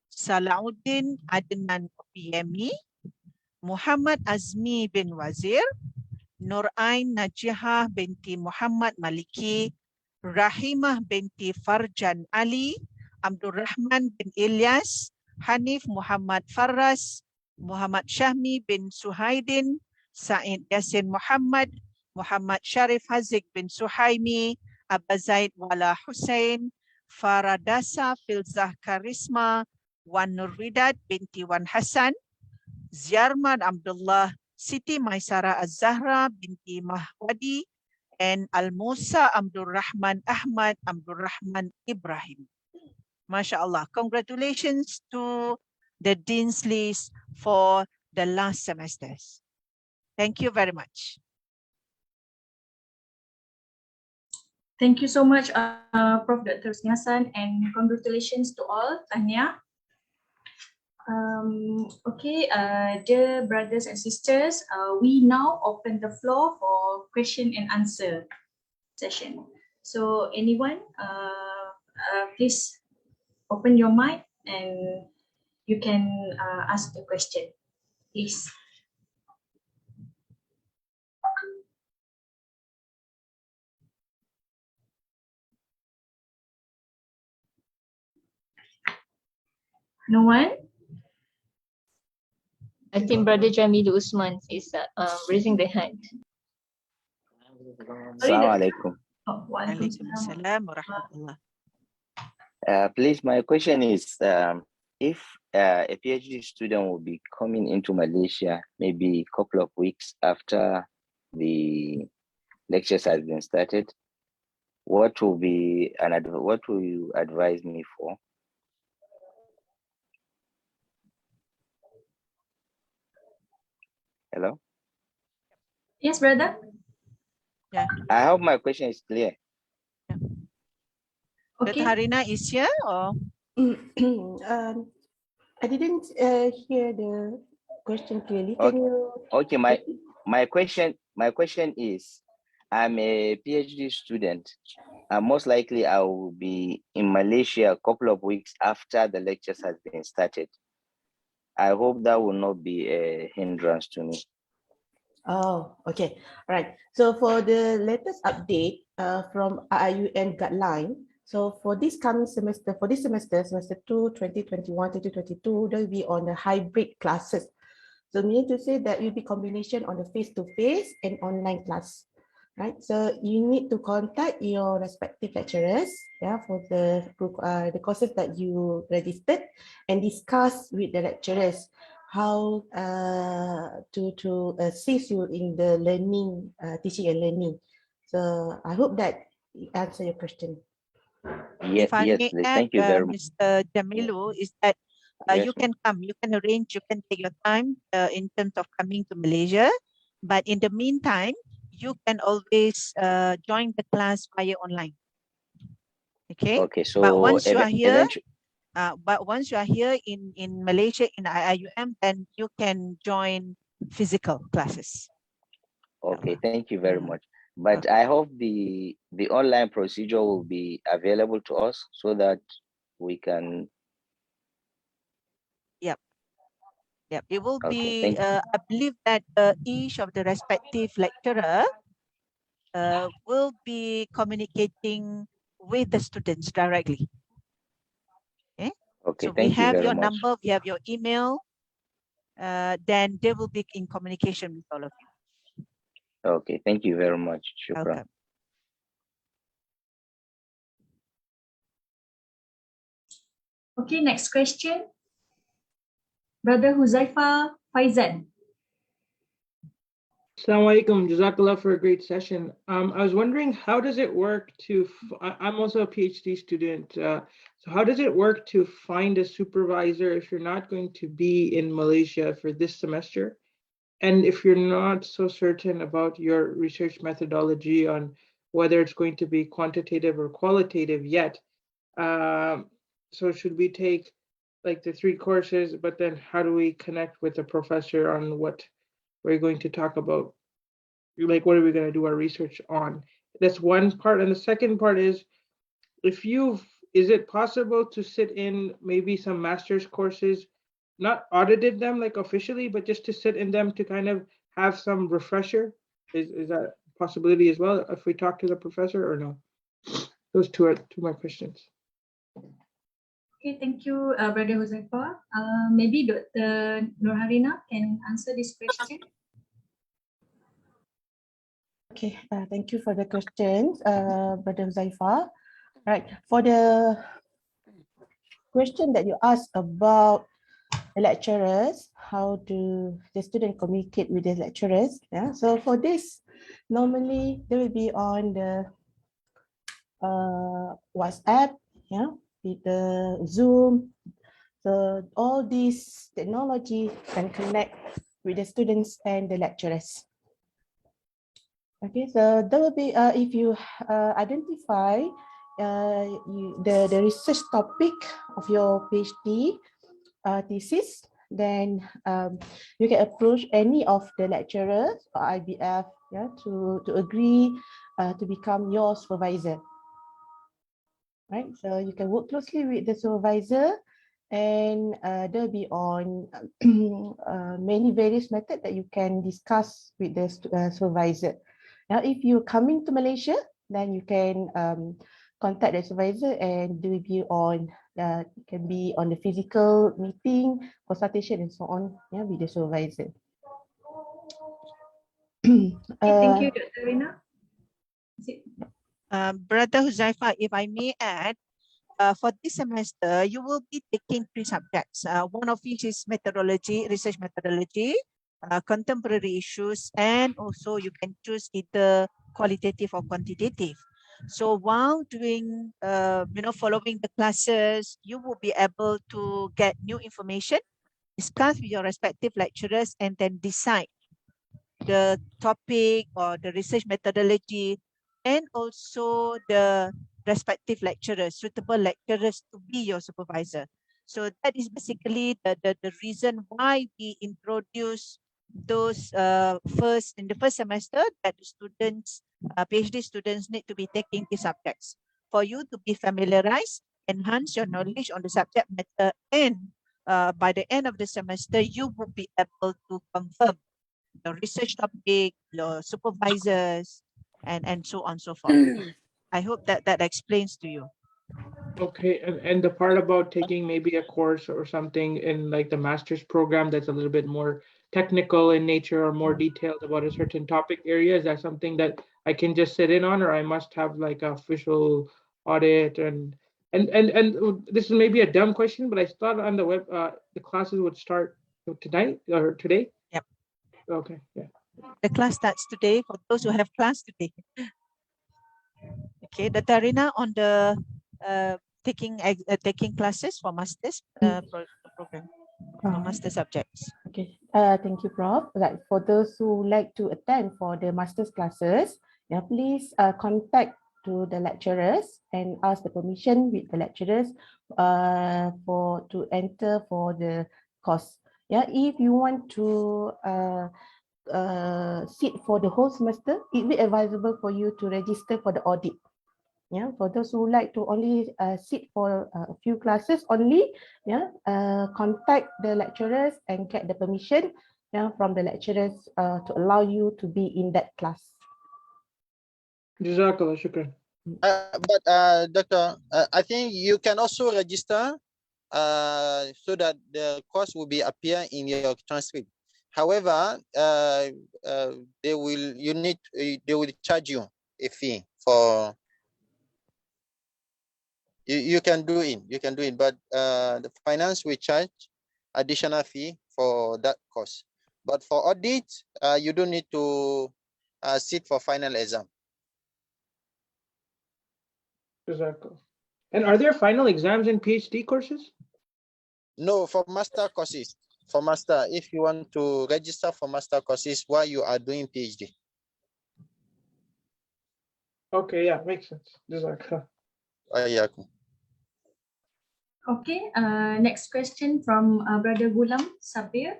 Salahuddin Adnan Piyemi, Muhammad Azmi bin Wazir, Nur Ain Najihah binti Muhammad Maliki, Rahimah binti Farjan Ali, Abdul Rahman bin Ilyas, Hanif Muhammad Farras, Muhammad Syahmi bin Suhaidin, Said Yasin Muhammad, Muhammad Sharif Haziq bin Suhaimi, Abba Zaid Wala Hussein, Faradasa Filzah Karisma, Wan Nurwidat binti Wan Hassan, Ziarman Abdullah, Siti Maisara Az-Zahra binti Mahwadi, and Al-Musa Abdul Rahman Ahmad Abdul Rahman Ibrahim. MashaAllah. Congratulations to the Dean's List for the last semesters. Thank you very much. Thank you so much, Prof. Dr. Husni Hassan, and congratulations to all. Tahniah. Okay, dear brothers and sisters, we now open the floor for question and answer session. So anyone, please open your mic and you can ask the question, please. No one? I think Brother Jamil Usman is raising their hand. Assalamualaikum. Oh, Waalaikumsalam warahmatullah. Please, my question is, if a PhD student will be coming into Malaysia maybe a couple of weeks after the lectures has been started, what will you advise me for? Hello? Yes, brother. Yeah. I hope my question is clear. Okay. Harina is here or? I didn't hear the question clearly. Okay. Can you? Okay, my question is, I'm a PhD student. Most likely I will be in Malaysia a couple of weeks after the lectures has been started. I hope that will not be a hindrance to me. Oh, okay. All right. So for the latest update from IIUM guideline, so for this coming semester, semester 2, 2021-2022, they'll be on the hybrid classes. So meaning to say that you'll be combination on the face-to-face and online class. Right, so you need to contact your respective lecturers, yeah, for the courses that you registered, and discuss with the lecturers how to assist you in the learning, teaching and learning. So I hope that answer your question. Yes, if I yes, may please. add, Thank you very much. Mr. Jamilu, is that Yes, you can come, you can arrange, you can take your time in terms of coming to Malaysia, but in the meantime, you can always join the class via online. Okay. Okay, so but once you are here, in Malaysia in IIUM, then you can join physical classes. Okay, thank you very much. But I hope the online procedure will be available to us so that we can. Yep. Yep. It will Okay, be. I believe that each of the respective lecturer will be communicating with the students directly. Okay. Okay, So we thank you have very your much. number, we have your email, then they will be in communication with all of you. Okay, thank you very much. Shukran. Welcome. Okay, next question. Brother Huzaifa Faizan. Assalamu alaikum. Jazakallah for a great session. I was wondering, how does it work to, I'm also a PhD student, so how does it work to find a supervisor if you're not going to be in Malaysia for this semester? And if you're not so certain about your research methodology on whether it's going to be quantitative or qualitative yet, so should we take like the 3 courses, but then how do we connect with the professor on what we're going to talk about? Like, what are we going to do our research on? That's one part. And the second part is, is it possible to sit in maybe some master's courses, not audited them like officially, but just to sit in them to kind of have some refresher? Is that a possibility as well if we talk to the professor or no? Those two are my questions. Okay, thank you, Brother Huzaifa. Maybe Dr. Nurharina can answer this question. Okay, thank you for the questions, Brother Huzaifa. Right, for the question that you asked about the lecturers, how do the students communicate with the lecturers? Yeah, so for this, normally they will be on the WhatsApp, yeah, with the Zoom. So all these technology can connect with the students and the lecturers. Okay, so there will be, if you identify the research topic of your PhD thesis, then you can approach any of the lecturers or IBF, yeah, to agree to become your supervisor. Right, so you can work closely with the supervisor, and they'll be on many various methods that you can discuss with the supervisor. Now, if you're coming to Malaysia, then you can contact the supervisor and do review on, it can be on the physical meeting, consultation, and so on, yeah, with the supervisor. Thank you, Dr. Rina. Brother Huzaifa, if I may add, for this semester, you will be taking 3 subjects. One of which is methodology, research methodology, contemporary issues, and also you can choose either qualitative or quantitative. So while doing, following the classes, you will be able to get new information, discuss with your respective lecturers, and then decide the topic or the research methodology, and also the respective lecturers, suitable lecturers to be your supervisor. So that is basically the reason why we introduce those in the first semester, that the students, PhD students, need to be taking these subjects for you to be familiarized, enhance your knowledge on the subject matter, and by the end of the semester, you will be able to confirm the research topic, your supervisors, and so on and so forth. I hope that explains to you. Okay, and the part about taking maybe a course or something in like the master's program that's a little bit more technical in nature or more detailed about a certain topic area, is that something that I can just sit in on, or I must have like an official audit? And this is maybe a dumb question, but I thought on the web the classes would start tonight or today. Yep. Okay, yeah. The class starts today for those who have class today. Okay, Dr. Rina, on the taking classes for masters program, for master subjects. Okay, thank you, Prof. Like for those who like to attend for the master's classes, yeah, please contact to the lecturers and ask the permission with the lecturers to enter for the course. Yeah, if you want to sit for the whole semester, it will be advisable for you to register for the audit. Yeah, for those who like to only sit for a few classes only, yeah, contact the lecturers and get the permission, yeah, from the lecturers to allow you to be in that class. Jazakallah, shukran. But Doctor, I think you can also register so that the course will be appear in your transcript. However, they will charge you a fee for. You can do it, but the finance will charge additional fee for that course. But for audit, you don't need to sit for final exam. Exactly. And are there final exams in PhD courses? No, for master courses. For master, if you want to register for master courses while you are doing PhD. Okay, yeah, makes sense. Jazakallah. Okay, next question from Brother Gulam Sabir.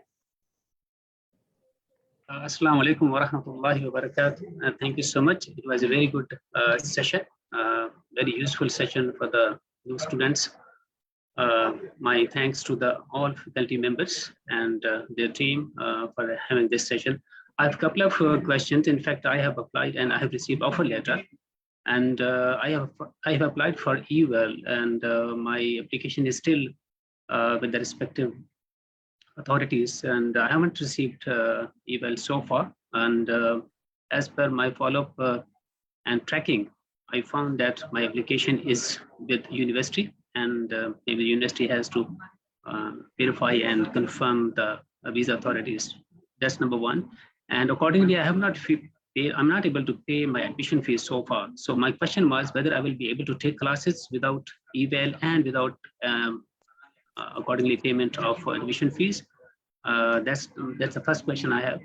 Assalamu alaikum wa rahmatullahi wa barakatuh. Thank you so much. It was a very good session, very useful session for the new students. My thanks to all faculty members and their team for having this session. I have a couple of questions. In fact, I have applied and I have received offer letter. And I have applied for EWAL, and my application is still with the respective authorities, and I haven't received EWAL so far. And as per my follow-up and tracking, I found that my application is with university, and maybe the university has to verify and confirm the visa authorities. That's number one. And accordingly, I'm not able to pay my admission fees so far. So my question was whether I will be able to take classes without EWAL and without accordingly payment of admission fees. That's the first question I have.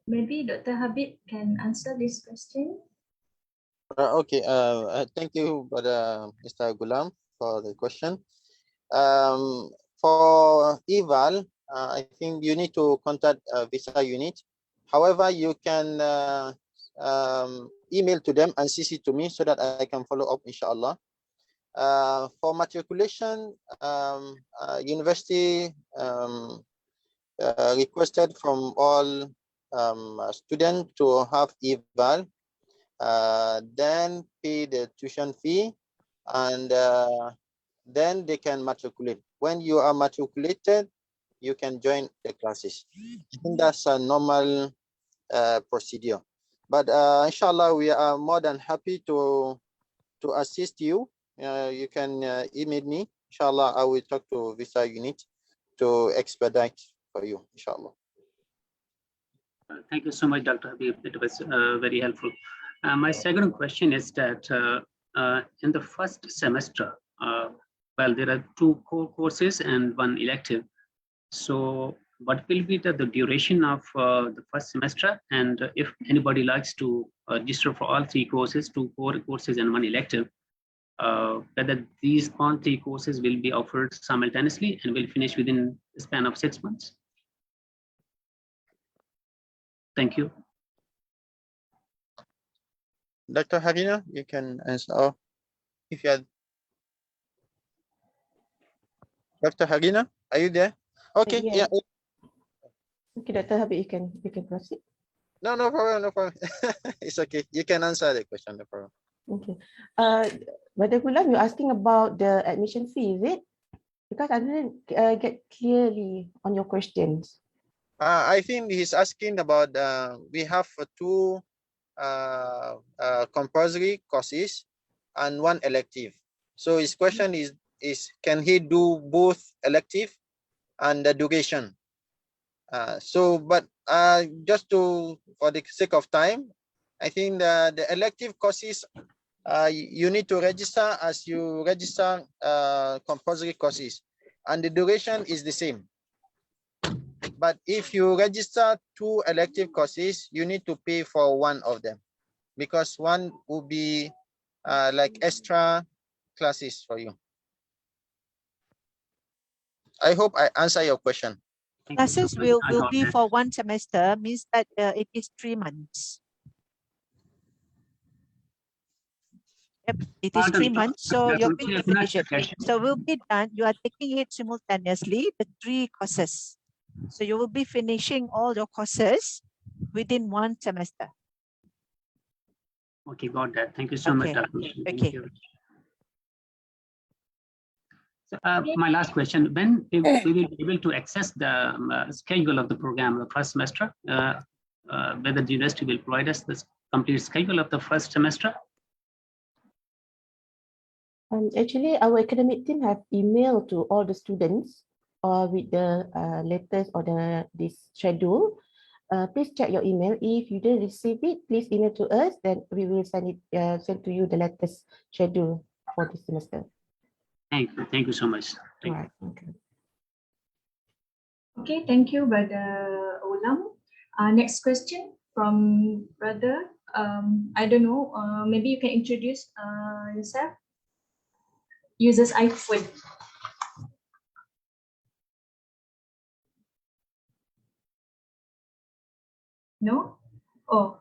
Maybe Dr. Habib can answer this question. Okay, thank you, Mr. Gulam, for the question. For EWAL, I think you need to contact visa unit. However, you can email to them and CC to me so that I can follow up, inshallah. For matriculation, university requested from all students to have EWAL, then pay the tuition fee, and then they can matriculate. When you are matriculated, you can join the classes. I think that's a normal procedure. But inshallah, we are more than happy to assist you. You can email me. Inshallah, I will talk to visa unit to expedite for you, inshallah. Thank you so much, Dr. Habib. It was very helpful. My second question is that in the first semester, well, there are 2 core courses and 1 elective. So what will be the duration of the first semester? And if anybody likes to register for all 3 courses, 2 core courses and 1 elective, whether these all 3 courses will be offered simultaneously and will finish within the span of 6 months? Thank you. Dr. Harina, you can answer. Oh, if you are Dr. Harina, are you there? Okay, yeah. Okay, Dr. Habib, you can proceed. No problem, no problem. It's okay. You can answer the question, no problem. Okay. Brother Gulam, you're asking about the admission fee, is it? Because I didn't get clearly on your questions. I think he's asking about we have 2 compulsory courses and 1 elective. So his question is can he do both elective and the duration? But just for the sake of time, I think the elective courses you need to register as you register compulsory courses, and the duration is the same. But if you register 2 elective courses, you need to pay for 1 of them, because 1 will be like extra classes for you. I hope I answer your question. Classes will be for 1 semester, means that it is 3 months. Yep, it is 3 months, so you're going to finish it. So will be done, you are taking it simultaneously, the 3 courses. So you will be finishing all your courses within 1 semester. Okay, got that. Thank you so much, Okay. Dr. Hussain. Thank Okay. you. So, my last question, when we will be able to access the schedule of the program, the first semester, whether the university will provide us this complete schedule of the first semester? Actually, our academic team have emailed to all the students with the letters or this schedule. Please check your email. If you didn't receive it, please email to us. Then we will send to you the latest schedule for this semester. Thank you so much. Thank you. Right. Okay. Okay, thank you, Brother Olam. Next question from Brother. I don't know, maybe you can introduce yourself. Uses iPhone. No? Oh,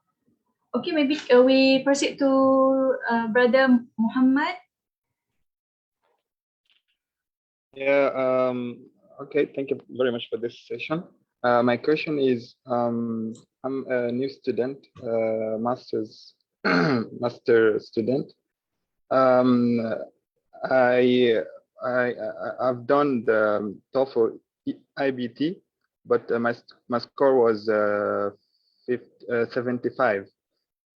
okay, maybe we proceed to Brother Muhammad. Yeah, okay, thank you very much for this session. My question is, I'm a new student, master's master student. I've done the TOEFL IBT, but my score was 75.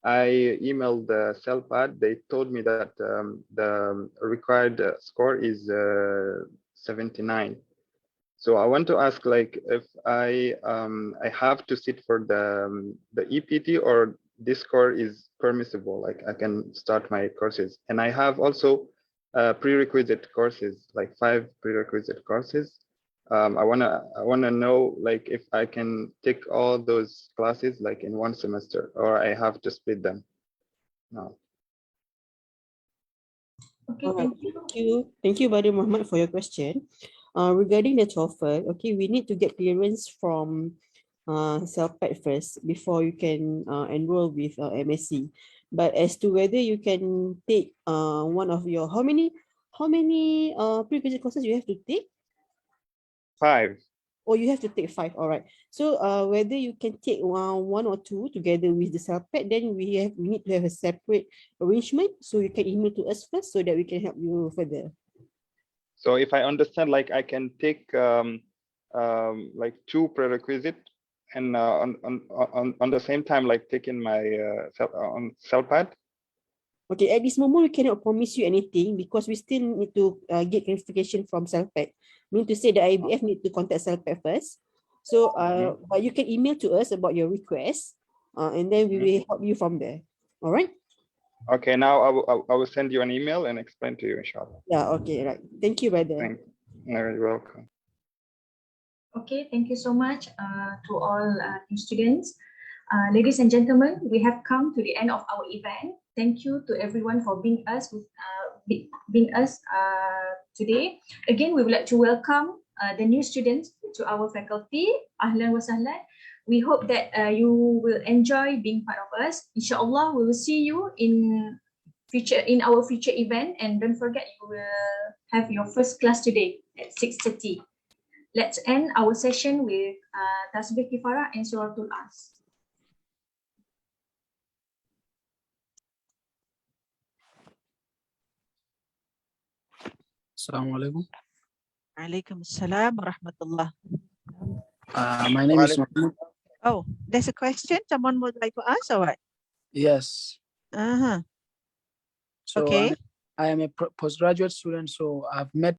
I emailed the CELPAD. They told me that the required score is 79. So I want to ask, like, if I have to sit for the EPT, or this score is permissible, like I can start my courses. And I have also prerequisite courses, like 5 prerequisite courses. I wanna know, like, if I can take all those classes like in one semester, or I have to split them. No. Okay, thank you. Thank you, Brother Muhammad, for your question. Regarding the TOEFL, okay, we need to get clearance from CELPAD first before you can enroll with MSc. But as to whether you can take one of your, how many prerequisite courses you have to take? 5. Oh, you have to take 5. All right. So whether you can take one or two together with the CELPAD, then we need to have a separate arrangement. So you can email to us first so that we can help you further. So if I understand, like, I can take like 2 prerequisite and on the same time, like taking my on CELPAD. Okay, at this moment, we cannot promise you anything because we still need to get clarification from CELPAD. Mean to say that IBF need to contact CELPAD first. So but you can email to us about your request and then we will help you from there. All right? Okay, now I will send you an email and explain to you, inshallah. Yeah, okay, right. Thank you, brother. You're welcome. Okay, thank you so much to all new students. Ladies and gentlemen, we have come to the end of our event. Thank you to everyone for being us today. Again, we would like to welcome the new students to our faculty. Ahlan wa sahlan. We hope that you will enjoy being part of us. Inshallah, we will see you in our future event. And don't forget, you will have your first class today at 6:30. Let's end our session with Tasbih Kifarah and Suratul As. Assalamu alaikum. Alaikum assalam wa rahmatullah. My name is Mahmoud. Oh, there's a question someone would like to ask or what? Yes. Uh-huh. So Okay. I am a postgraduate student, so I've met